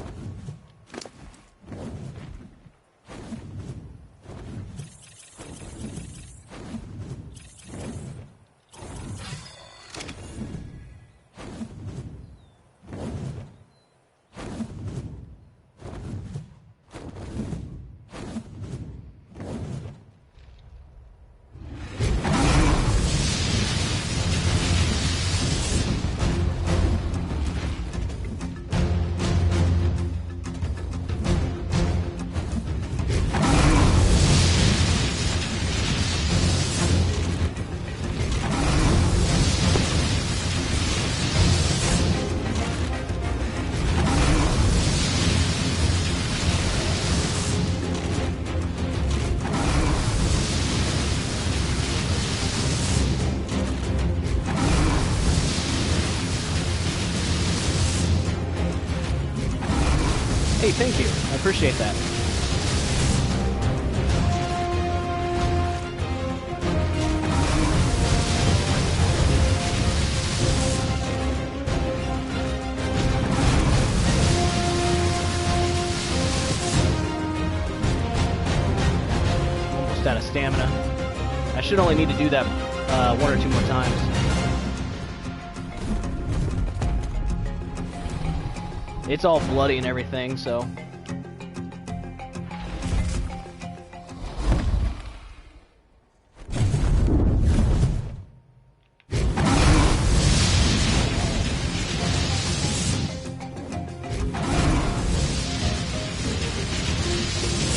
Hey, thank you. I appreciate that. Almost out of stamina. I should only need to do that one or two more times. It's all bloody and everything, so...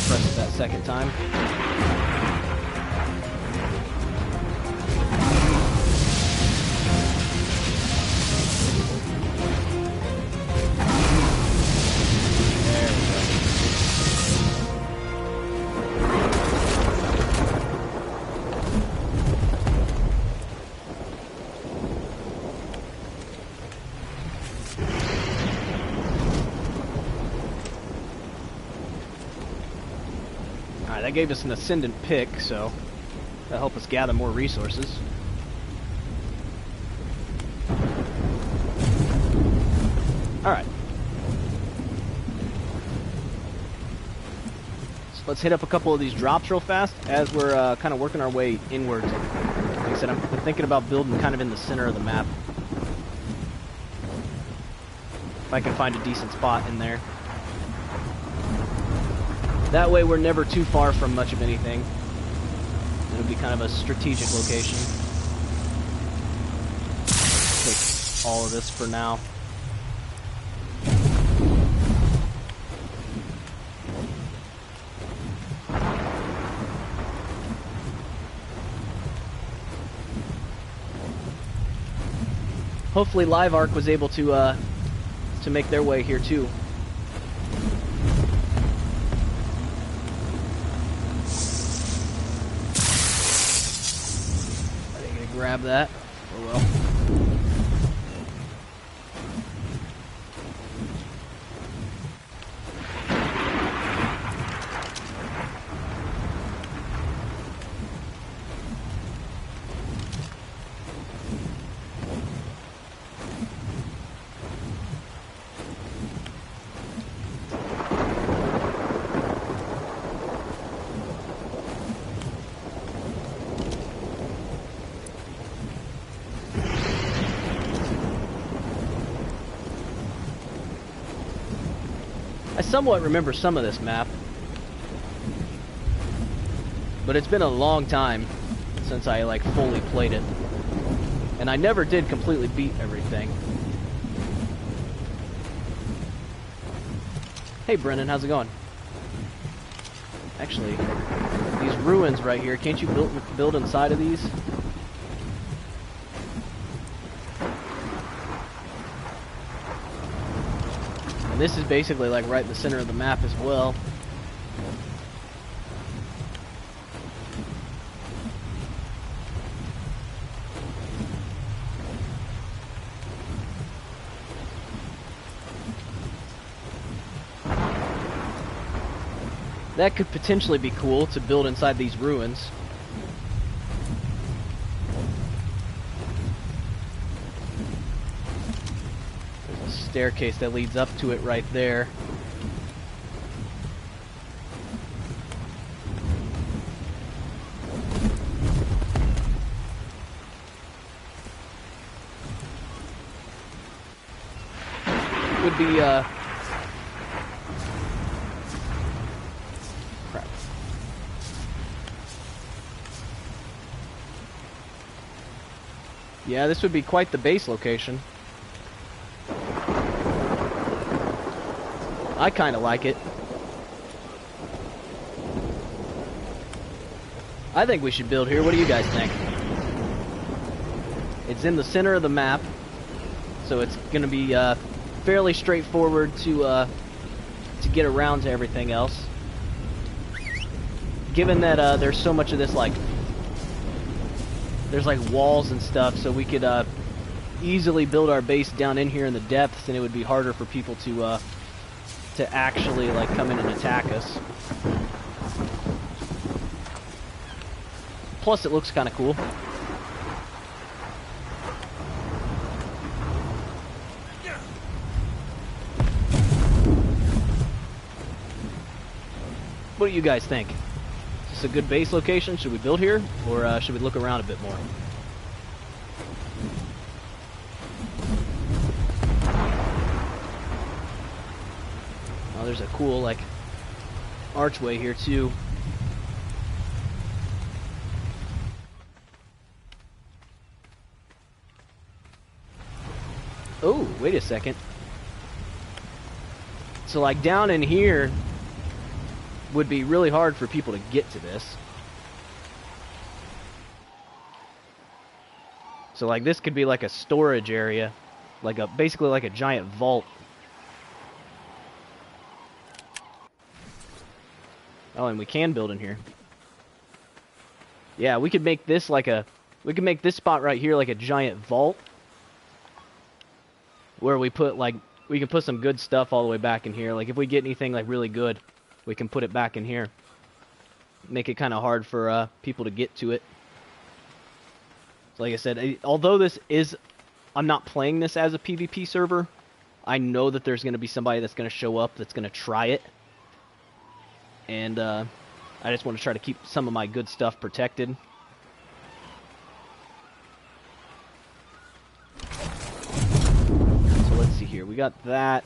Press it that second time. Alright, that gave us an ascendant pick, so that'll help us gather more resources. Alright. So let's hit up a couple of these drops real fast as we're kind of working our way inwards. Like I said, I'm thinking about building kind of in the center of the map. If I can find a decent spot in there. That way we're never too far from much of anything. It'll be kind of a strategic location. Take all of this for now. Hopefully Live Arc was able to make their way here too. Grab that. Oh well. I somewhat remember some of this map, but it's been a long time since I like fully played it, and I never did completely beat everything. Hey Brennan, how's it going? Actually, these ruins right here, can't you build inside of these? And this is basically like right in the center of the map as well. That could potentially be cool to build inside these ruins. There's a staircase that leads up to it right there. Would be yeah, this would be quite the base location. I kind of like it. I think we should build here. What do you guys think? It's in the center of the map, so it's going to be fairly straightforward to get around to everything else. Given that there's so much of this like there's like walls and stuff, so we could easily build our base down in here in the depths, and it would be harder for people to actually like come in and attack us. Plus, it looks kind of cool. What do you guys think? Is this a good base location? Should we build here, or should we look around a bit more? Oh, there's a cool, like, archway here, too. Oh, wait a second. So, like, down in here would be really hard for people to get to this. So like this could be like a storage area, like basically like a giant vault. Oh, and we can build in here. Yeah, we could make this like we could make this spot right here like a giant vault, where we put like, we can put some good stuff all the way back in here. Like if we get anything like really good, we can put it back in here. Make it kind of hard for people to get to it. So like I said, although this is, I'm not playing this as a PvP server, I know that there's going to be somebody that's going to show up that's going to try it. And I just want to try to keep some of my good stuff protected. So let's see here. We got that.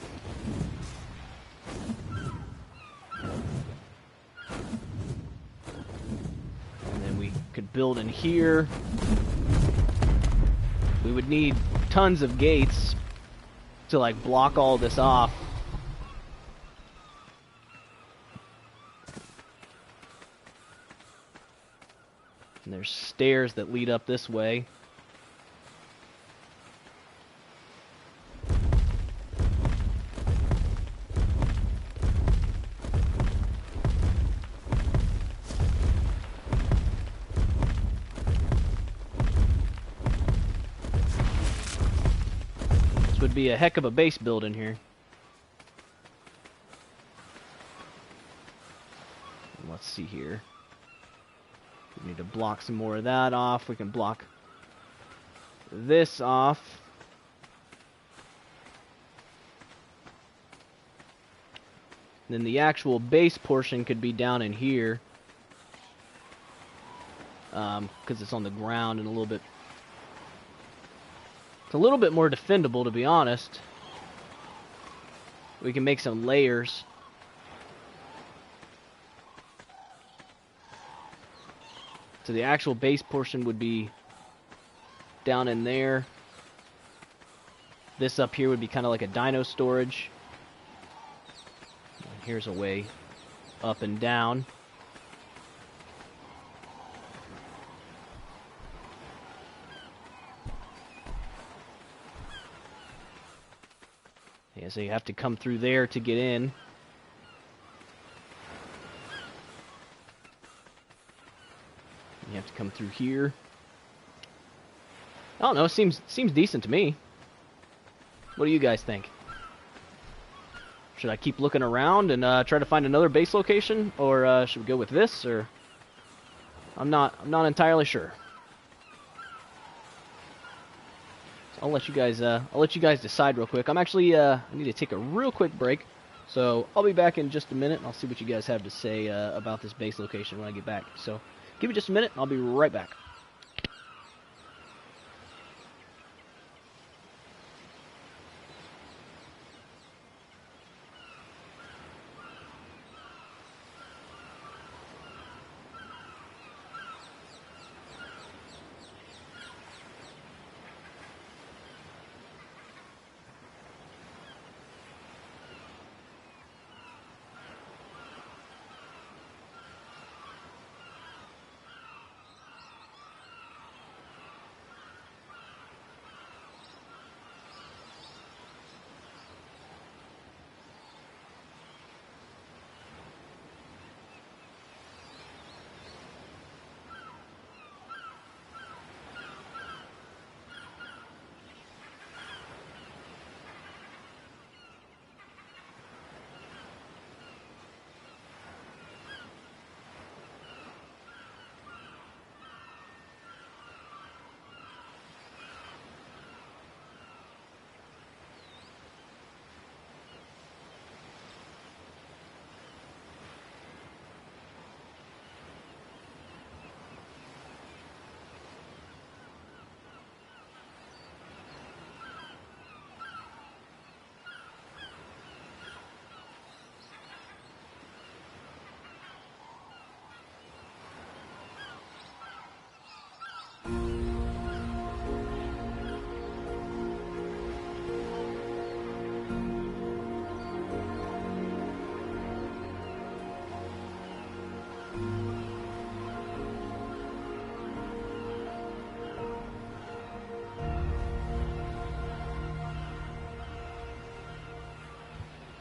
Could build in here. We would need tons of gates to like block all this off. And there's stairs that lead up this way. Would be a heck of a base build in here. Let's see here. We need to block some more of that off. We can block this off. Then the actual base portion could be down in here. Because it's on the ground and a little bit more defendable, to be honest. We can make some layers So the actual base portion would be down in there. This up here would be kind of like a dino storage. And here's a way up and down. Yeah, so you have to come through there to get in. You have to come through here. I don't know, seems decent to me. What do you guys think? Should I keep looking around and try to find another base location, or should we go with this? Or I'm not entirely sure. So I'll let you guys decide real quick. I'm actually I need to take a real quick break, so I'll be back in just a minute, and I'll see what you guys have to say about this base location when I get back. So give me just a minute, and I'll be right back.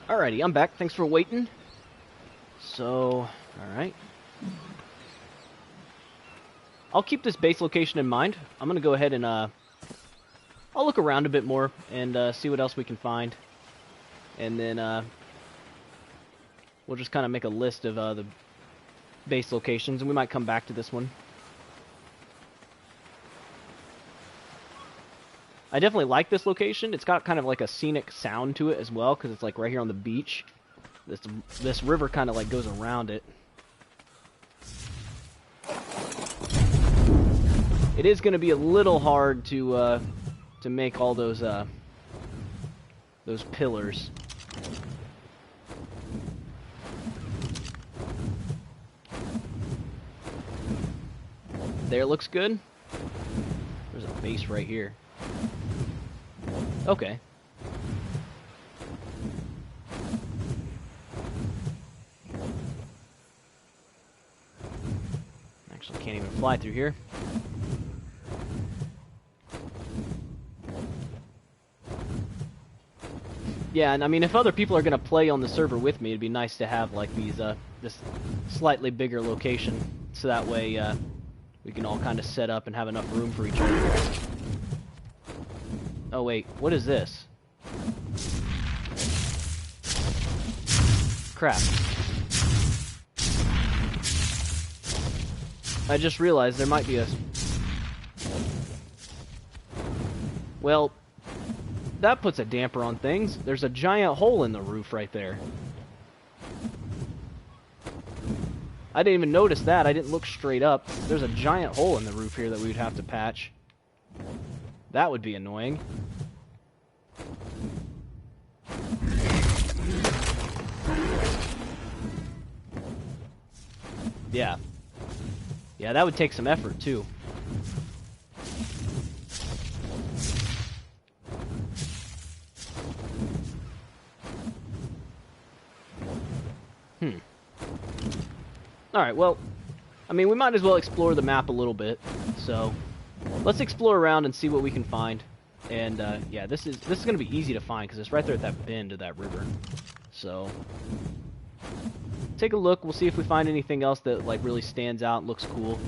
Alrighty, I'm back. Thanks for waiting. So, alright. I'll keep this base location in mind. I'm going to go ahead and, I'll look around a bit more and see what else we can find. And then, we'll just kind of make a list of the base locations, and we might come back to this one. I definitely like this location. It's got kind of like a scenic sound to it as well, because it's like right here on the beach. This river kind of like goes around it. It is going to be a little hard to make all those pillars. There, looks good. There's a base right here. Okay. Actually, can't even fly through here. Yeah, and I mean, if other people are gonna play on the server with me, it'd be nice to have like these this slightly bigger location, so that way we can all kind of set up and have enough room for each other. Oh wait, what is this? Crap. I just realized there might be a... Well, that puts a damper on things. There's a giant hole in the roof right there. I didn't even notice that. I didn't look straight up. There's a giant hole in the roof here that we would have to patch. That would be annoying. Yeah. Yeah, that would take some effort, too. Alright, well, I mean, we might as well explore the map a little bit. So, let's explore around and see what we can find. And, yeah, this is going to be easy to find because it's right there at that bend of that river. So, take a look. We'll see if we find anything else that, like, really stands out and looks cool.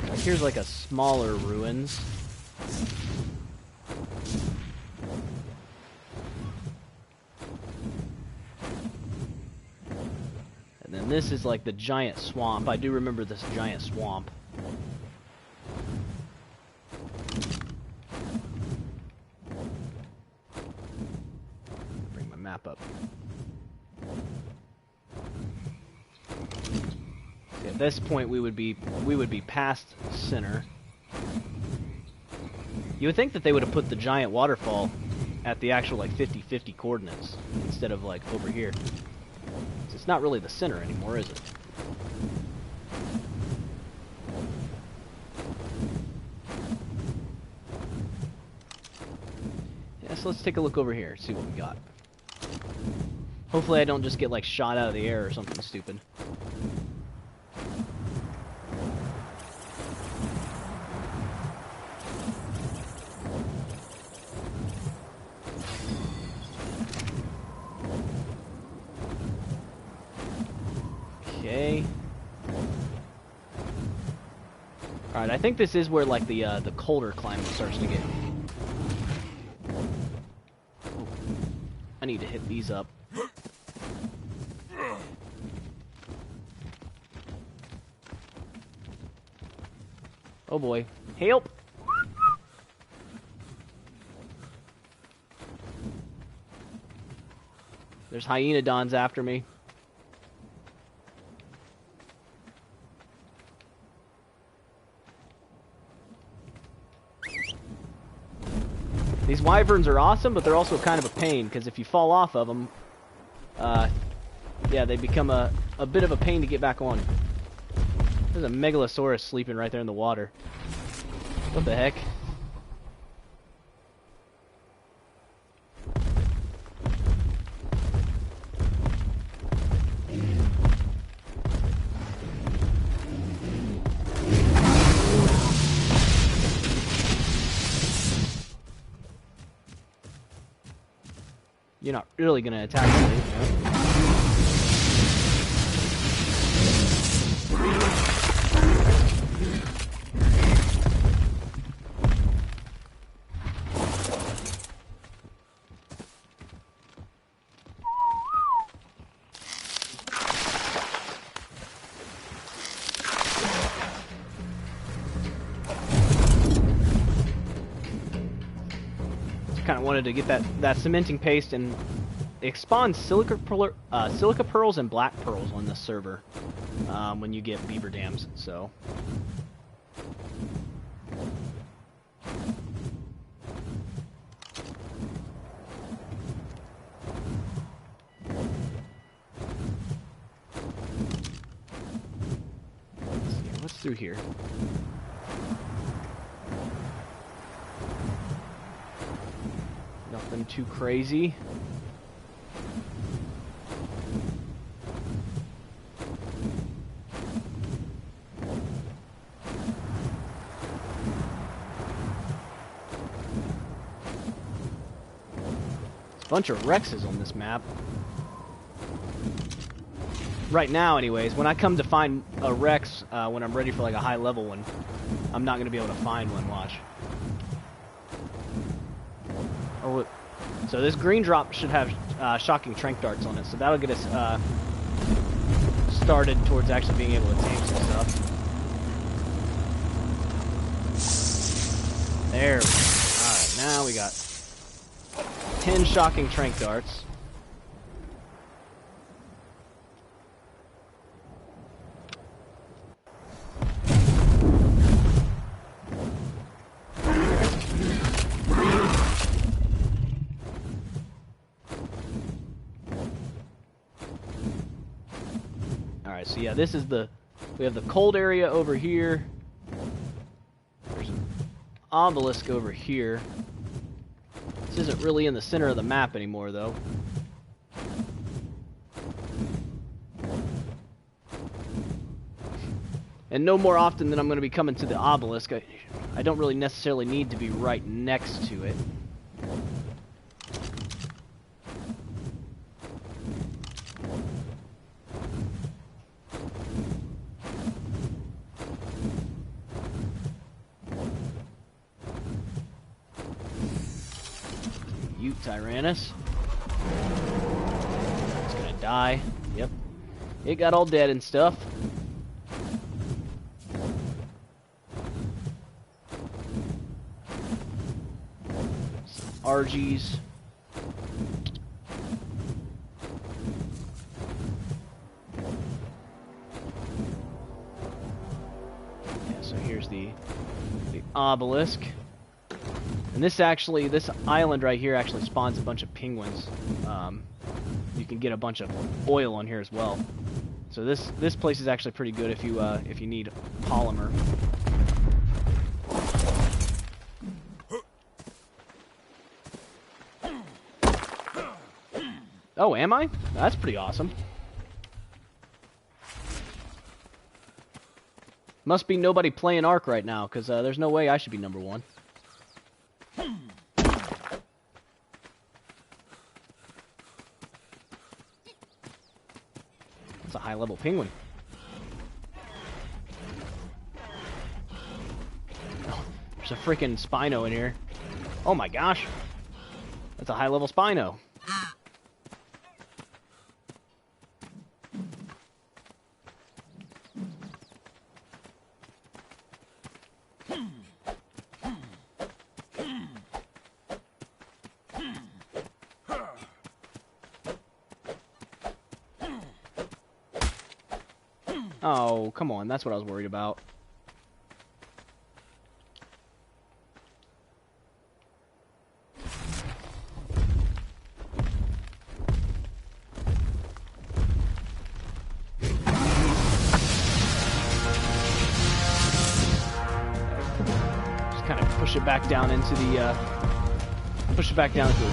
Like, here's, like, a smaller ruins. And then this is, like, the giant swamp. I do remember this giant swamp. Bring my map up. At this point, we would be past center. You would think that they would have put the giant waterfall at the actual like 50-50 coordinates instead of like over here. It's not really the center anymore, is it? Yeah, so let's take a look over here, see what we got. Hopefully I don't just get like shot out of the air or something stupid. Okay. Alright, I think this is where like the colder climate starts to get. Oh, I need to hit these up. Oh boy. Help! There's hyenodons after me. These wyverns are awesome, but they're also kind of a pain, because if you fall off of them, yeah, they become a bit of a pain to get back on. There's a megalosaurus sleeping right there in the water. What the heck? You're not really going to attack me, you know? Kind of wanted to get that cementing paste, and it spawns silica pearls and black pearls on this server when you get beaver dams. So what's through here? Nothing too crazy. There's a bunch of Rexes on this map. Right now, anyways, when I come to find a Rex, when I'm ready for like a high level one, I'm not going to be able to find one, watch. Oh, so this green drop should have shocking trank darts on it, so that'll get us started towards actually being able to tank some stuff. There we go. Alright, now we got 10 shocking trank darts. Alright, so yeah, this is the... We have the cold area over here. There's an obelisk over here. This isn't really in the center of the map anymore, though. And no more often than I'm going to be coming to the obelisk. I don't really necessarily need to be right next to it. You Tyrannus. It's gonna die. Yep. It got all dead and stuff. RGs. Yeah, so here's the obelisk. And this island right here actually spawns a bunch of penguins. You can get a bunch of oil on here as well. So this place is actually pretty good if you need polymer. Oh, am I? That's pretty awesome. Must be nobody playing Ark right now, because there's no way I should be number 1. That's a high-level penguin. Oh, there's a freaking Spino in here. Oh my gosh. That's a high-level Spino. Oh, come on. That's what I was worried about. Just kind of push it back down into the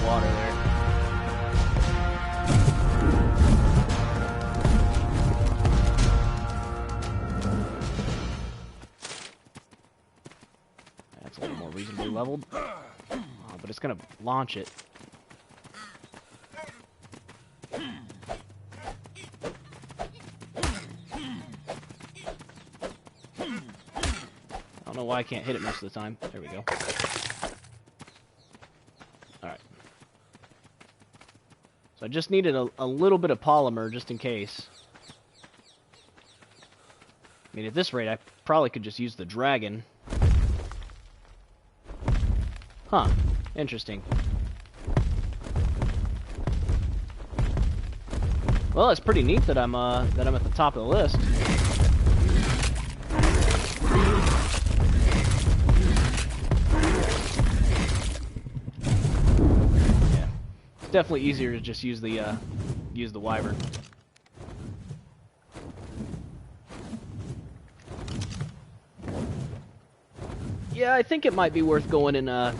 water there. Leveled, but it's gonna launch it. I don't know why I can't hit it most of the time. There we go. Alright. So I just needed a little bit of polymer just in case. I mean, at this rate, I probably could just use the dragon. Huh. Interesting. Well, it's pretty neat that I'm at the top of the list. Yeah. It's definitely easier to just use the wyvern. Yeah, I think it might be worth going and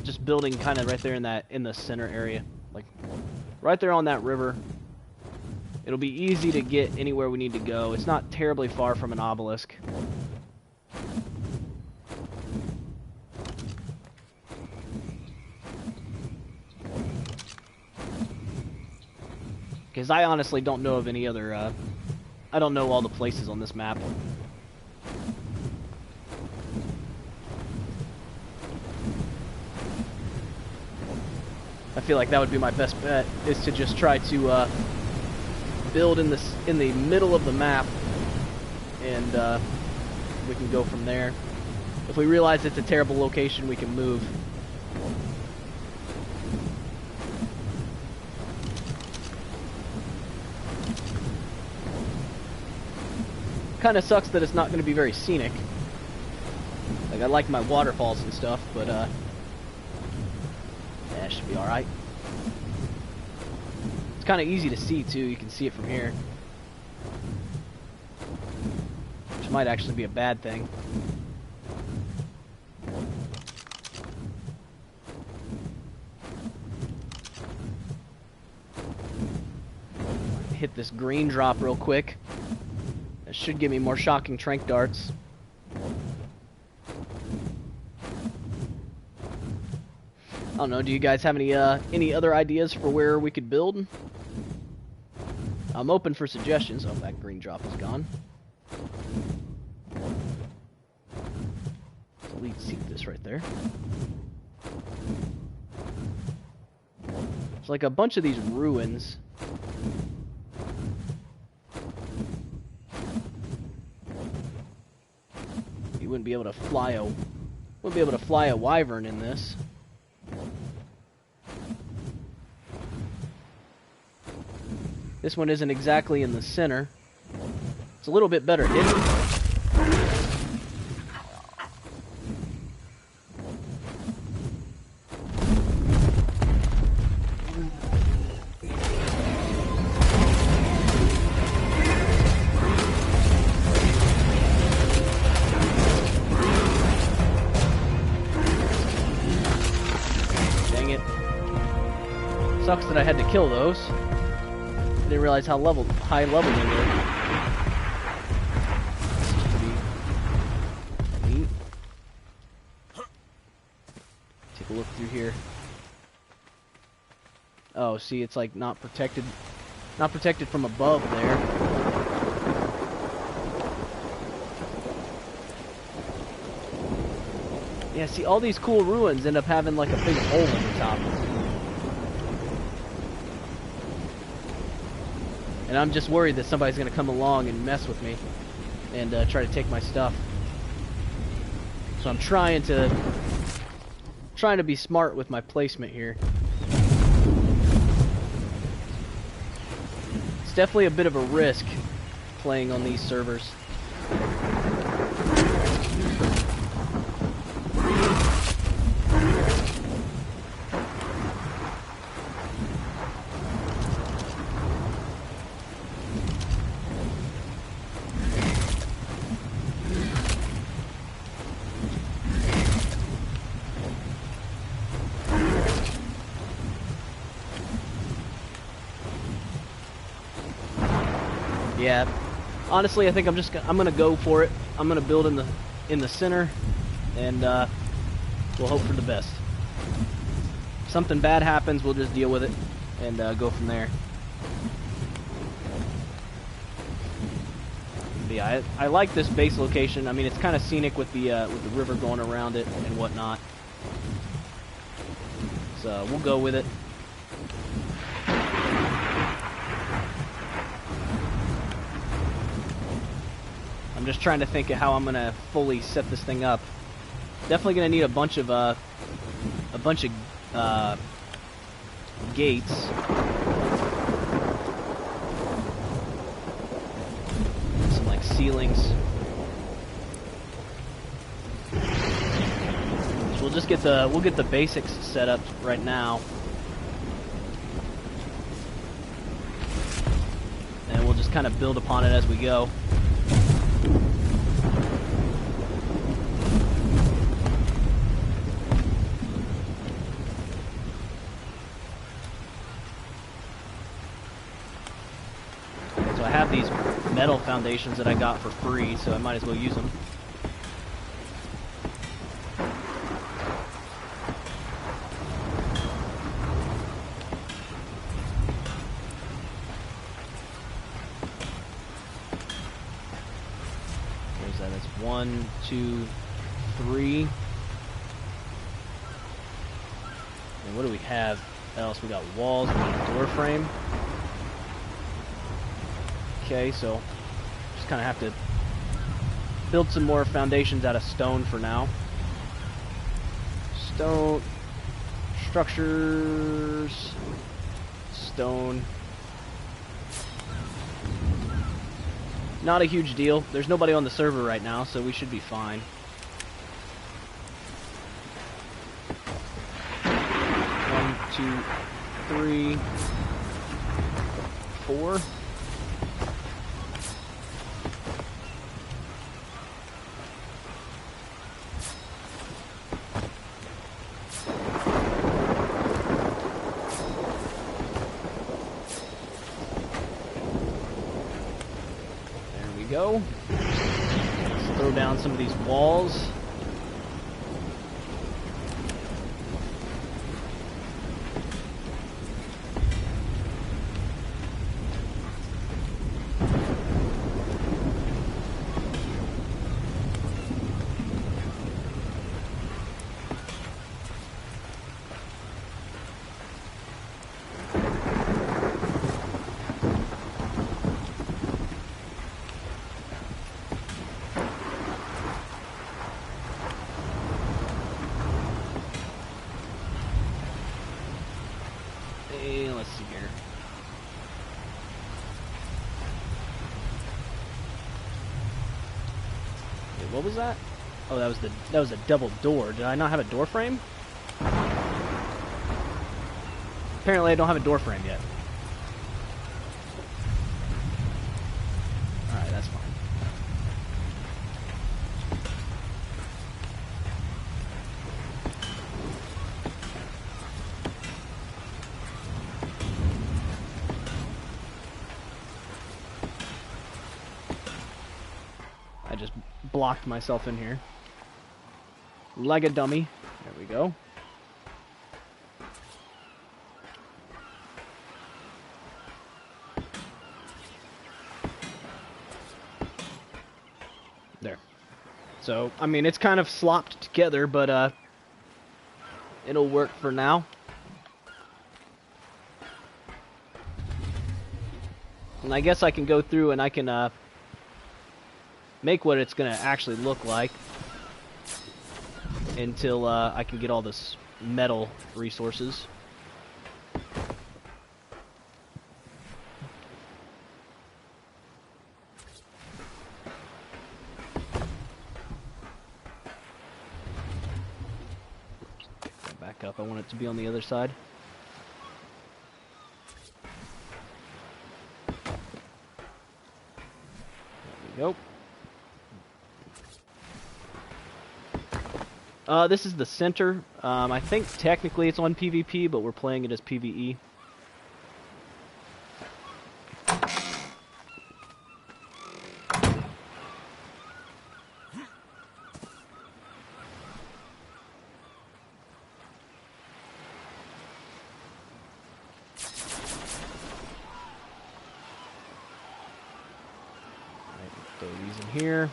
just building kind of right there in the center area, like right there on that river. It'll be easy to get anywhere we need to go. It's not terribly far from an obelisk. Because I honestly don't know of any other, I don't know all the places on this map. I feel like that would be my best bet, is to just try to build in the middle of the map, and we can go from there. If we realize it's a terrible location, we can move. Kind of sucks that it's not going to be very scenic. Like, I like my waterfalls and stuff, but yeah, it should be alright. It's kind of easy to see, too. You can see it from here. might actually be a bad thing. Hit this green drop real quick. That should give me more shocking trank darts. I don't know, do you guys have any other ideas for where we could build? I'm open for suggestions. Oh, that green drop is gone. Delete seek this right there. It's like a bunch of these ruins. You wouldn't be able to fly a wyvern in this. This one isn't exactly in the center. It's a little bit better hidden. Dang it. Sucks that I had to kill those. I didn't realize how high level they were. Pretty neat. Take a look through here. Oh, see, it's like not protected from above there. Yeah, see, all these cool ruins end up having like a big hole in the top. And I'm just worried that somebody's going to come along and mess with me and try to take my stuff. So I'm trying to be smart with my placement here. It's definitely a bit of a risk playing on these servers. Yeah, honestly, I think I'm gonna go for it. I'm gonna build in the center, and we'll hope for the best. If something bad happens, we'll just deal with it and go from there. But yeah, I like this base location. I mean, it's kind of scenic with the river going around it and whatnot. So we'll go with it. I'm just trying to think of how I'm gonna fully set this thing up. Definitely gonna need a bunch of gates. Some like ceilings. So we'll just get the basics set up right now. And we'll just kind of build upon it as we go. These metal foundations that I got for free, so I might as well use them. There's that. That's 1, 2, 3. And what do we have else? We got walls, we got a door frame. Okay, so just kind of have to build some more foundations out of stone for now. Stone, structures, stone. Not a huge deal. There's nobody on the server right now, so we should be fine. One, two, three, 4. we go. Let's throw down some of these walls. Let's see here. Wait, what was that? Oh, that was a double door. Did I not have a door frame? Apparently, I don't have a door frame yet. All right, that's fine. I just blocked myself in here. Like a dummy. There we go. There. So, I mean, it's kind of slopped together, but, it'll work for now. And I guess I can go through and I can, make what it's gonna actually look like until I can get all this metal resources. Back up. I want it to be on the other side. There we go. This is the center. I think technically it's on PvP, but we're playing it as PvE. Throw these in here.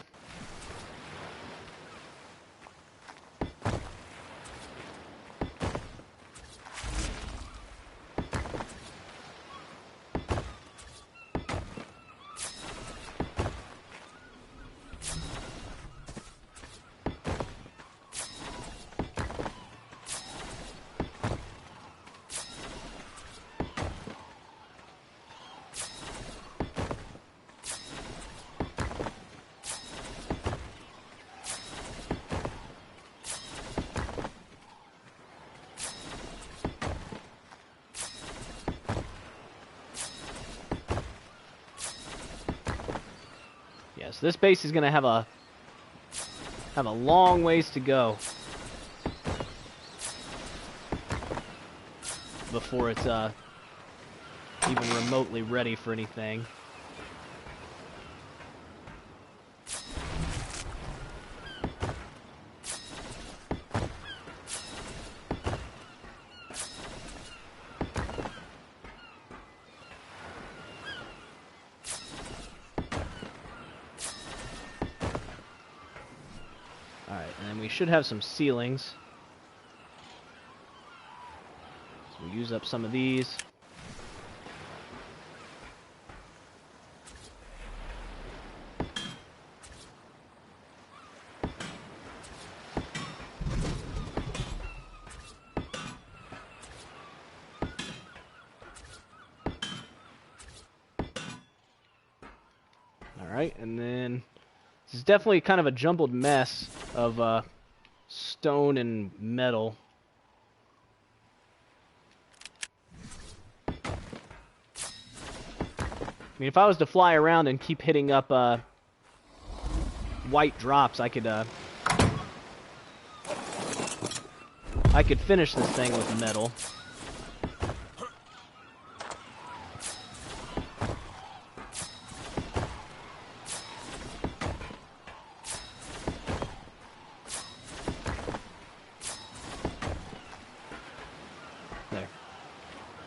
So this base is gonna have a long ways to go before it's even remotely ready for anything. We should have some ceilings. So we'll use up some of these. Alright, and then this is definitely kind of a jumbled mess of stone and metal. I mean, if I was to fly around and keep hitting up white drops, I could finish this thing with metal.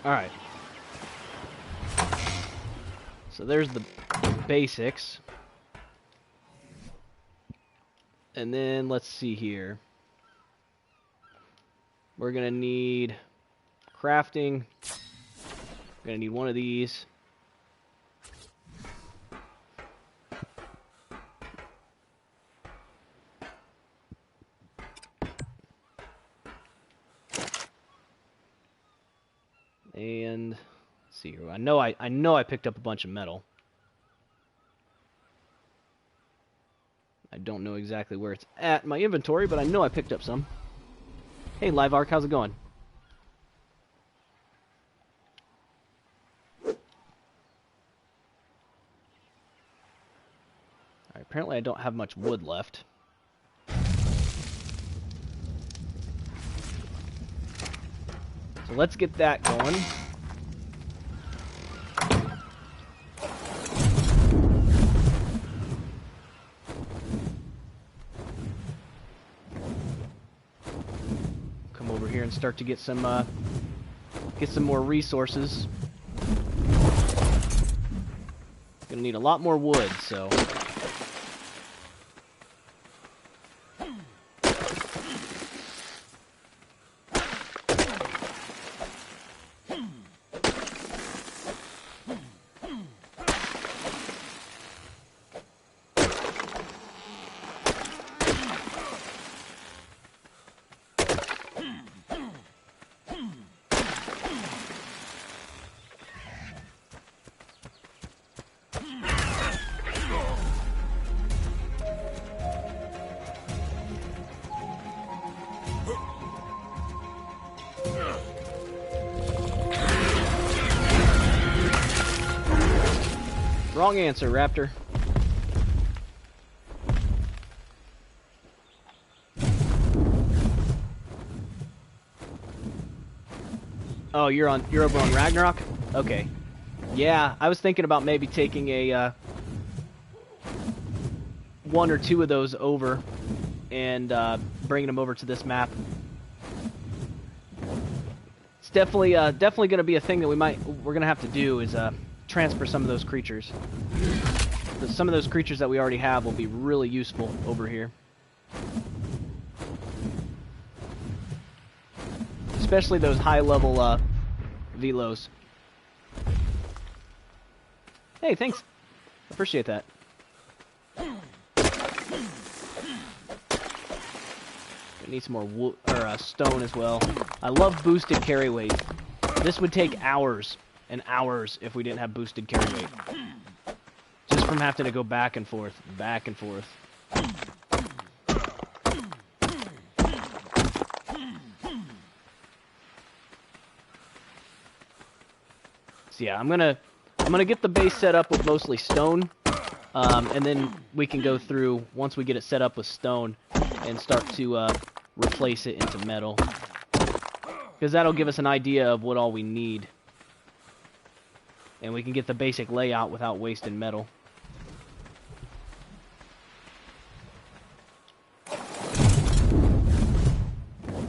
Alright. So there's the basics. And then let's see here. We're gonna need crafting. We're gonna need one of these. And let's see here. I know I picked up a bunch of metal. I don't know exactly where it's at in my inventory, but I know I picked up some. Hey, Live Arc, how's it going? Alright, apparently I don't have much wood left. So let's get that going. Come over here and start to get some more resources. Gonna need a lot more wood, so. Wrong answer, Raptor. Oh, you're over on Ragnarok? Okay. Yeah, I was thinking about maybe taking a one or two of those over and bringing them over to this map. It's definitely going to be a thing that we're going to have to do is transfer some of those creatures. Some of those creatures that we already have will be really useful over here. Especially those high-level velos. Hey, thanks. Appreciate that. I need some more wood or stone as well. I love boosted carry weight. This would take hours and hours if we didn't have boosted carry weight. Just from having to go back and forth, back and forth. So yeah, I'm gonna get the base set up with mostly stone, and then we can go through once we get it set up with stone and start to replace it into metal, because that'll give us an idea of what all we need. And we can get the basic layout without wasting metal. Oh,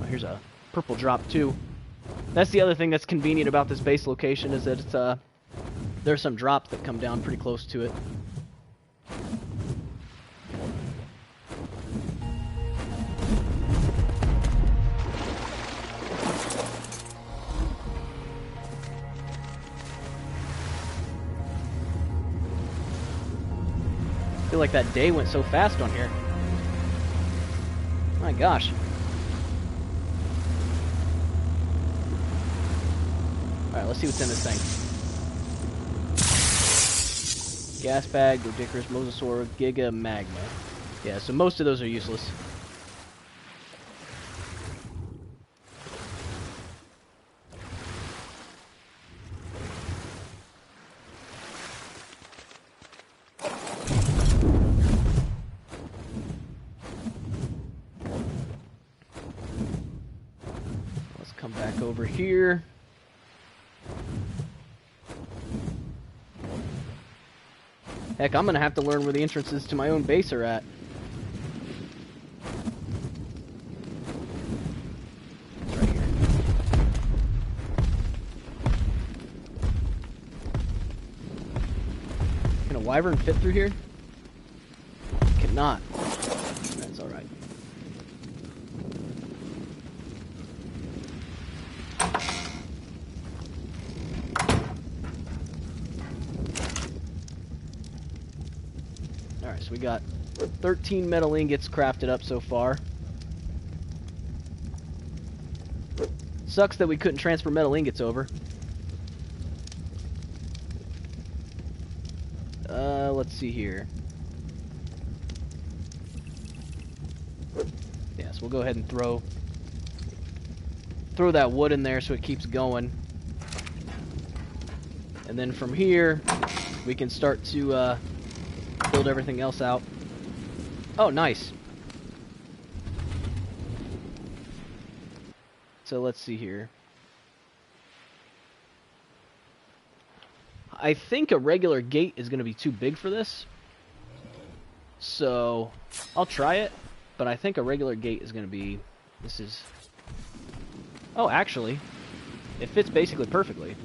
here's a purple drop too. That's the other thing that's convenient about this base location is that it's there's some drops that come down pretty close to it. I feel like that day went so fast on here. My gosh. Alright, let's see what's in this thing. Gas bag, Ridiculous, Mosasaur, Giga, Magma. Yeah, so most of those are useless. Let's come back over here. Heck, I'm gonna have to learn where the entrances to my own base are at. It's right here. wyvern fit through here? Cannot. That's alright. Alright, so we got 13 metal ingots crafted up so far. Sucks that we couldn't transfer metal ingots over. Let's see here. Yes, we'll go ahead and throw that wood in there so it keeps going. And then from here, we can start to build everything else out. Oh, nice. So let's see here. I think a regular gate is going to be too big for this. So I'll try it, but I think a regular gate is going to be... This is... Oh, actually, it fits basically perfectly.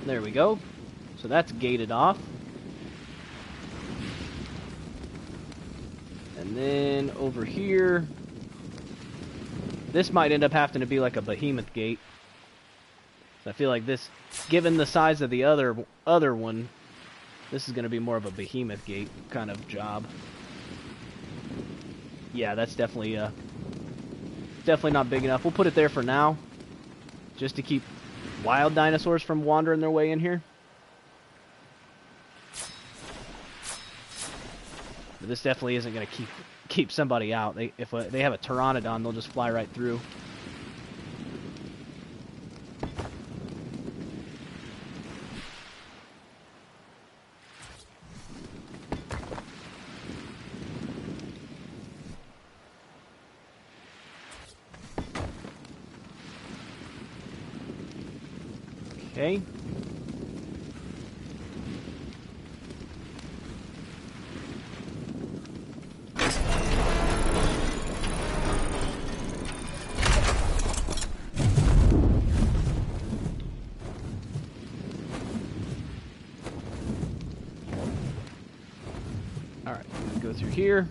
There we go. So that's gated off. And then over here, this might end up having to be like a behemoth gate. So I feel like this, given the size of the other one, this is going to be more of a behemoth gate kind of job. Yeah, that's definitely not big enough. We'll put it there for now, just to keep wild dinosaurs from wandering their way in here. But this definitely isn't going to keep somebody out. If they have a pteranodon, they'll just fly right through. Okay. All right, go through here.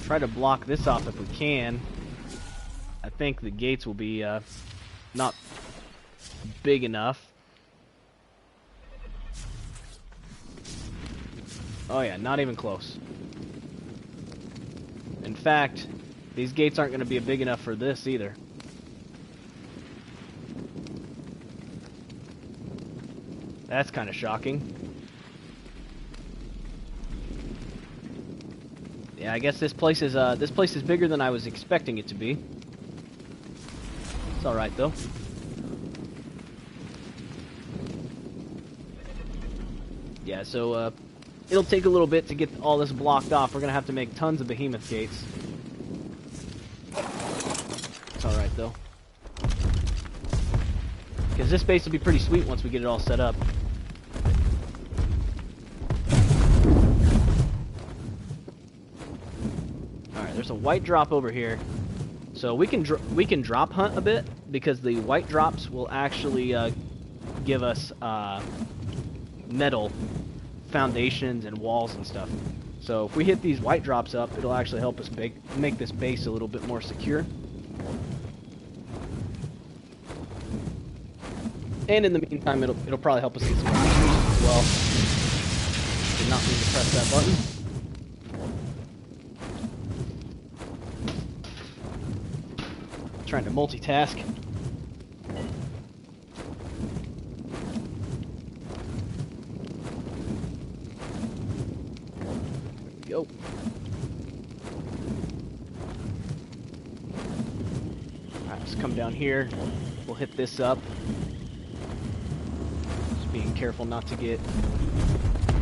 Try to block this off if we can. I think the gates will be not big enough. Oh yeah, not even close. In fact, these gates aren't going to be big enough for this either. That's kind of shocking. Yeah, I guess this place is bigger than I was expecting it to be. It's all right though. Yeah, so it'll take a little bit to get all this blocked off. We're gonna have to make tons of behemoth gates. It's all right though, because this base will be pretty sweet once we get it all set up. There's a white drop over here, so we can drop hunt a bit, because the white drops will actually give us metal foundations and walls and stuff. So if we hit these white drops up, it'll actually help us make this base a little bit more secure. And in the meantime, it'll probably help us get some resources as well. Did not mean to press that button. Trying to multitask. There we go. Alright, let's come down here. We'll hit this up. careful not to get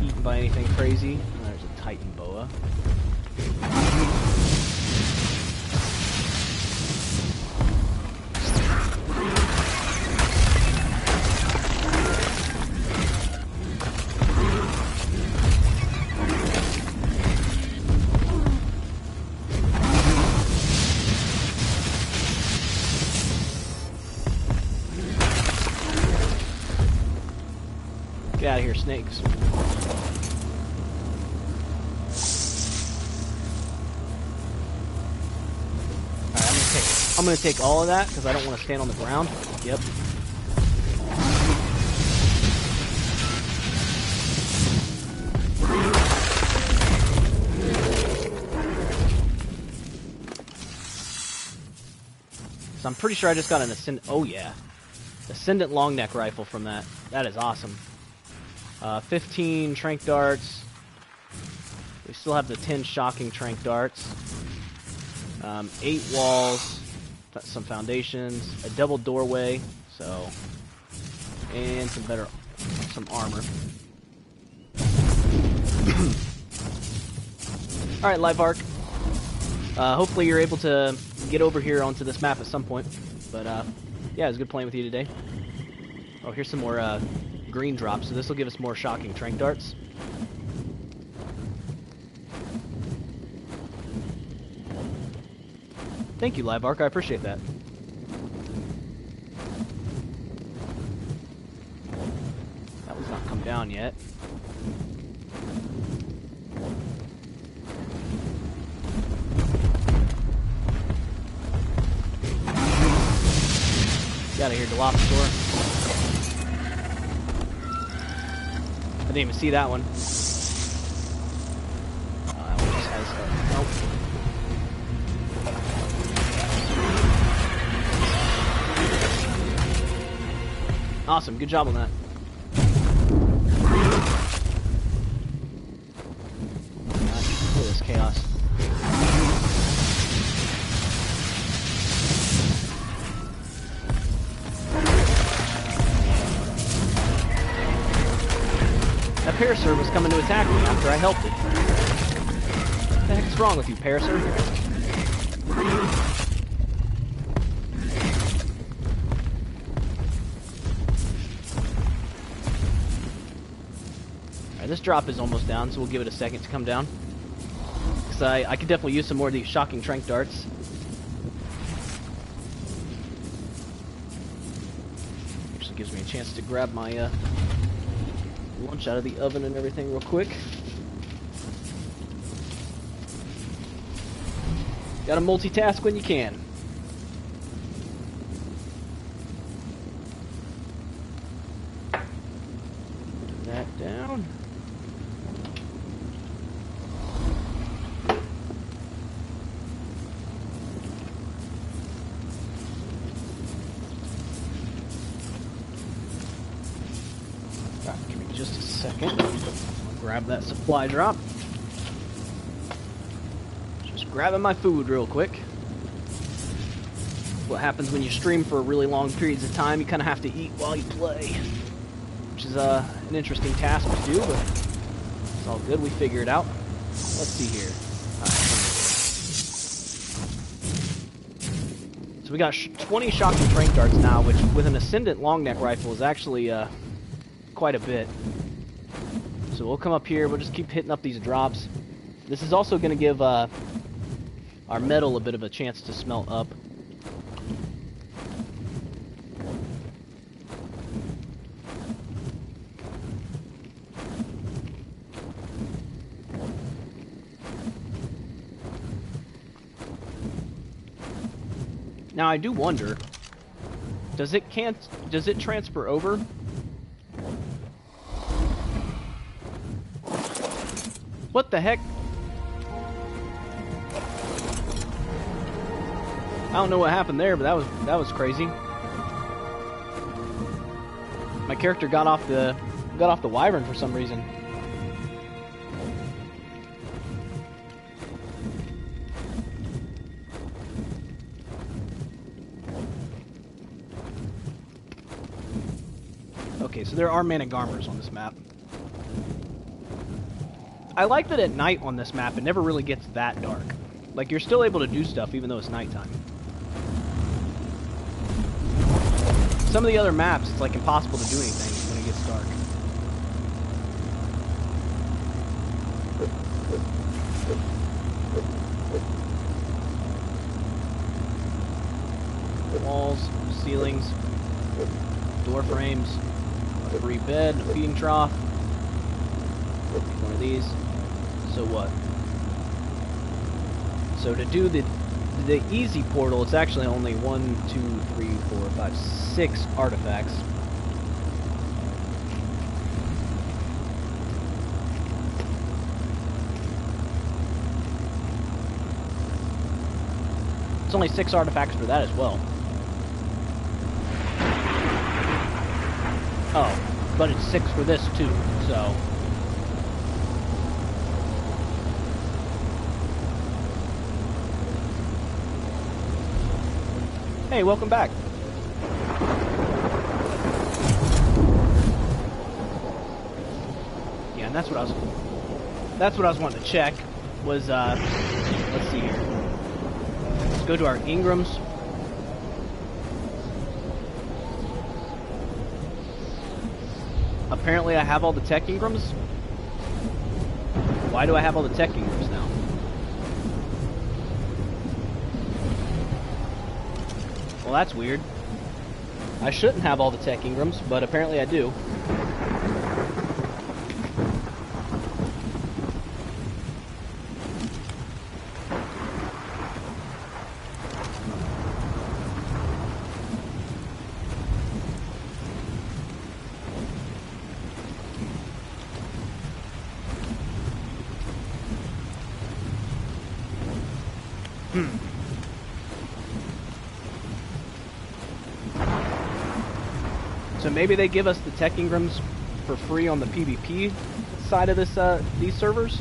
eaten by anything crazy. Oh, there's a Titan boa. Get out of here, snakes. Alright, I'm gonna take all of that because I don't want to stand on the ground. Yep. So I'm pretty sure I just got an Ascendant. Oh yeah. Ascendant long neck rifle from that. That is awesome. 15 trank darts. We still have the 10 shocking trank darts. 8 walls, some foundations, a double doorway, and some armor. Alright, Live Arc. Hopefully you're able to get over here onto this map at some point. But, yeah, it was good playing with you today. Oh, here's some more, green drops, so this will give us more shocking trank darts. Thank you, Live Arc, I appreciate that. That one's not come down yet. Get out of here, Dilophosaur. I didn't even see that one. That one just has nope. Awesome, good job on that. Look at this chaos. That Parasaur was coming to attack me after I helped it. What the heck's wrong with you, Parasaur? Alright, this drop is almost down, so we'll give it a second to come down. Because I could definitely use some more of these shocking trank darts. Actually gives me a chance to grab my lunch out of the oven and everything real quick. Gotta multitask when you can. Put that down. Just a second. I'll grab that supply drop. Just grabbing my food real quick. What happens when you stream for really long periods of time, you kind of have to eat while you play. Which is an interesting task to do, but it's all good. We figure it out. Let's see here. Right. So we got 20 shocking trank darts now, which with an Ascendant long neck rifle is actually quite a bit. So we'll come up here, we'll just keep hitting up these drops. This is also going to give our metal a bit of a chance to smelt up. Now I do wonder, does it transfer over? What the heck? I don't know what happened there, but that was crazy. My character got off the wyvern for some reason. Okay, so there are Managarmers on this map. I like that at night on this map, it never really gets that dark. Like, you're still able to do stuff even though it's nighttime. Some of the other maps, it's like impossible to do anything when it gets dark. Walls, ceilings, door frames, a free bed, a feeding trough. One of these. So what? So to do the easy portal, it's actually only 1, 2, 3, 4, 5, 6 artifacts. It's only 6 artifacts for that as well. Oh, but it's 6 for this too, so... Hey, welcome back. Yeah, and that's what I was wanting to check was let's see here. Let's go to our Ingrams. Apparently I have all the tech Ingrams. Why do I have all the tech Ingrams now? Well, that's weird. I shouldn't have all the tech Ingrams, but apparently I do. So maybe they give us the tech Ingrams for free on the PvP side of this these servers.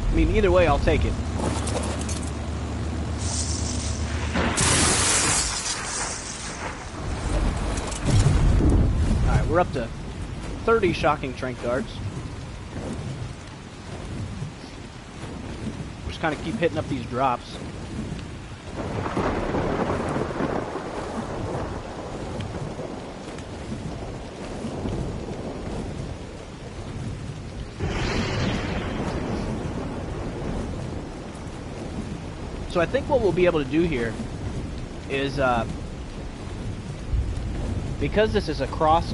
I mean, either way, I'll take it. We're up to 30 shocking trank darts. Just kind of keep hitting up these drops. So I think what we'll be able to do here is, because this is a cross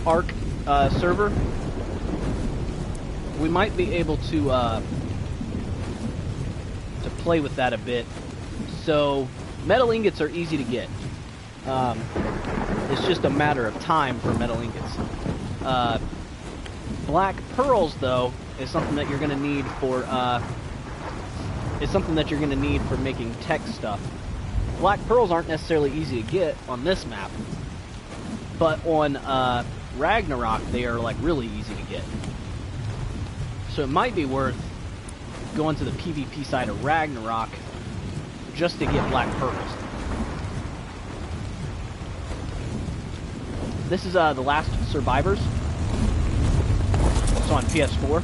Arc server, we might be able to play with that a bit. So metal ingots are easy to get. It's just a matter of time for metal ingots. Black pearls, though, is something that you're going to need for making tech stuff. Black pearls aren't necessarily easy to get on this map, but on Ragnarok, they are like really easy to get. So it might be worth going to the PvP side of Ragnarok just to get black pearls. This is The Last Survivors. It's on PS4.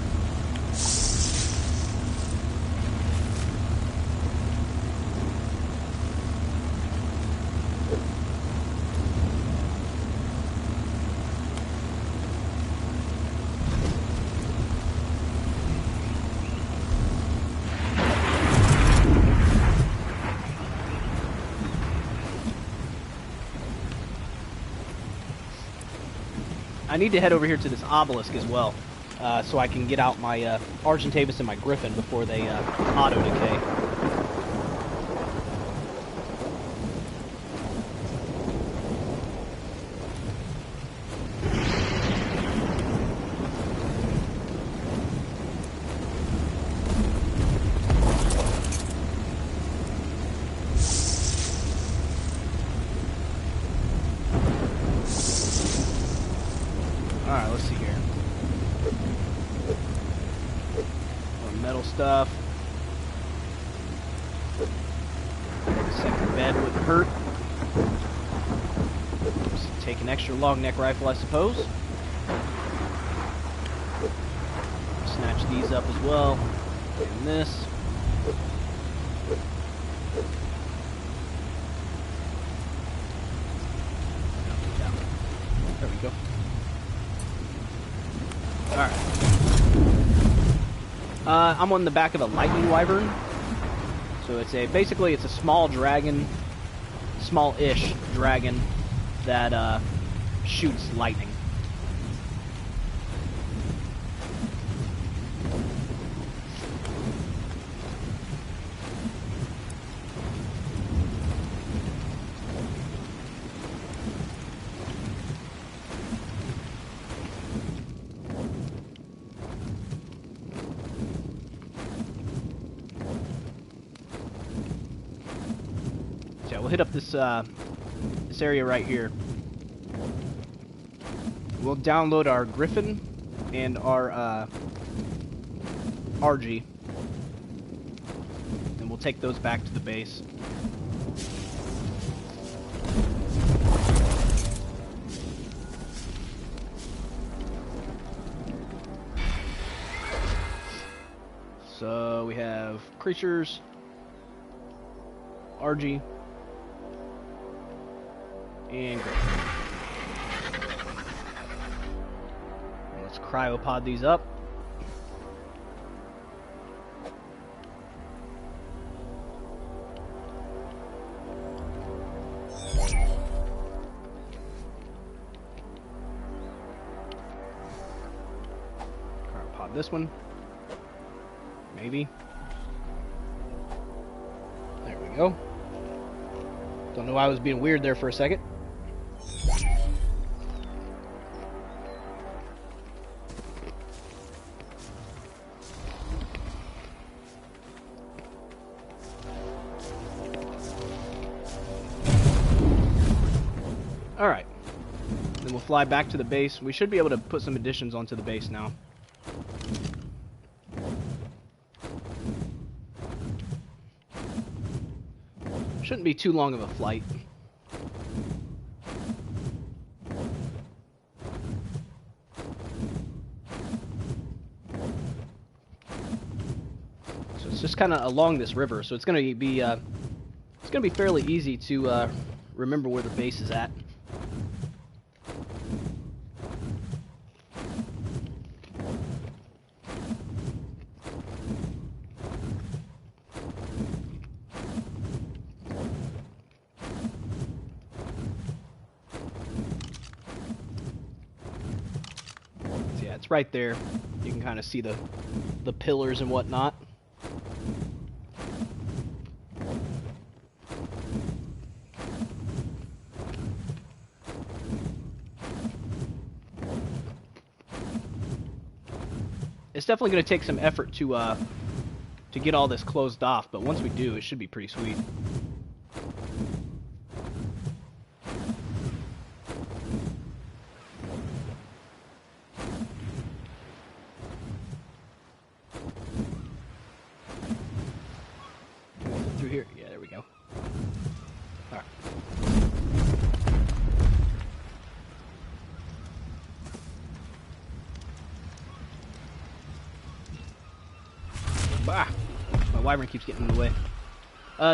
I need to head over here to this obelisk as well, so I can get out my Argentavis and my Griffin before they auto-decay. Alright, let's see here. More metal stuff. A second bed wouldn't hurt. Just take an extra long neck rifle, I suppose. Snatch these up as well. And this. There we go. Alright. I'm on the back of a lightning wyvern. So it's basically it's a small dragon, small-ish dragon that shoots lightning. We'll hit up this this area right here. We'll download our Griffin and our RG, and we'll take those back to the base. So we have creatures, RG, and great. Let's cryopod these up. Cryopod this one. Maybe. There we go. Don't know why I was being weird there for a second. Alright, then we'll fly back to the base. We should be able to put some additions onto the base now. Shouldn't be too long of a flight. So it's just kind of along this river, so it's going to be fairly easy to remember where the base is at. It's right there. You can kind of see the pillars and whatnot. It's definitely going to take some effort to get all this closed off, but once we do, it should be pretty sweet. Through here, yeah, there we go. All right. Bah! My wyvern keeps getting in the way.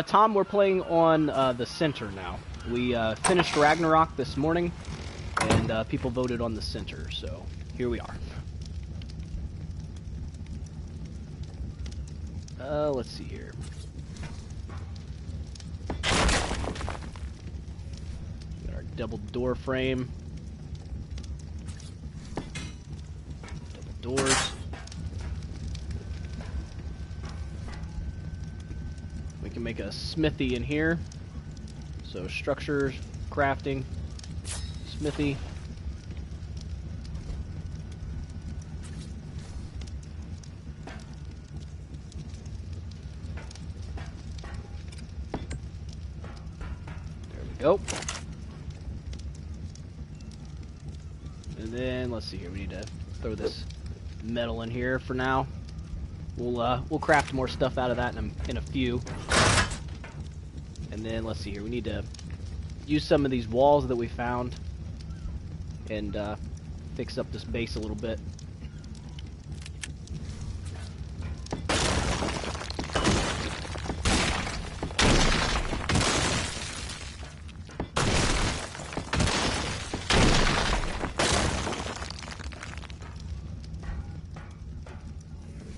Tom, we're playing on the center now. We finished Ragnarok this morning, and people voted on the center, so here we are. Let's see here. Got our double door frame. Double doors. We can make a smithy in here. So structures, crafting, smithy. There we go. And then let's see here. We need to throw this metal in here for now. We'll craft more stuff out of that in a few. And then let's see here. We need to use some of these walls that we found and fix up this base a little bit.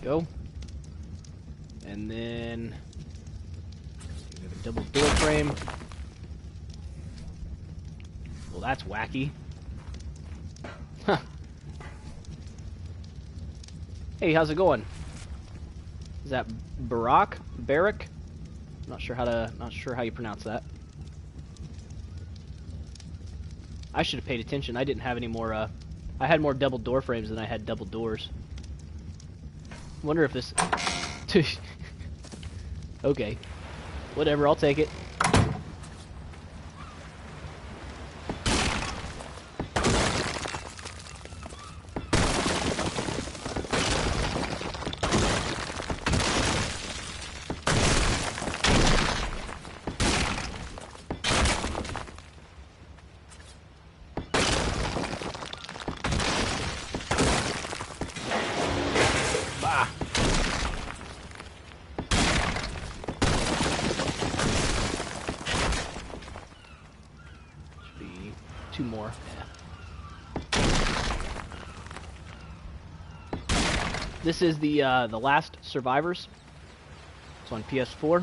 Go. And then we have a double door frame. Well, that's wacky. Huh. Hey, how's it going? Is that Barak? Barak? Not sure how you pronounce that. I should have paid attention. I didn't have any more I had more double door frames than I had double doors. Wonder if this... Okay. Whatever, I'll take it. Two more. Yeah. This is the last survivors. It's on PS4.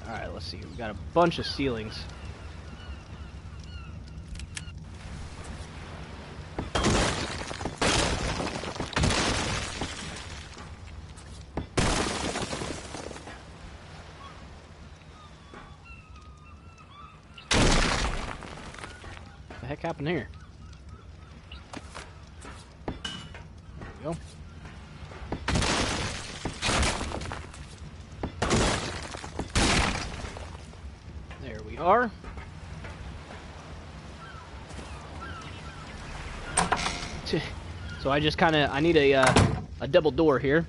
All right, let's see. We got a bunch of ceilings. What the heck happened here? There we go. There we are. So I just I need a double door here.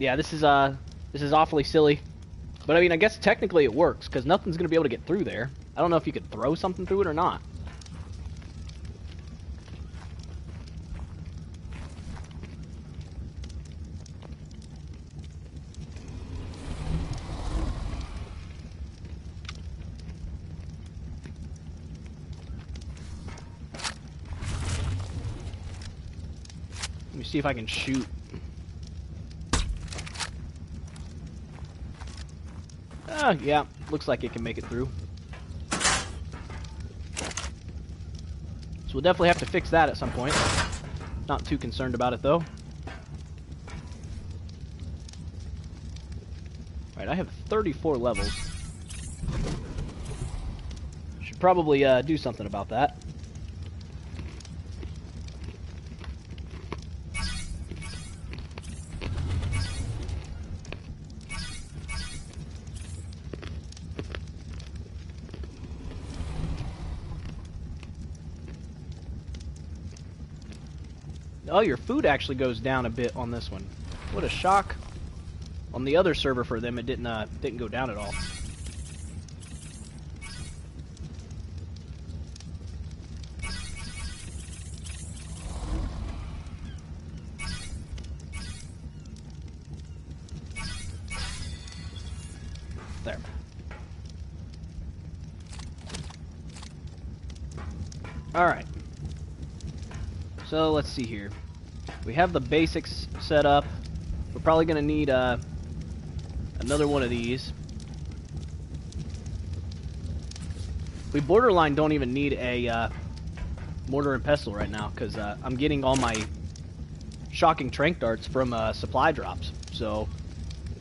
Yeah, this is awfully silly. But I mean, I guess technically it works, because nothing's going to be able to get through there. I don't know if you could throw something through it or not. Let me see if I can shoot. Yeah, looks like it can make it through. So we'll definitely have to fix that at some point. Not too concerned about it, though. Alright, I have 34 levels. Should probably do something about that. Oh, your food actually goes down a bit on this one. What a shock. On the other server for them, it didn't go down at all. There. All right. So let's see here. We have the basics set up. We're probably going to need another one of these. We borderline don't even need a mortar and pestle right now, because I'm getting all my shocking trank darts from supply drops. So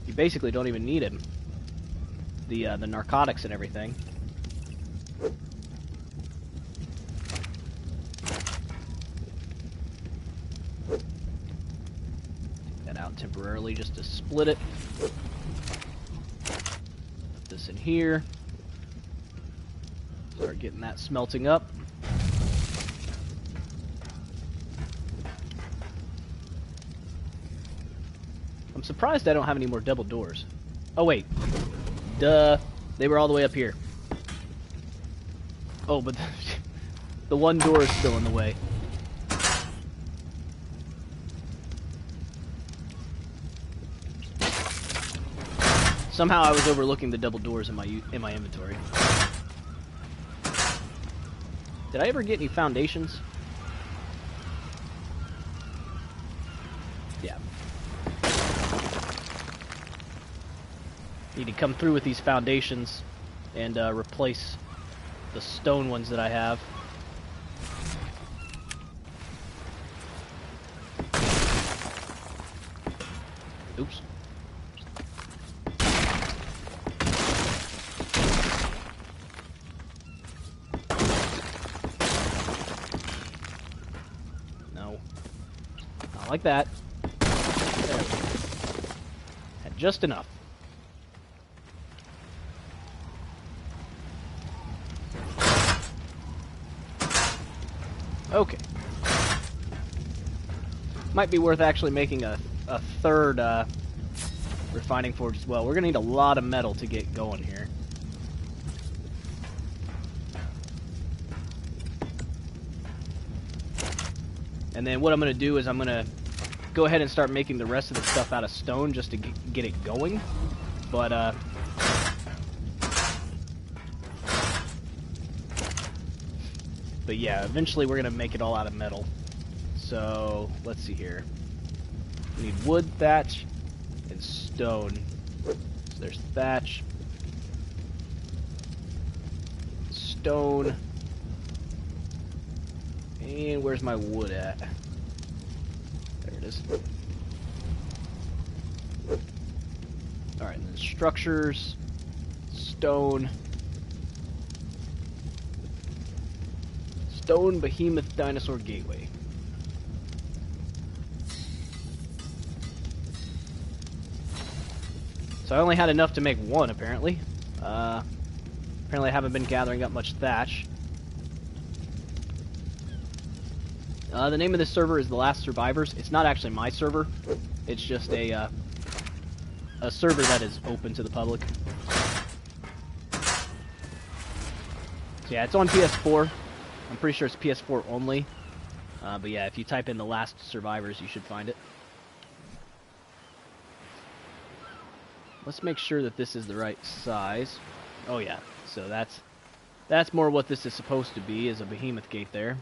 you basically don't even need them. the narcotics and everything. That out temporarily just to split it. Put this in here. Start getting that smelting up. I'm surprised I don't have any more double doors. Oh wait. Duh. They were all the way up here. Oh, but the one door is still in the way. Somehow I was overlooking the double doors in my inventory. Did I ever get any foundations? Yeah. Need to come through with these foundations and replace the stone ones that I have. Oops. No. Not like that. There we go. Had just enough. Okay. Might be worth actually making a third refining forge as well. We're gonna need a lot of metal to get going here. And then what I'm gonna do is I'm gonna go ahead and start making the rest of the stuff out of stone just to get it going. But yeah, eventually we're gonna make it all out of metal. So let's see here. We need wood, thatch, and stone. So there's thatch, stone, and where's my wood at? There it is. Alright, and then structures, stone, stone behemoth dinosaur gateway. So I only had enough to make one, apparently. Apparently I haven't been gathering up much thatch. The name of this server is The Last Survivors. It's not actually my server. It's just a server that is open to the public. So yeah, it's on PS4. I'm pretty sure it's PS4 only. But yeah, if you type in The Last Survivors, you should find it. Let's make sure that this is the right size. Oh yeah, so that's more what this is supposed to be, is a behemoth gate there.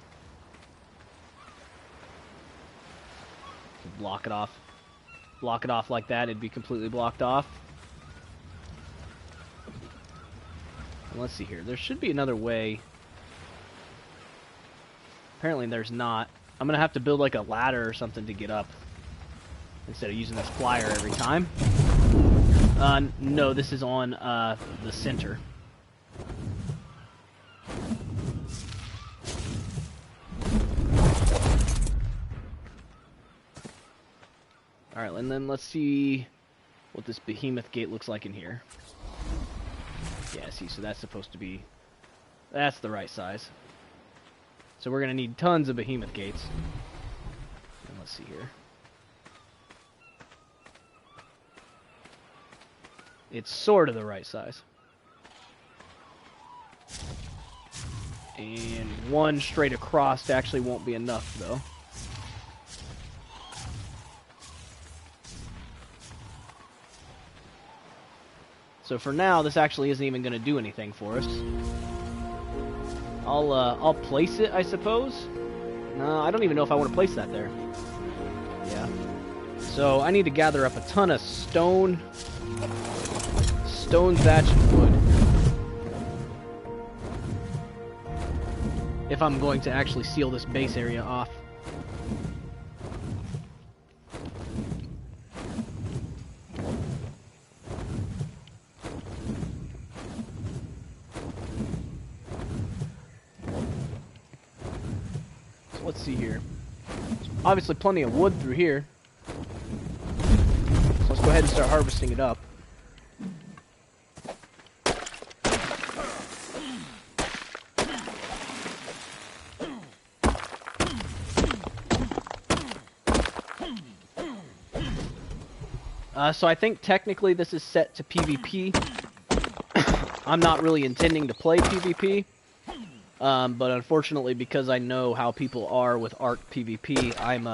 Block it off. Block it off like that, it'd be completely blocked off. And let's see here, there should be another way. Apparently there's not. I'm gonna have to build like a ladder or something to get up, instead of using this flyer every time. No, this is on the center. Alright, and then let's see what this behemoth gate looks like in here. Yeah, see, so that's supposed to be... That's the right size. So we're going to need tons of behemoth gates. And let's see here. It's sort of the right size. And one straight across actually won't be enough, though. So for now, this actually isn't even going to do anything for us. I'll place it, I suppose. No, I don't even know if I want to place that there. Yeah. So I need to gather up a ton of stone, thatch, and wood. If I'm going to actually seal this base area off. let's see here. Obviously plenty of wood through here. So let's go ahead and start harvesting it up. So I think technically this is set to PvP. I'm not really intending to play PvP. But unfortunately, because I know how people are with Ark PvP, I'm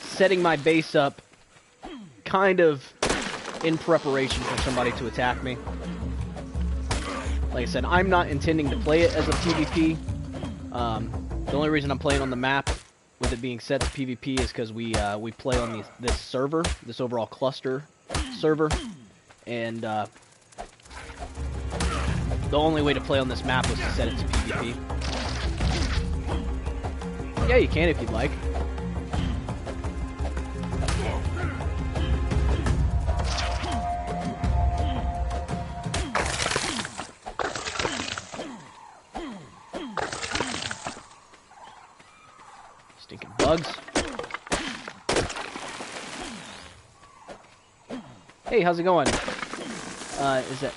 setting my base up kind of in preparation for somebody to attack me. Like I said, I'm not intending to play it as a PvP. The only reason I'm playing on the map with it being set to PvP is because we play on this server, this overall cluster server, and the only way to play on this map was to set it to PvP. Yeah, you can if you'd like. Stinking bugs. Hey, how's it going? Is it...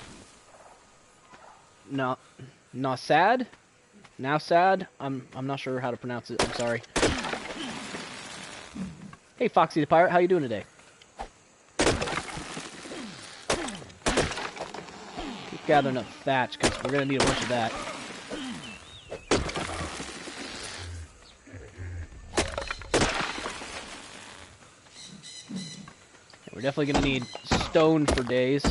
No, Nasad? Now sad? I'm not sure how to pronounce it. I'm sorry. Hey, Foxy the Pirate, how you doing today? Keep gathering up thatch because we're gonna need a bunch of that. And we're definitely gonna need stone for days.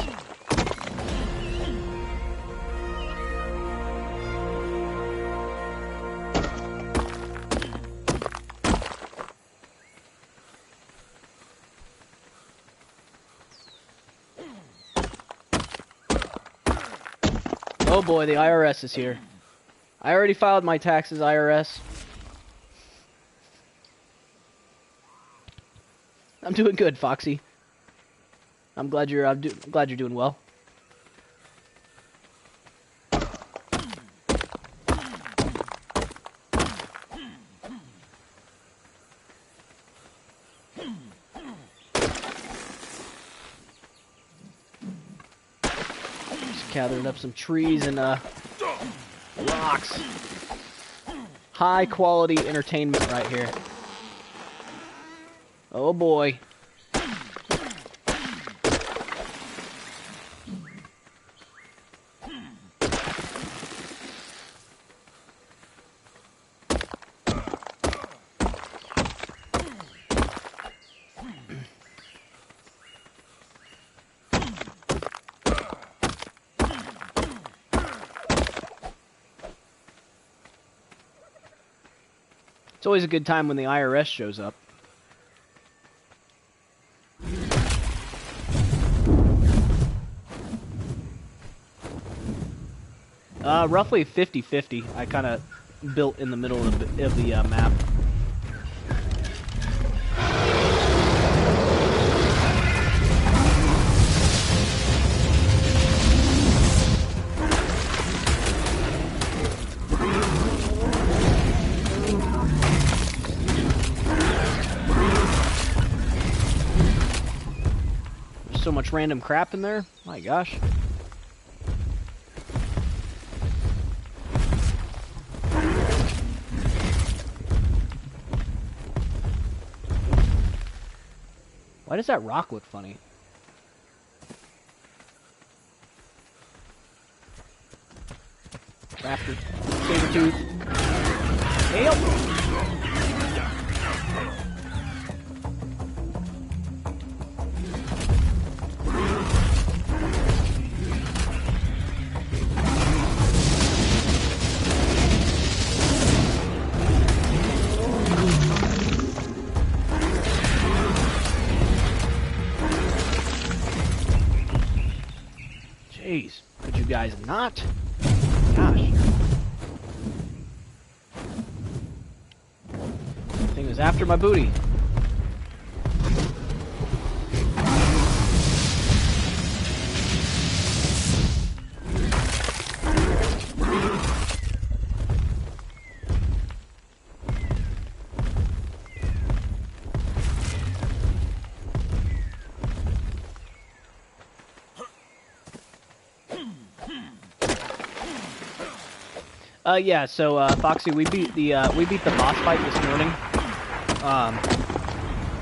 Oh boy, the IRS is here. I already filed my taxes, IRS. I'm doing good, Foxy. I'm glad you're doing well. Gathering up some trees and rocks. High quality entertainment right here. Oh boy. It's always a good time when the IRS shows up. Roughly 50-50. I kind of built in the middle of the map. So much random crap in there. My gosh. Why does that rock look funny? Raptor. Saber-tooth. Hail! Jeez, could you guys not? Gosh. Thing was after my booty. Yeah. So, Foxy, we beat the boss fight this morning.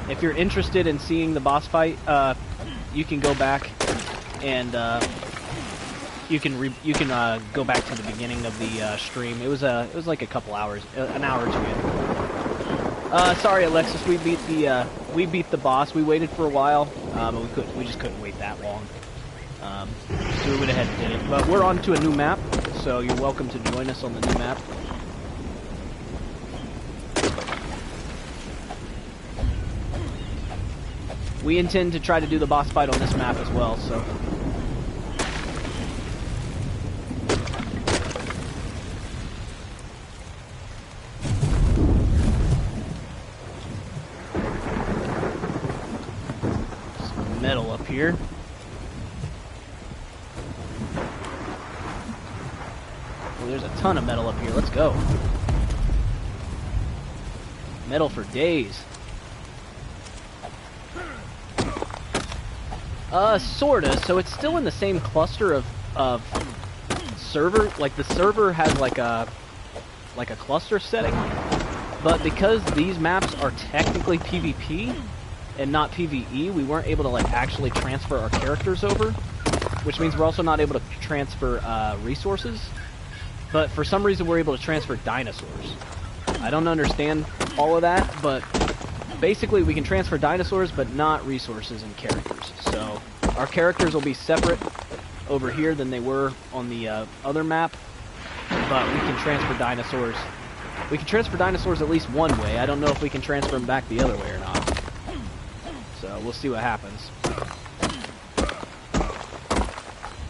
If you're interested in seeing the boss fight, you can go back and you can go back to the beginning of the stream. It was like a couple hours, an hour or two in. Sorry, Alexis, we beat the boss. We waited for a while, but we just couldn't wait that long. So we went ahead and did it. But we're on to a new map, so you're welcome to join us on the new map. We intend to try to do the boss fight on this map as well, so. Some metal up here. Well, there's a ton of metal up here. Let's go. Metal for days. Sorta. So it's still in the same cluster of server. Like the server has like a cluster setting, but because these maps are technically PvP and not PvE, we weren't able to like actually transfer our characters over, which means we're also not able to transfer resources. But for some reason, we're able to transfer dinosaurs. I don't understand all of that, but basically we can transfer dinosaurs, but not resources and characters. So our characters will be separate over here than they were on the other map, but we can transfer dinosaurs. We can transfer dinosaurs at least one way. I don't know if we can transfer them back the other way or not. So we'll see what happens.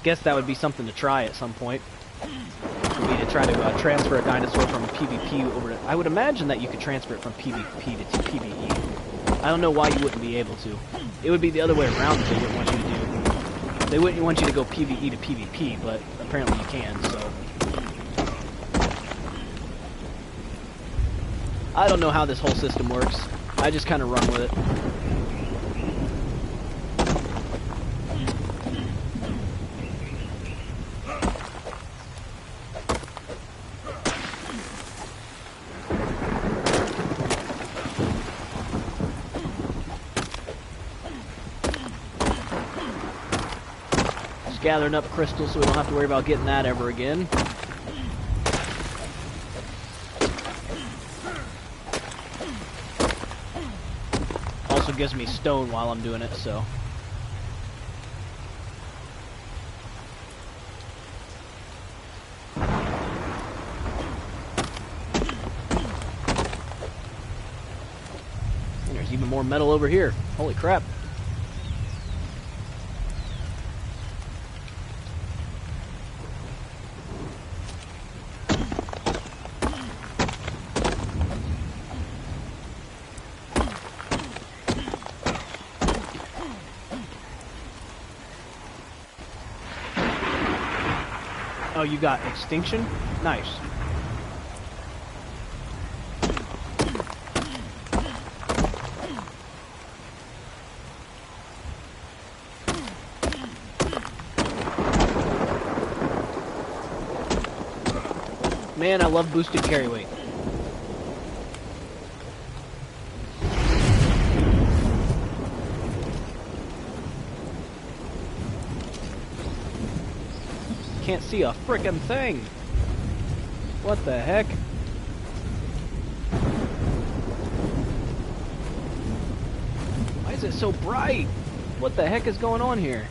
Guess that would be something to try at some point. Would be to try to transfer a dinosaur from PvP over to... I would imagine that you could transfer it from PvP to PvE. I don't know why you wouldn't be able to. It would be the other way around that they wouldn't want you to do. They wouldn't want you to go PvE to PvP, but apparently you can, so... I don't know how this whole system works. I just kind of run with it. Just gathering up crystals so we don't have to worry about getting that ever again. Also gives me stone while I'm doing it, so. And there's even more metal over here. Holy crap. Oh, you got extinction? Nice. Man, I love boosted carry weight. Can't see a frickin' thing. What the heck? Why is it so bright? What the heck is going on here?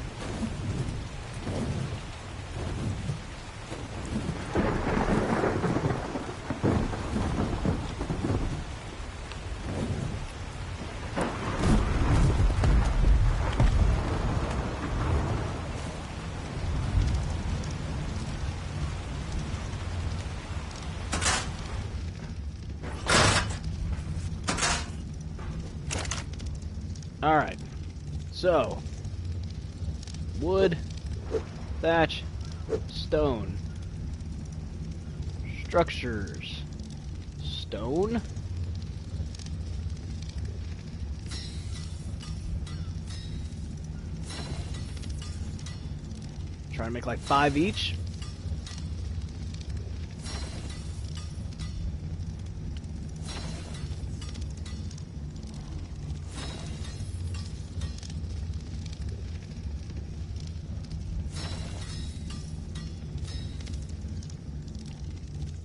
Alright, so, wood, thatch, stone, structures, stone, try to make like 5 each.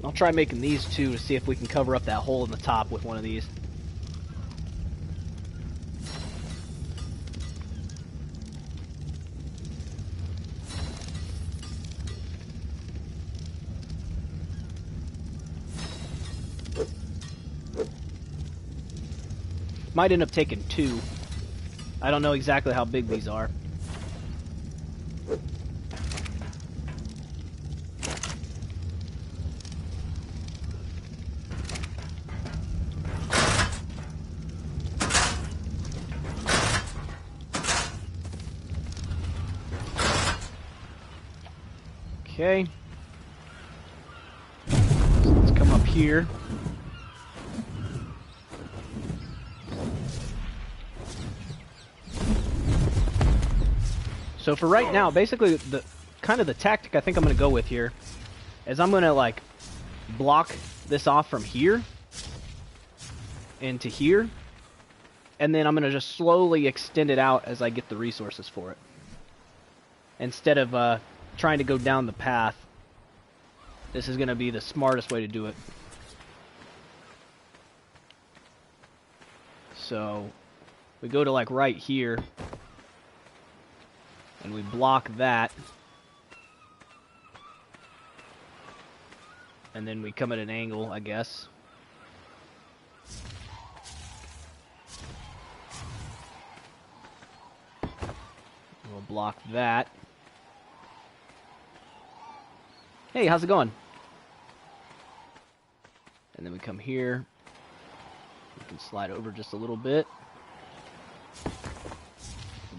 I'll try making these two to see if we can cover up that hole in the top with one of these. Might end up taking two. I don't know exactly how big these are. Okay. So let's come up here. So for right now, basically the tactic I think I'm going to go with here is I'm going to like block this off from here into here, and then I'm going to just slowly extend it out as I get the resources for it. Instead of trying to go down the path, this is going to be the smartest way to do it. So we go to like right here, and we block that, and then we come at an angle, I guess. We'll block that. Hey, how's it going? And then we come here. We can slide over just a little bit.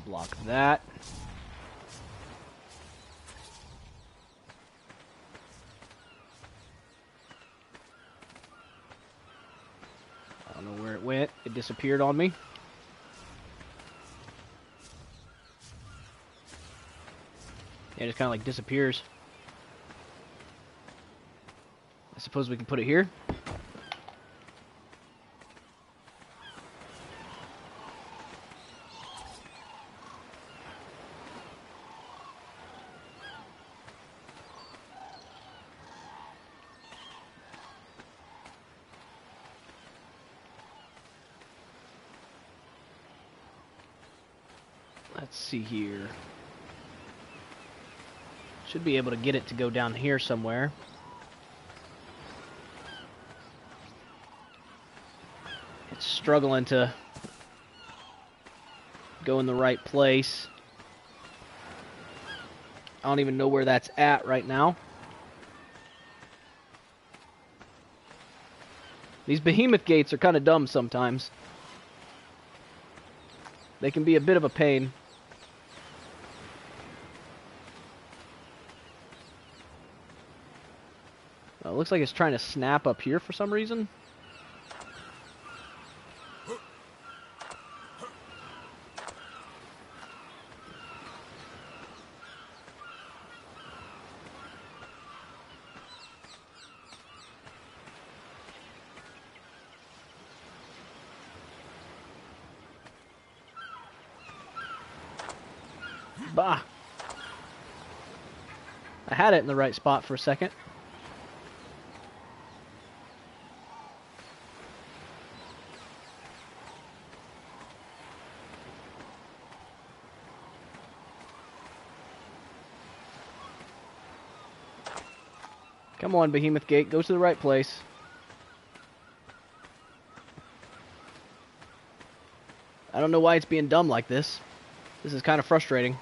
Block that. I don't know where it went. It disappeared on me. It just kind of like disappears. I suppose we can put it here. Let's see here. Should be able to get it to go down here somewhere. It's struggling to go in the right place. I don't even know where that's at right now. These behemoth gates are kind of dumb sometimes. They can be a bit of a pain. It looks like it's trying to snap up here for some reason. Bah! I had it in the right spot for a second. Come on, Behemoth Gate. Go to the right place. I don't know why it's being dumb like this. This is kind of frustrating.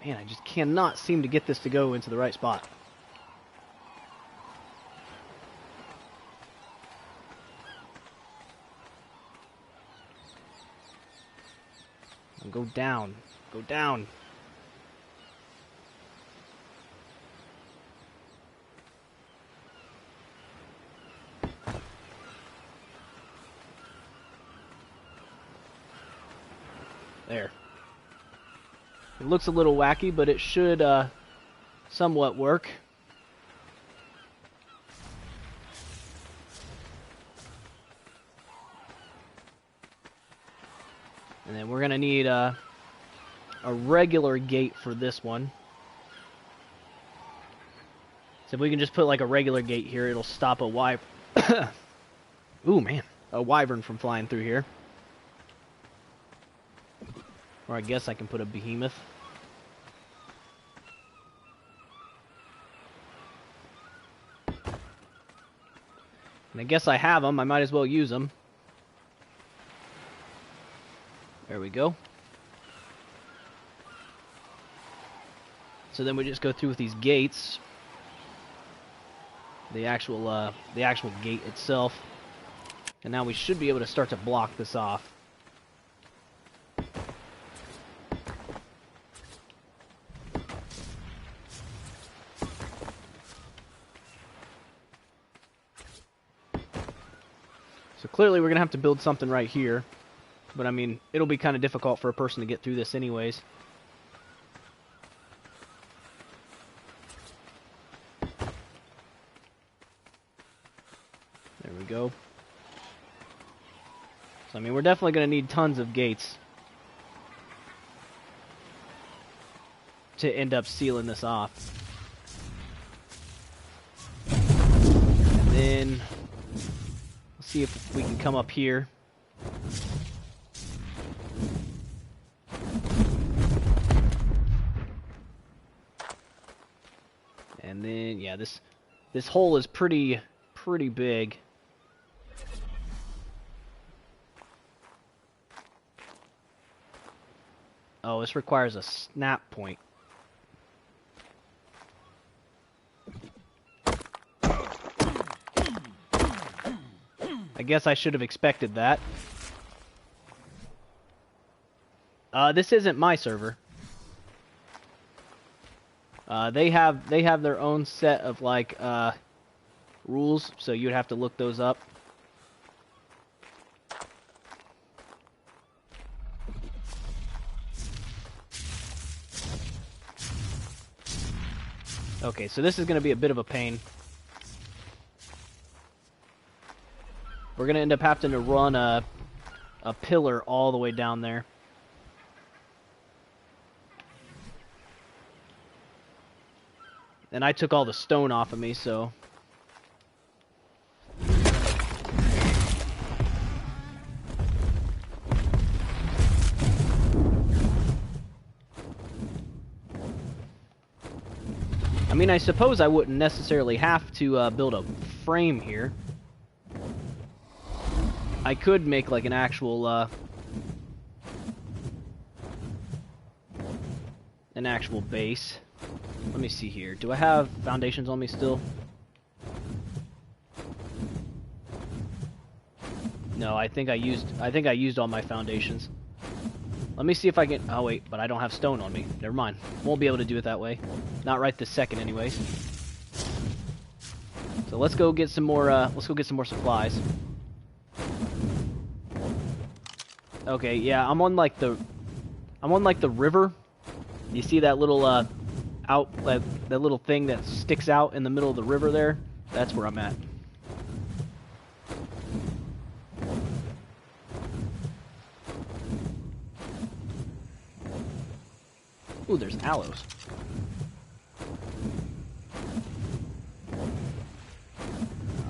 Man, I just cannot seem to get this to go into the right spot. Go down. Go down. There. It looks a little wacky, but it should somewhat work. And then we're gonna need a regular gate for this one. So if we can just put like a regular gate here, it'll stop a wyvern. Ooh, man. A wyvern from flying through here. Or I guess I can put a behemoth. And I guess I have them. I might as well use them. There we go. So then we just go through with these gates. The actual gate itself. And now we should be able to start to block this off. So clearly we're going to have to build something right here. But I mean, it'll be kind of difficult for a person to get through this anyways. There we go. So I mean, we're definitely going to need tons of gates to end up sealing this off. And then let's see if we can come up here. And then yeah, this hole is pretty big. Oh, this requires a snap point. I guess I should have expected that. This isn't my server. They have their own set of like rules, so you'd have to look those up. Okay, so this is going to be a bit of a pain. We're going to end up having to run a pillar all the way down there. And I took all the stone off of me, so... I mean, I suppose I wouldn't necessarily have to build a frame here. I could make like an actual base. Let me see here. Do I have foundations on me still? No, I think I used all my foundations. Let me see if I can... Oh wait, but I don't have stone on me. Never mind. Won't be able to do it that way. Not right this second, anyways. So let's go get some more. Let's go get some more supplies. Okay, yeah, I'm on like the river. You see that little that little thing that sticks out in the middle of the river there? That's where I'm at. Ooh, there's aloes.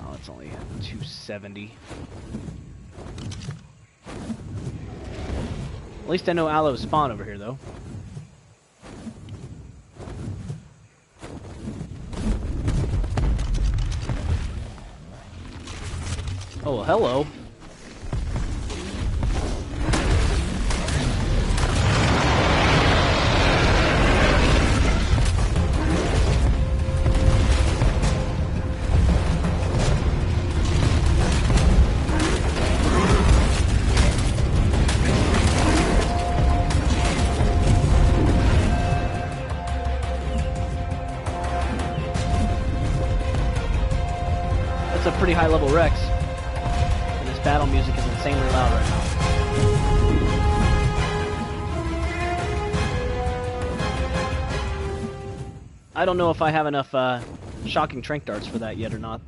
Oh, it's only 270. At least I know aloes spawn over here, though. Oh, well, hello. Pretty high level Rex. And this battle music is insanely loud right now. I don't know if I have enough shocking trank darts for that yet or not.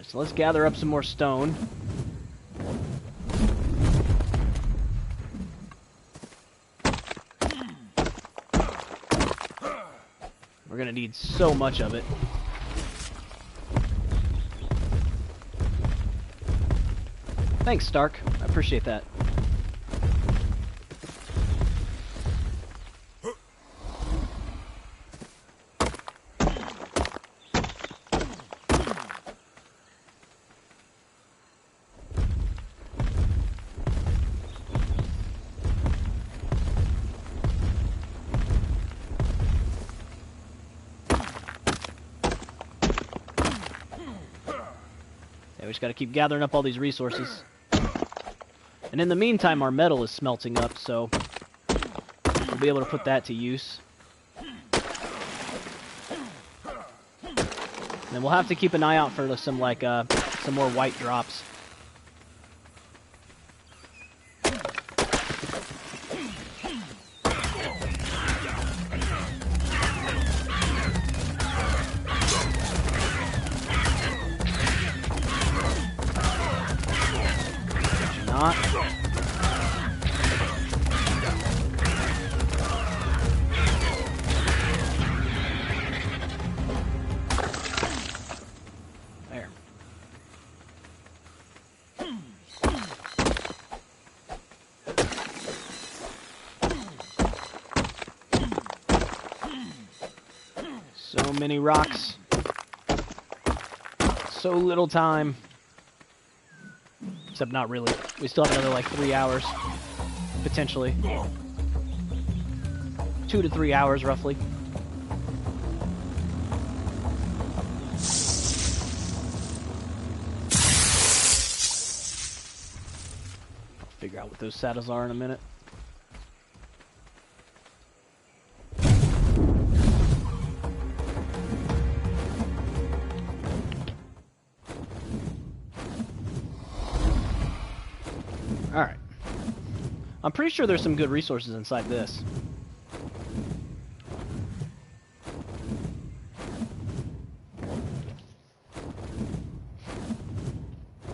Alright, so let's gather up some more stone. We're gonna need so much of it. Thanks, Stark. I appreciate that. Yeah, we just gotta keep gathering up all these resources. And in the meantime, our metal is smelting up, so we'll be able to put that to use. And then we'll have to keep an eye out for some more white drops. Not. There. So many rocks. So little time. Except not really. We still have another like 3 hours, potentially. 2 to 3 hours, roughly. Figure out what those saddles are in a minute. Alright. I'm pretty sure there's some good resources inside this.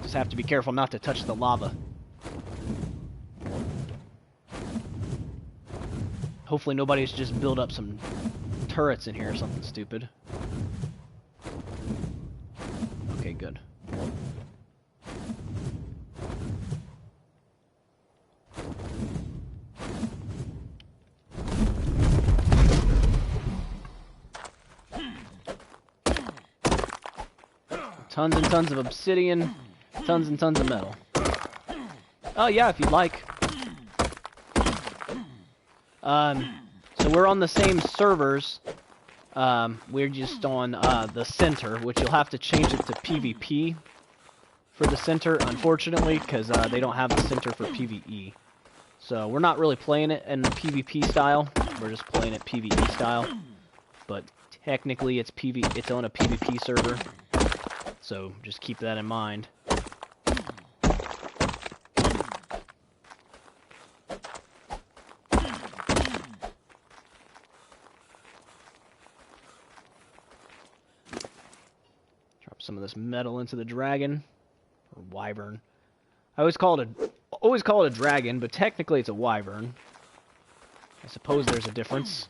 Just have to be careful not to touch the lava. Hopefully nobody's just built up some turrets in here or something stupid. Okay, good. Tons and tons of obsidian, tons and tons of metal. Oh yeah, if you'd like. So we're on the same servers. We're just on the center, which you'll have to change it to PvP for the center, unfortunately, because they don't have the center for PvE. So we're not really playing it in the PvP style. We're just playing it PvE style. But technically, it's on a PvP server. So just keep that in mind. Drop some of this metal into the dragon, or wyvern. I always call it a dragon, but technically it's a wyvern. I suppose there's a difference.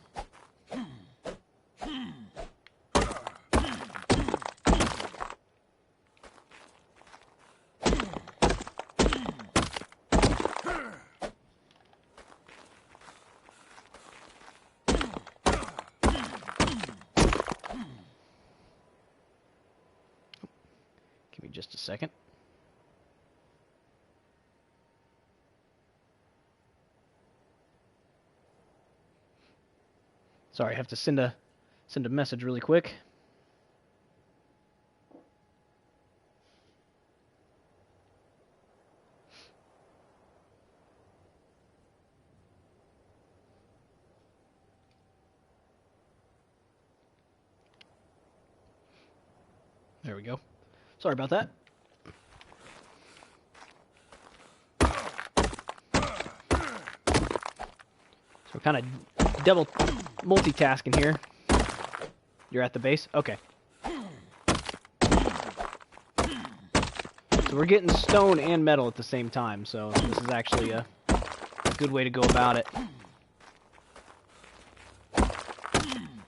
Give me just a second. Sorry, I have to send a message really quick. There we go. Sorry about that. So we're kind of double multitasking here. You're at the base? Okay. So we're getting stone and metal at the same time, so this is actually a good way to go about it.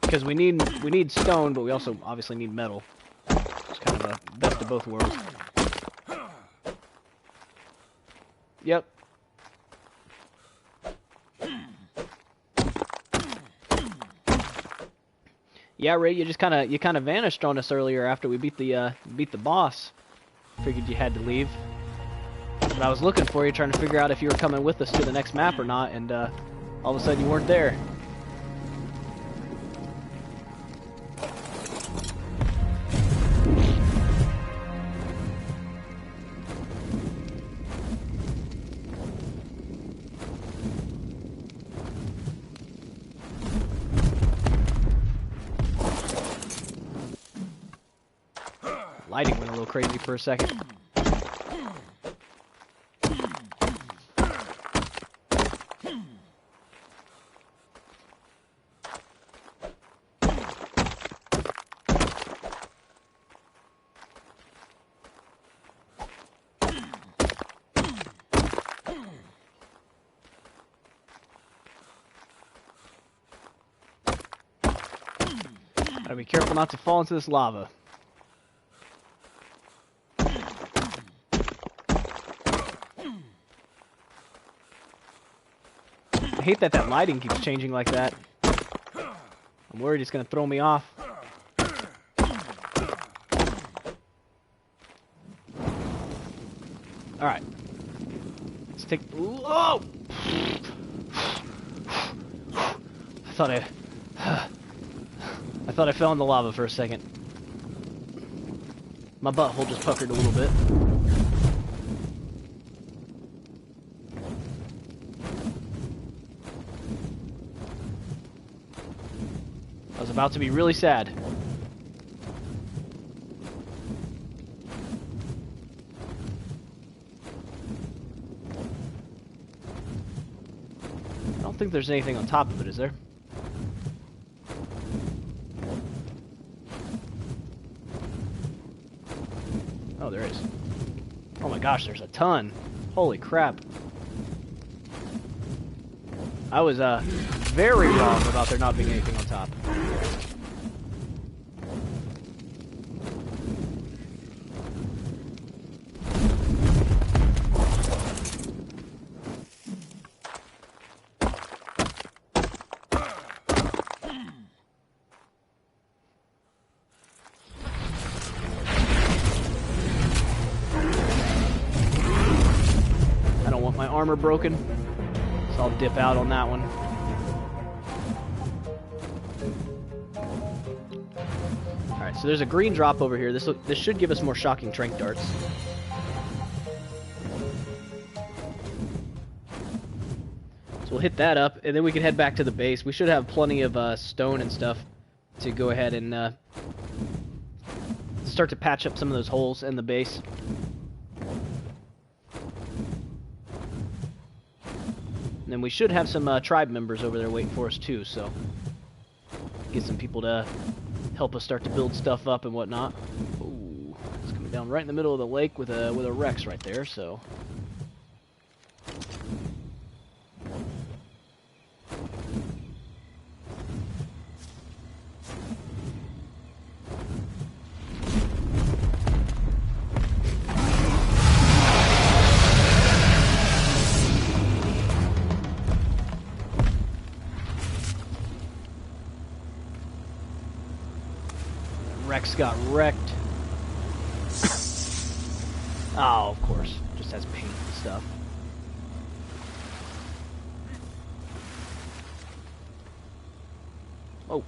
Because we need stone, but we also obviously need metal. It's kind of a best of both worlds. Yep. Yeah, Ray, you kind of vanished on us earlier after we beat the boss. Figured you had to leave. But I was looking for you, trying to figure out if you were coming with us to the next map or not, and all of a sudden you weren't there. Lighting went a little crazy for a second. Gotta be careful not to fall into this lava. I hate that lighting keeps changing like that. I'm worried it's going to throw me off. Alright. Let's take... Oh! I thought I fell in the lava for a second. My butthole just puckered a little bit. I was about to be really sad. I don't think there's anything on top of it, is there? Oh, there is. Oh my gosh, there's a ton. Holy crap. I was very wrong about there not being anything on top. I don't want my armor broken, so I'll dip out on that one. Alright, so there's a green drop over here. This should give us more shocking trank darts. So we'll hit that up, and then we can head back to the base. We should have plenty of stone and stuff to go ahead and start to patch up some of those holes in the base. And then we should have some tribe members over there waiting for us too, so get some people to help us start to build stuff up and whatnot. Ooh, it's coming down right in the middle of the lake with a Rex right there, so. Rex got wrecked. Oh, of course. Just has paint and stuff. Oh.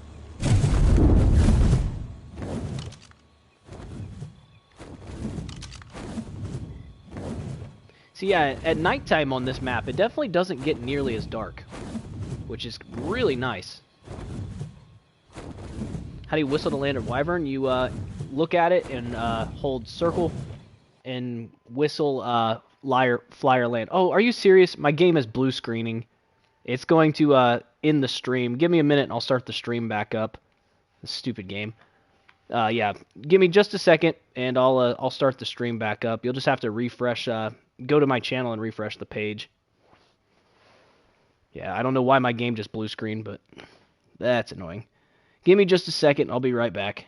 See, yeah, at nighttime on this map, it definitely doesn't get nearly as dark, which is really nice. How do you whistle to land a wyvern? You look at it and hold circle and whistle flyer land. Oh, are you serious? My game is blue screening. It's going to end the stream. Give me a minute and I'll start the stream back up. This stupid game. Yeah, give me just a second, and I'll start the stream back up. You'll just have to refresh. Go to my channel and refresh the page. Yeah, I don't know why my game just blue screen, but that's annoying. Give me just a second. I'll be right back.